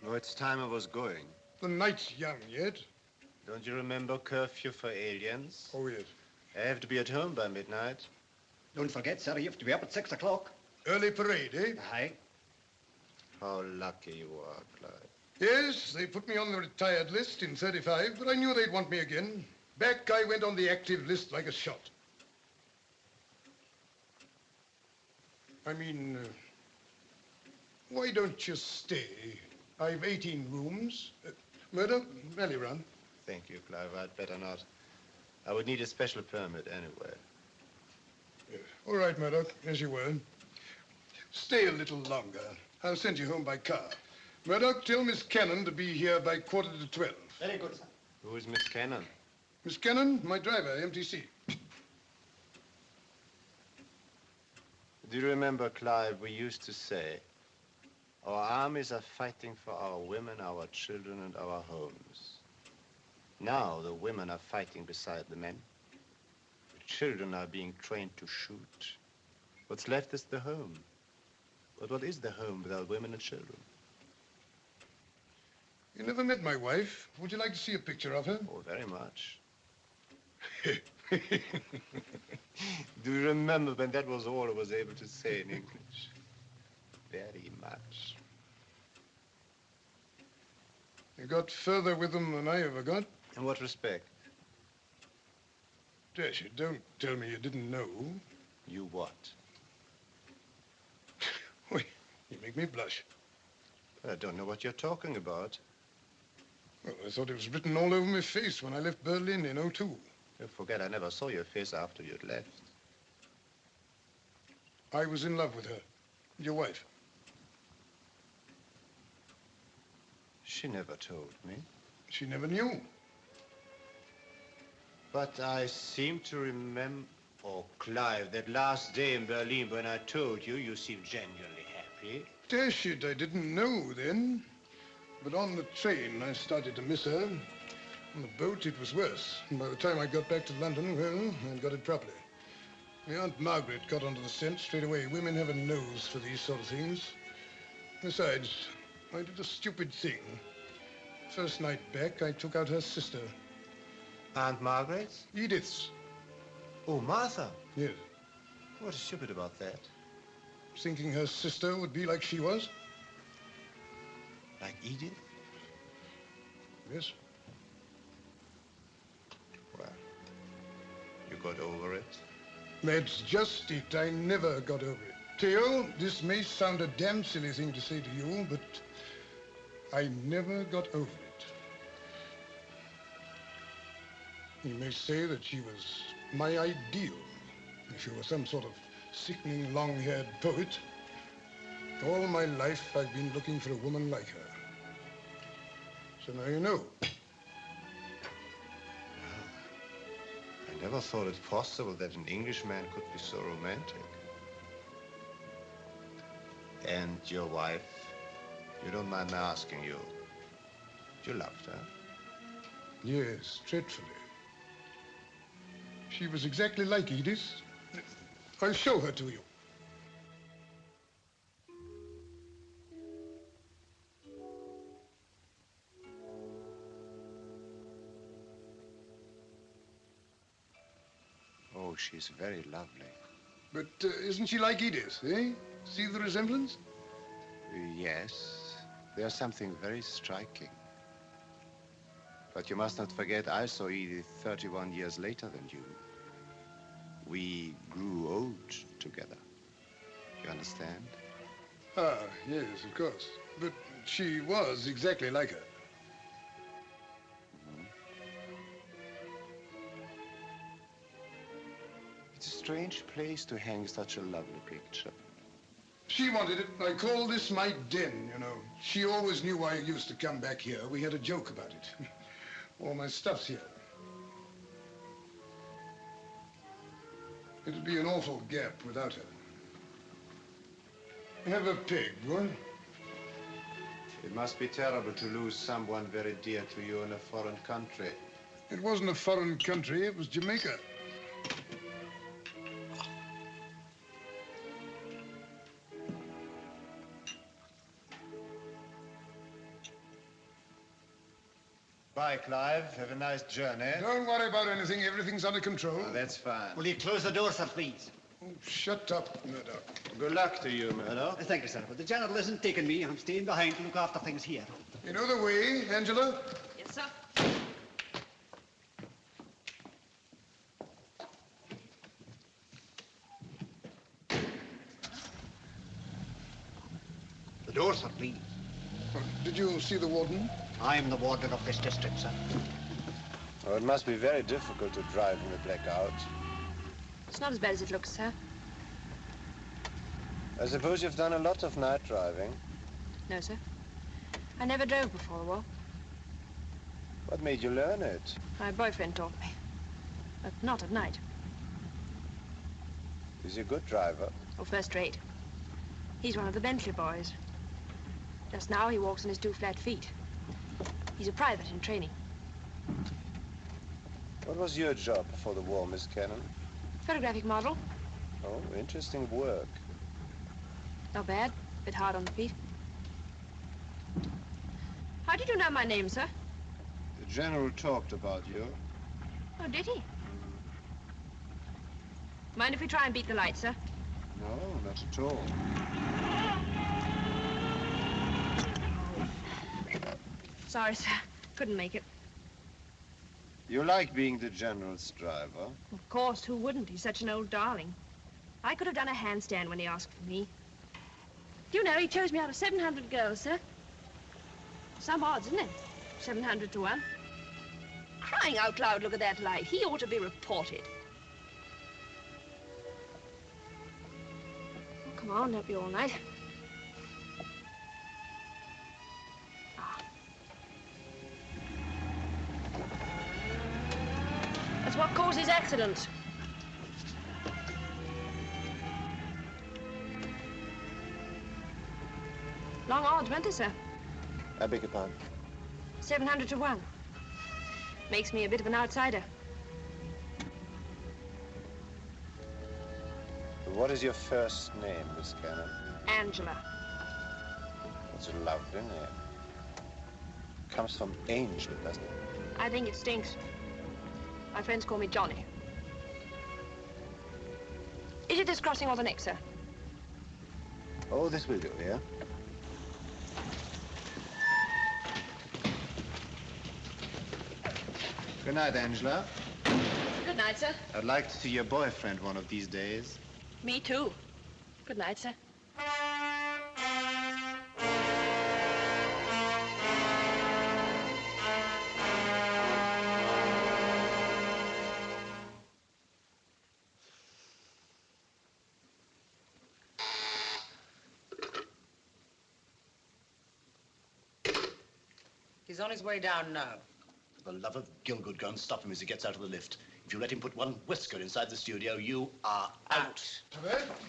Oh, it's time I was going. The night's young yet. Don't you remember curfew for aliens? Oh, yes. I have to be at home by midnight. Don't forget, sir, you have to be up at 6 o'clock. Early parade, eh? Aye. How lucky you are, Clive. Yes, they put me on the retired list in 35, but I knew they'd want me again. Back, I went on the active list like a shot. I mean, why don't you stay? I've 18 rooms. Murdoch, rally run. Thank you, Clive. I'd better not. I would need a special permit anyway. Yeah. All right, Murdoch, as you were. Stay a little longer. I'll send you home by car. Murdoch, tell Miss Cannon to be here by 11:45. Very good, sir. Who is Miss Cannon? Miss Cannon, my driver, MTC. Do you remember, Clive, we used to say, our armies are fighting for our women, our children, and our homes. Now the women are fighting beside the men. The children are being trained to shoot. What's left is the home. But what is the home without women and children? You never met my wife. Would you like to see a picture of her? Oh, very much. Do you remember when that was all I was able to say in English? Very much. You got further with them than I ever got. In what respect? Dash it, don't tell me you didn't know. You what? Wait, you make me blush. I don't know what you're talking about. Well, I thought it was written all over my face when I left Berlin in '02. You forget I never saw your face after you'd left. I was in love with her, your wife. She never told me. She never knew. But I seem to remember... Oh, Clive, that last day in Berlin when I told you, you seemed genuinely happy. Dash it, I didn't know then. But on the train, I started to miss her. On the boat, it was worse. And by the time I got back to London, well, I'd got it properly. My Aunt Margaret got onto the scent straight away. Women have a nose for these sort of things. Besides, I did a stupid thing. First night back, I took out her sister. Aunt Margaret? Edith's. Oh, Martha? Yes. What is stupid about that? Thinking her sister would be like she was. Like Edith? Yes. Well, you got over it? That's just it. I never got over it. Theo, this may sound a damn silly thing to say to you, but I never got over it. You may say that she was my ideal. If she were some sort of sickening long-haired poet. All my life, I've been looking for a woman like her. So now you know. I never thought it possible that an Englishman could be so romantic. And your wife, you don't mind my asking you, you loved her? Yes, dreadfully. She was exactly like Edith. I'll show her to you. Oh, she's very lovely. But isn't she like Edith, eh? See the resemblance? Yes, there's something very striking. But you must not forget I saw Edith 31 years later than you. We grew old together. You understand? Ah, yes, of course. But she was exactly like her. It's a strange place to hang such a lovely picture. She wanted it. I call this my den, you know. She always knew I used to come back here. We had a joke about it. All my stuff's here. It'll be an awful gap without her. Have a pig, boy. It must be terrible to lose someone very dear to you in a foreign country. It wasn't a foreign country, it was Jamaica. Bye, Clive. Have a nice journey. Don't worry about anything. Everything's under control. Oh, that's fine. Will you close the door, sir, please? Oh, shut up, Murdoch. Good luck to you, Murdoch. Thank you, sir. But the General isn't taking me. I'm staying behind to look after things here. You know the way, Angela? Yes, sir. The door, sir, please. Did you see the warden? I'm the warden of this district, sir. Oh, it must be very difficult to drive in the blackout. It's not as bad as it looks, sir. I suppose you've done a lot of night driving. No, sir. I never drove before the war. What made you learn it? My boyfriend taught me. But not at night. Is he a good driver? Oh, first rate. He's one of the Bentley boys. Just now he walks on his 2 flat feet. He's a private in training. What was your job before the war, Miss Cannon? Photographic model. Oh, interesting work. Not bad. Bit hard on the feet. How did you know my name, sir? The General talked about you. Oh, did he? Mind if we try and beat the light, sir? No, not at all. Sorry, sir. Couldn't make it. You like being the General's driver? Of course, who wouldn't? He's such an old darling. I could have done a handstand when he asked for me. Do you know, he chose me out of 700 girls, sir. Some odds, isn't it? 700 to 1. Crying out loud, look at that light. He ought to be reported. Oh, come on, don't be all night. That's what causes accidents. Long odds, weren't they, sir? I beg your pardon? 700 to 1. Makes me a bit of an outsider. What is your first name, Miss Cannon? Angela. That's a lovely name. Comes from angel, doesn't it? I think it stinks. My friends call me Johnny. Is it this crossing or the next, sir? Oh, this will do, yeah? Good night, Angela. Good night, sir. I'd like to see your boyfriend one of these days. Me too. Good night, sir. He's on his way down now. For the love of Gilgood, go and stop him as he gets out of the lift. If you let him put one whisker inside the studio, you are out.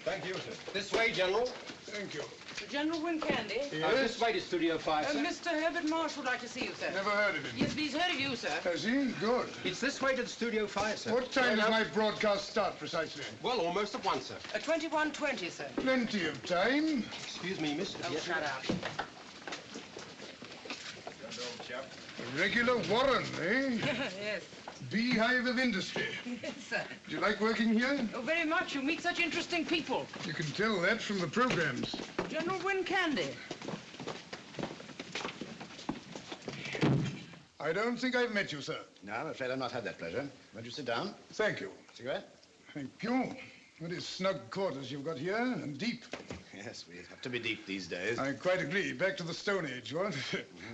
Thank you, sir. This way, General. Thank you. General Wincandy? Yes? This way to Studio 5, sir. Mr. Herbert Marsh would like to see you, sir. Never heard of him. Yes, but he's heard of you, sir. Has he? Good. It's this way to the Studio 5, sir. What time does my broadcast start, precisely? Well, almost at 1, sir. 21:20, sir. Plenty of time. Excuse me, mister. Oh, shut up. A regular warren, eh? Yes. Beehive of industry. Yes, sir. Do you like working here? Oh, very much. You meet such interesting people. You can tell that from the programs. General Wincandy. I don't think I've met you, sir. No, I'm afraid I've not had that pleasure. Won't you sit down? Thank you. Cigarette? Thank you. What is snug quarters you've got here, and deep. Yes, we have to be deep these days. I quite agree. Back to the Stone Age, what?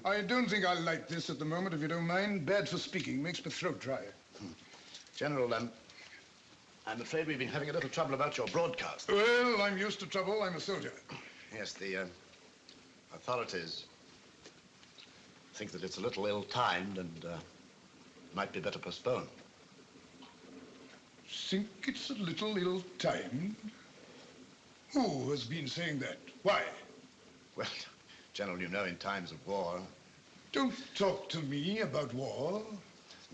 I don't think I'll like this at the moment, if you don't mind. Bad for speaking. Makes my throat dry. General, I'm afraid we've been having a little trouble about your broadcast. Well, I'm used to trouble. I'm a soldier. Yes, the authorities think that it's a little ill-timed and might be better postponed. Think it's a little ill-timed? Who has been saying that? Why? Well, General, you know, in times of war... Don't talk to me about war.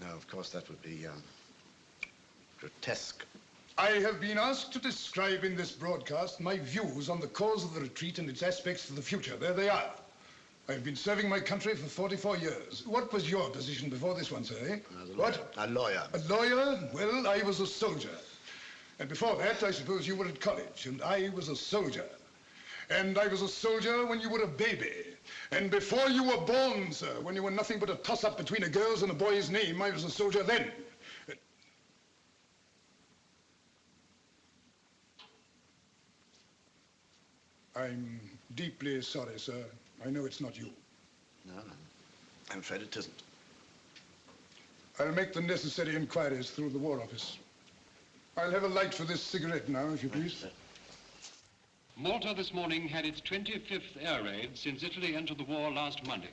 No, of course, that would be grotesque. I have been asked to describe in this broadcast my views on the cause of the retreat and its aspects for the future. There they are. I've been serving my country for 44 years. What was your position before this one, sir, eh? What? A lawyer. A lawyer? Well, I was a soldier. And before that, I suppose you were at college, and I was a soldier. And I was a soldier when you were a baby. And before you were born, sir, when you were nothing but a toss-up between a girl's and a boy's name, I was a soldier then. I'm deeply sorry, sir. I know it's not you. No, I'm afraid it isn't. I'll make the necessary inquiries through the War Office. I'll have a light for this cigarette now, if you please. Malta this morning had its 25th air raid since Italy entered the war last Monday.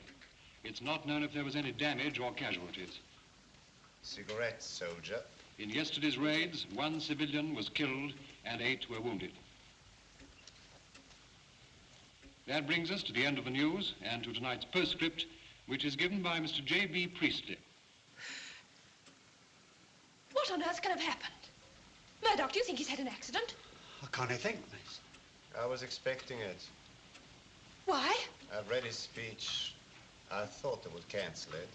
It's not known if there was any damage or casualties. Cigarette, soldier. In yesterday's raids, 1 civilian was killed and 8 were wounded. That brings us to the end of the news and to tonight's postscript, which is given by Mr. J.B. Priestley. What on earth can have happened? Murdoch, do you think he's had an accident? I can't think, miss. I was expecting it. Why? I've read his speech. I thought they would cancel it.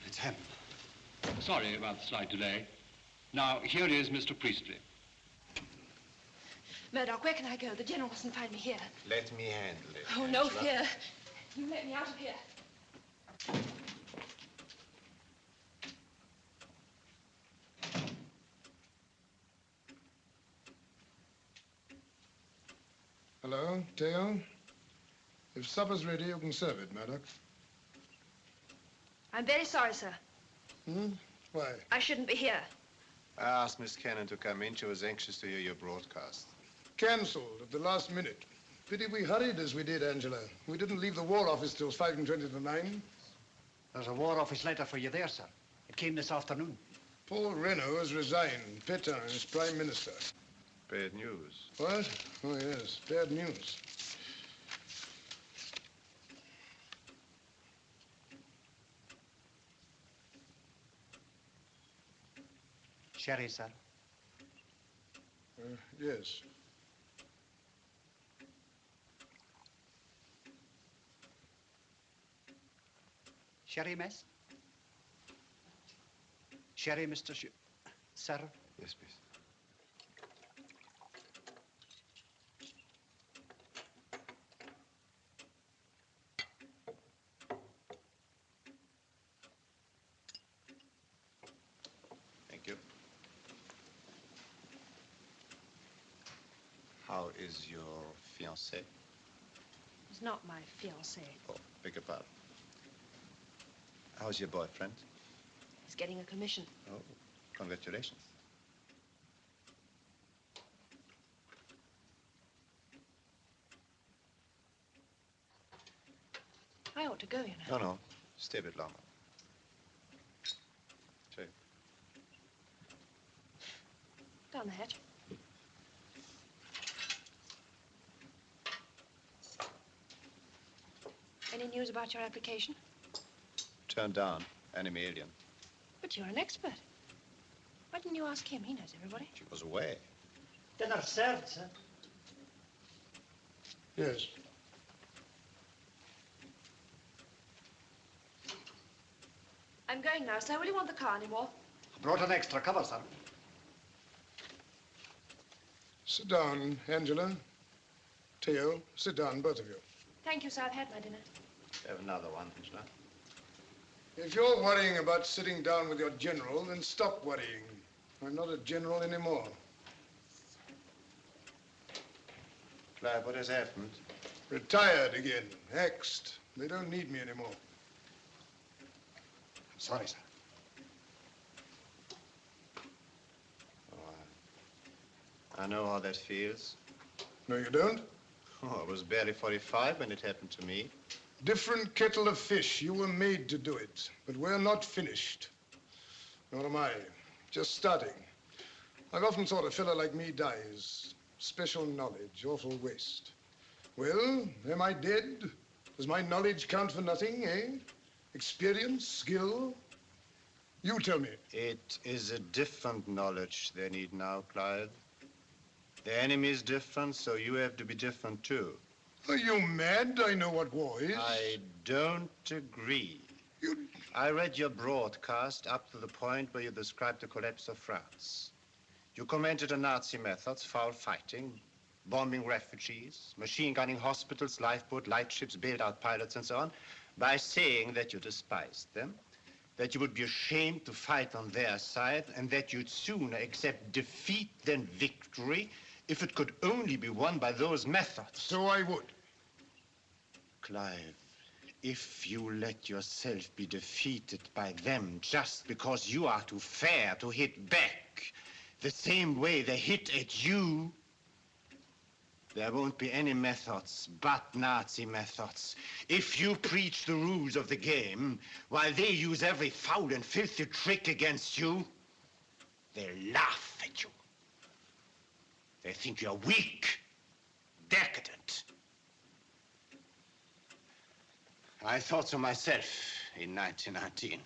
It's him. Sorry about the slight delay. Now, here is Mr. Priestley. Murdoch, where can I go? The General mustn't find me here. Let me handle it. Oh, no Angela. fear. You let me out of here. Hello, Theo? If supper's ready, you can serve it, Murdoch. I'm very sorry, sir. Hmm? Why? I shouldn't be here. I asked Miss Cannon to come in. She was anxious to hear your broadcast. Cancelled at the last minute. Pity we hurried as we did, Angela. We didn't leave the War Office till 5:20 to 9. There's a War Office letter for you there, sir. It came this afternoon. Paul Reynaud has resigned. Pétain is Prime Minister. Bad news. What? Oh, yes, bad news. Sherry, sir. Yes. Sherry, miss? Sherry, Mr. Sir? Yes, please. Thank you. How is your fiancé? He's not my fiancé. Oh, beg your pardon. How's your boyfriend? He's getting a commission. Oh, congratulations. I ought to go, you know. No. Stay a bit longer. Say. Down the hatch. Any news about your application? Turned down. Enemy alien. But you're an expert. Why didn't you ask him? He knows everybody. She was away. Dinner served, sir. Yes. I'm going now, sir. Will you want the car anymore? I brought an extra cover, sir. Sit down, Angela. Theo, sit down, both of you. Thank you, sir. I've had my dinner. Have another one, Angela. If you're worrying about sitting down with your general, then stop worrying. I'm not a general anymore. Clive, what has happened? Retired again. Axed. They don't need me anymore. I'm sorry, sir. I know how that feels. No, you don't? Oh, I was barely 45 when it happened to me. Different kettle of fish. You were made to do it. But we're not finished. Nor am I. Just starting. I've often thought a fellow like me dies. Special knowledge, awful waste. Well, am I dead? Does my knowledge count for nothing, eh? Experience, skill? You tell me. It is a different knowledge they need now, Clive. The enemy is different, so you have to be different, too. Are you mad? I know what war is. I don't agree. I read your broadcast up to the point where you described the collapse of France. You commented on Nazi methods, foul fighting, bombing refugees, machine gunning hospitals, lifeboat, lightships, bailed-out pilots, and so on, by saying that you despised them, that you would be ashamed to fight on their side, and that you'd sooner accept defeat than victory if it could only be won by those methods. So I would. Clive, if you let yourself be defeated by them just because you are too fair to hit back the same way they hit at you, there won't be any methods but Nazi methods. If you preach the rules of the game while they use every foul and filthy trick against you, they'll laugh at you. They think you're weak, decadent. I thought so myself in 1919.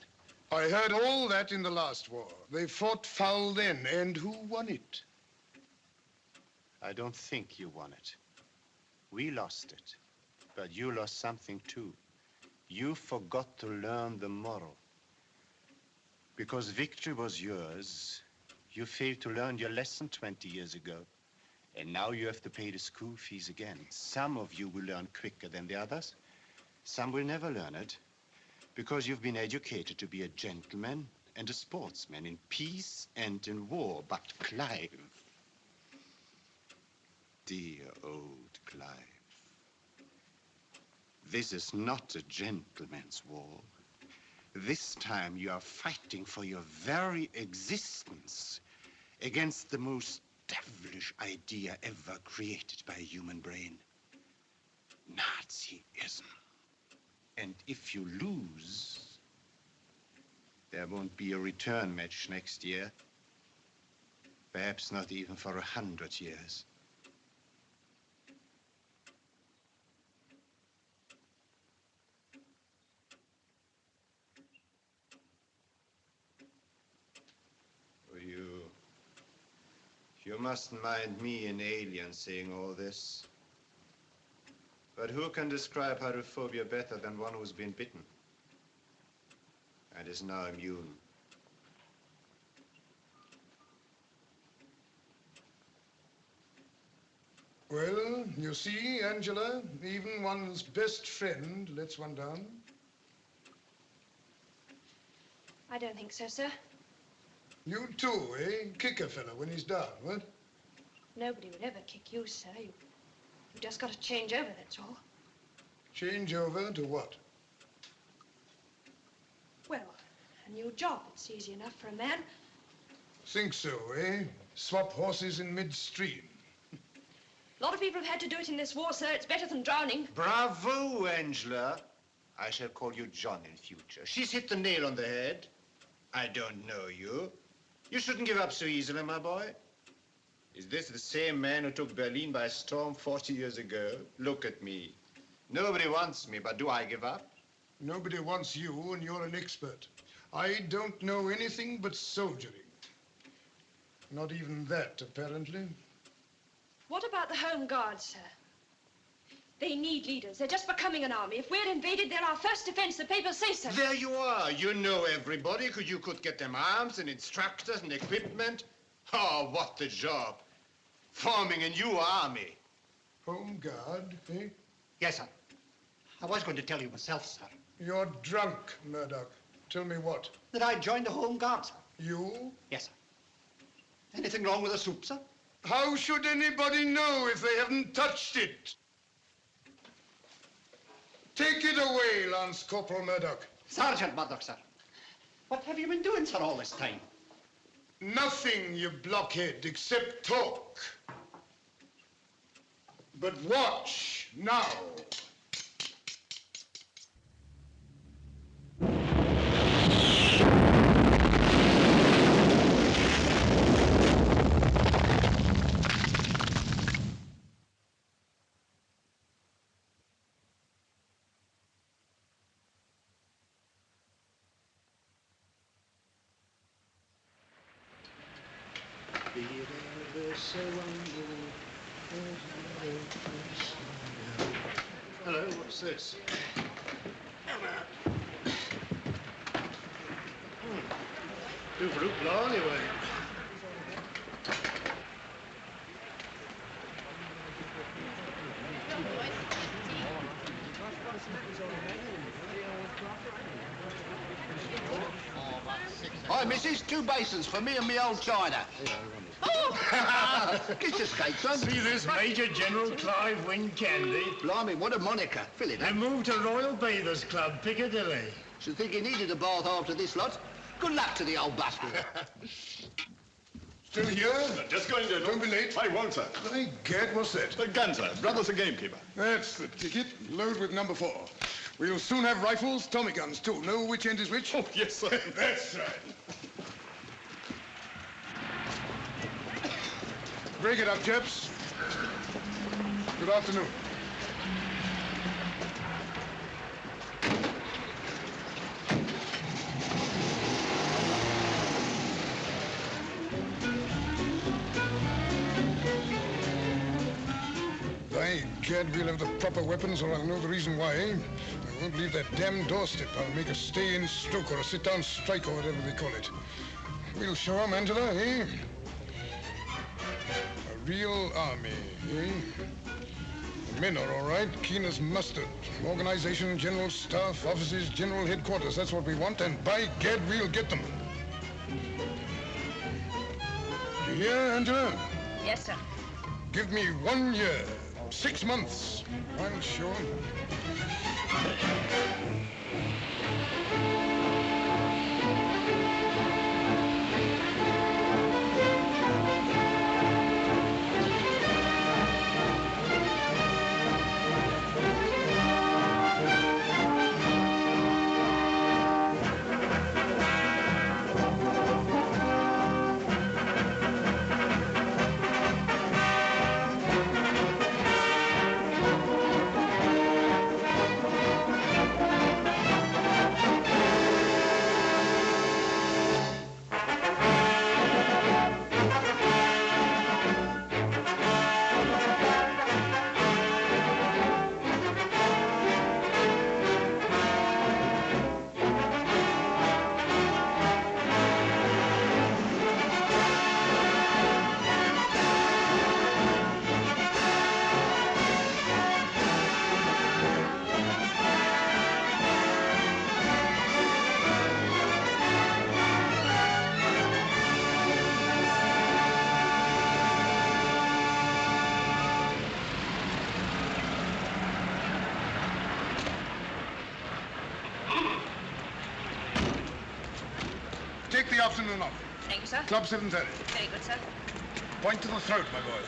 I heard all that in the last war. They fought foul then, and who won it? I don't think you won it. We lost it, but you lost something too. You forgot to learn the moral. Because victory was yours, you failed to learn your lesson 20 years ago. And now you have to pay the school fees again. Some of you will learn quicker than the others. Some will never learn it. Because you've been educated to be a gentleman and a sportsman in peace and in war. But Clive, dear old Clive, this is not a gentleman's war. This time you are fighting for your very existence against the most devilish idea ever created by a human brain. Nazism. And if you lose, there won't be a return match next year. Perhaps not even for 100 years. You mustn't mind me, an alien, saying all this. But who can describe hydrophobia better than one who's been bitten and is now immune? Well, you see, Angela, even one's best friend lets one down. I don't think so, sir. You too, eh? Kick a fella when he's down, what? Nobody would ever kick you, sir. You just got to change over, that's all. Change over to what? Well, a new job. It's easy enough for a man. Think so, eh? Swap horses in midstream. A lot of people have had to do it in this war, sir. It's better than drowning. Bravo, Angela. I shall call you John in future. She's hit the nail on the head. I don't know you. You shouldn't give up so easily, my boy. Is this the same man who took Berlin by storm 40 years ago? Look at me. Nobody wants me, but do I give up? Nobody wants you, and you're an expert. I don't know anything but soldiering. Not even that, apparently. What about the Home Guards, sir? They need leaders. They're just becoming an army. If we're invaded, they're our first defense. The papers say so. There you are. You know everybody. You could get them arms and instructors and equipment. Oh, what a job. Forming a new army. Home Guard, eh? Yes, sir. I was going to tell you myself, sir. You're drunk, Murdoch. Tell me what? That I joined the Home Guard, sir. You? Yes, sir. Anything wrong with the soup, sir? How should anybody know if they haven't touched it? Take it away, Lance Corporal Murdoch. Sergeant Murdoch, sir. What have you been doing, sir, all this time? Nothing, you blockhead, except talk. But watch now. Hello, what's this? Do fruit law anyway. Hi, missus. 2 basins for me and me old China. Oh! Get your skate, son. See this Major General Clive Wincandy? Blimey, what a moniker. Fill it up. And moved to Royal Bathers Club, Piccadilly. Should think he needed a bath after this lot. Good luck to the old bastard. Still here? Just going to... Don't be late. I won't, sir. By gad, what's that? The gun, sir. Brother's a gamekeeper. That's the ticket. Load with number 4. We'll soon have rifles, Tommy guns, too. Know which end is which? Oh, yes, sir. That's right. Break it up, chaps. Good afternoon. By gad, we'll have the proper weapons, or I'll know the reason why, eh? I won't leave that damn doorstep. I'll make a stay-in stroke or a sit-down strike or whatever they call it. We'll show 'em, Angela, eh? A real army, eh? The men are all right, keen as mustard. Organization, general staff, offices, general headquarters. That's what we want, and by gad, we'll get them. You hear, Angela? Yes, sir. Give me 1 year, 6 months. I'll show 'em. Take the afternoon off. Thank you, sir. Club 7:30. Very good, sir. Point to the throat, my boys.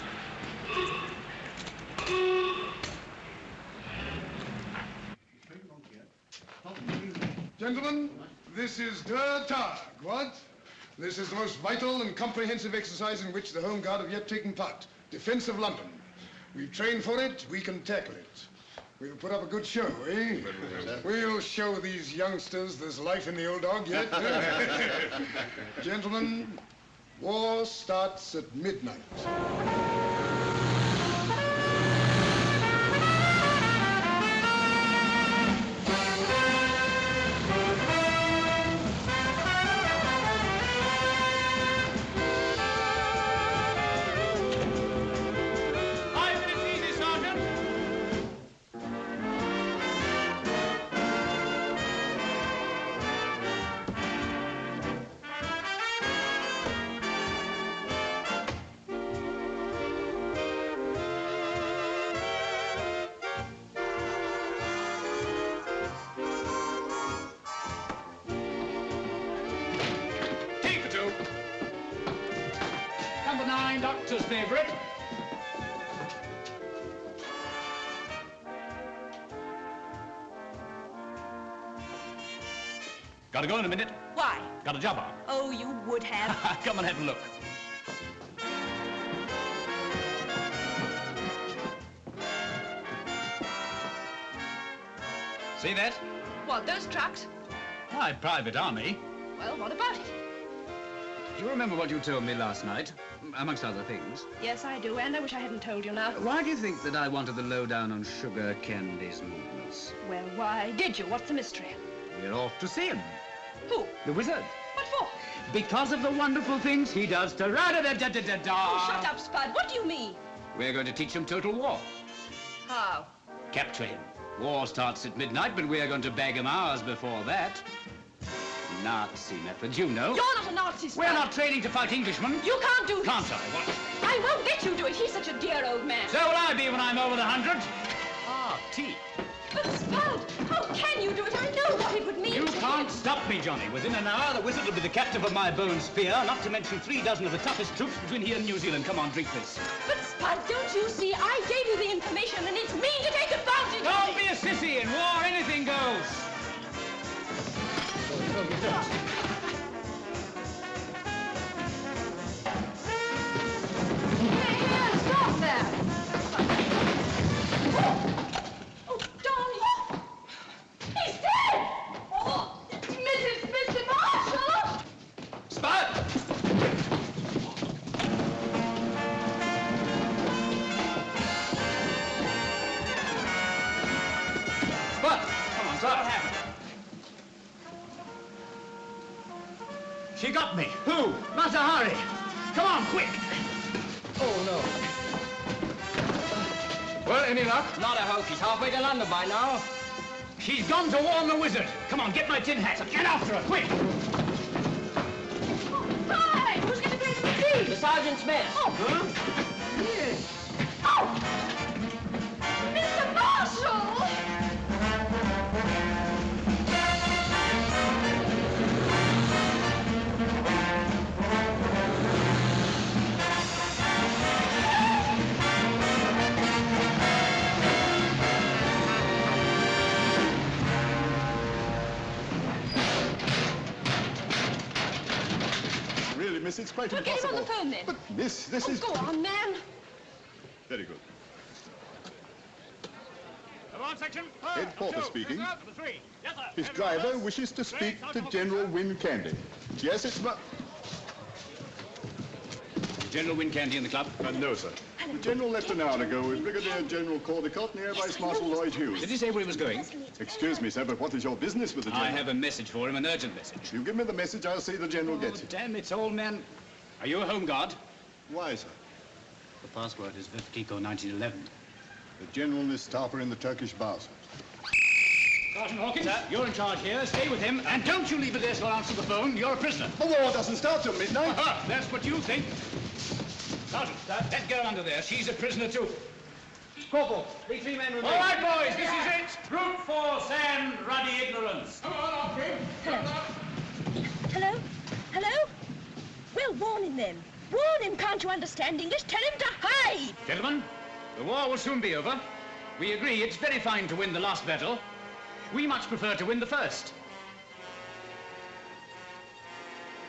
Gentlemen, this is Der Tag, what? This is the most vital and comprehensive exercise in which the Home Guard have yet taken part. Defense of London. We've trained for it, we can tackle it. We'll put up a good show, eh? We'll show these youngsters there's life in the old dog yet. Gentlemen, war starts at midnight. Number 9, doctor's favorite. Gotta go in a minute. Why? Got a job on. Oh, you would have. Come and have a look. See that? What, those trucks? Why, private army. Well, what about it? Do you remember what you told me last night, amongst other things? Yes, I do, and I wish I hadn't told you now. Why do you think that I wanted the lowdown on Sugar Candy's movements? Well, why did you? What's the mystery? We're off to see him. Who? The wizard. What for? Because of the wonderful things he does to ra-da-da-da-da-da-da. Oh, shut up, Spud. What do you mean? We're going to teach him total war. How? Capture him. War starts at midnight, but we're going to bag him hours before that. Nazi methods, you know. You're not a Nazi, Spud. We're not training to fight Englishmen. You can't do this. Can't I? What? I won't let you do it. He's such a dear old man. So will I be when I'm over the 100. Ah, tea. But, Spud, how can you do it? I know what it would mean You to can't stop me, Johnny. Within an hour, the wizard will be the captive of my bone spear, not to mention 3 dozen of the toughest troops between here and New Zealand. Come on, drink this. But, Spud, don't you see? I gave you the information, and it's mean to take advantage of Don't it. be a sissy. In war, anything goes. Here, stop there. Oh, darling. He's dead. Oh, Mr. Marshall. Spud! She got me. Who? Matahari. Come on, quick. Oh, no. Well, any luck? Not a hope. She's halfway to London by now. She's gone to warn the wizard. Come on, get my tin hat. Get after her, quick. Hi! Who's going to pay for the fee? The sergeant's mess. Oh. Huh? Yes. Oh! Mr. Marshall! Really, miss, it's quite Well, get him impossible. on the phone, then. But, miss, this is... Go on, man. Very good. Come on, section. Head porter speaking. Number 3. Yes, sir. His driver wishes to speak to General Wincandy. Yes, it's not... General Wincandy in the club? No, sir. The General left an hour ago with Brigadier General Caldecott near Vice Marshal Lloyd Hughes. Did he say where he was going? Excuse me, sir, but what is your business with the General? I have a message for him, an urgent message. You give me the message, I'll see the General gets it. Damn it, old man. Are you a home guard? Why, sir? The password is Vivkiko 1911. The General is stopper in the Turkish baths. Sergeant Hawkins, sir, you're in charge here. Stay with him, and don't you leave it there so I'll answer the phone. You're a prisoner. The war doesn't start till midnight. That's what you think. Sergeant, that girl under there, she's a prisoner too. Corporal, these 3 men remain. All right, boys, this is it. Brute force and ruddy ignorance. Come on, Hawkins. Hello? Hello? Well, warn him then. Warn him, can't you understand English? Tell him to hide! Gentlemen, the war will soon be over. We agree it's very fine to win the last battle. We much prefer to win the first.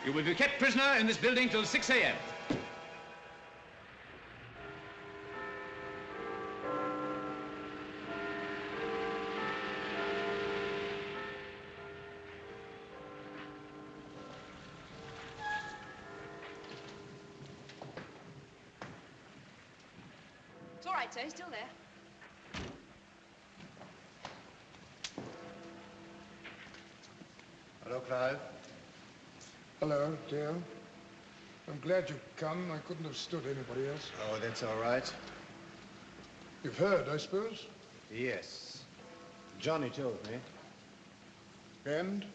You will be kept prisoner in this building till 6 a.m. It's all right, sir. He's still there. Hello, Clive. Hello, dear. I'm glad you've come. I couldn't have stood anybody else. Oh, that's all right. You've heard, I suppose? Yes. Johnny told me. And?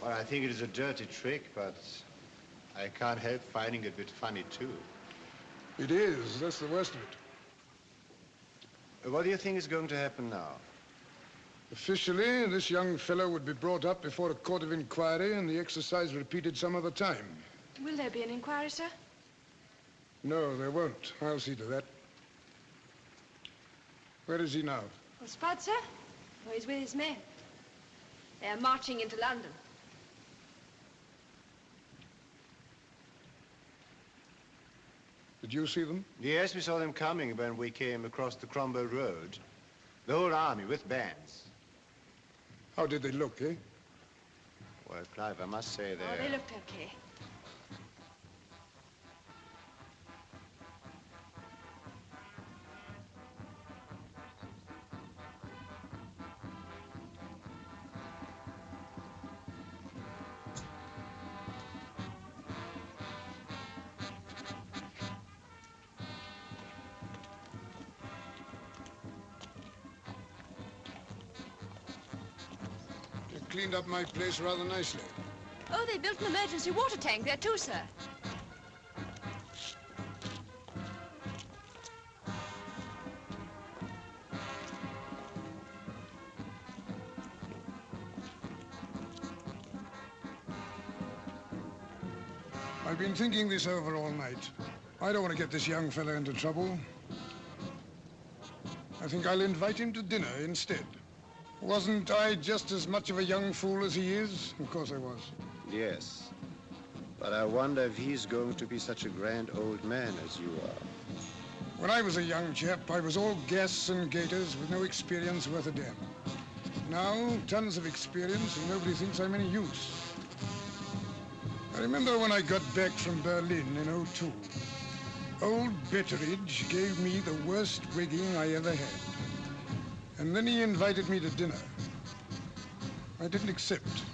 Well, I think it is a dirty trick, but I can't help finding it a bit funny, too. It is. That's the worst of it. What do you think is going to happen now? Officially, this young fellow would be brought up before a court of inquiry and the exercise repeated some other time. Will there be an inquiry, sir? No, there won't. I'll see to that. Where is he now? Well, Spud, sir? Oh, he's with his men. They are marching into London. Did you see them? Yes, we saw them coming when we came across the Cromwell Road. The whole army with bands. How did they look, eh? Well, Clive, I must say Oh, they looked okay. Cleaned up my place rather nicely. Oh, they built an emergency water tank there too, sir. I've been thinking this over all night. I don't want to get this young fella into trouble. I think I'll invite him to dinner instead. Wasn't I just as much of a young fool as he is? Of course I was. Yes. But I wonder if he's going to be such a grand old man as you are. When I was a young chap, I was all gas and gaiters with no experience worth a damn. Now, tons of experience and nobody thinks I'm any use. I remember when I got back from Berlin in '02. Old Betteridge gave me the worst wigging I ever had. And then he invited me to dinner. I didn't accept.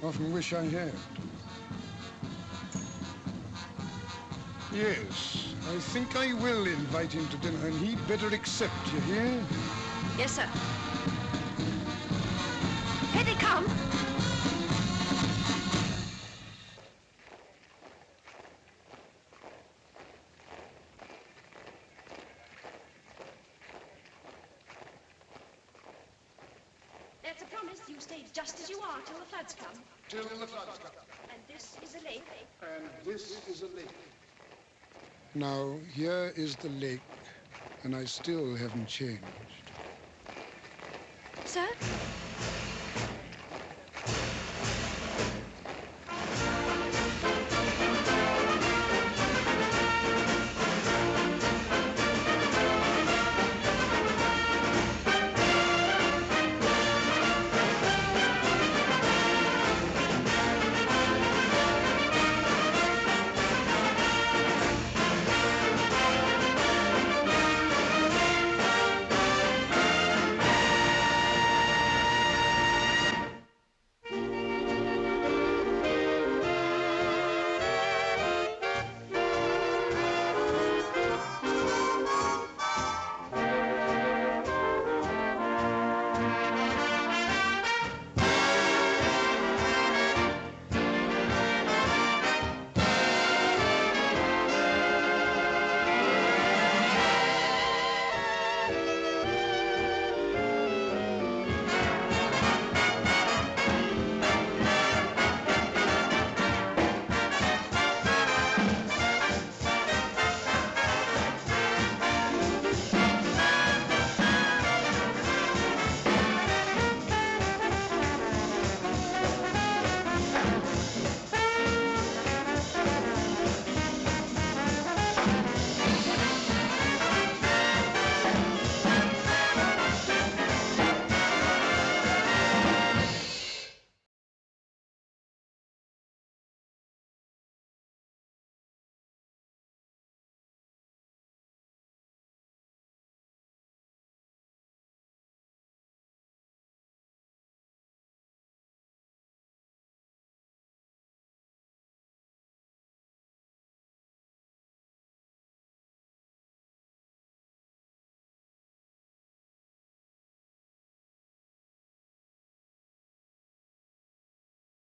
Often wish I had. Yes, I think I will invite him to dinner, and he'd better accept, you hear? Yes, sir. Here they come. That's a promise. You stay just as you are till the floods come. Till the floods come. And this is a lake. And this is a lake. Now, here is the lake, and I still haven't changed. Sir?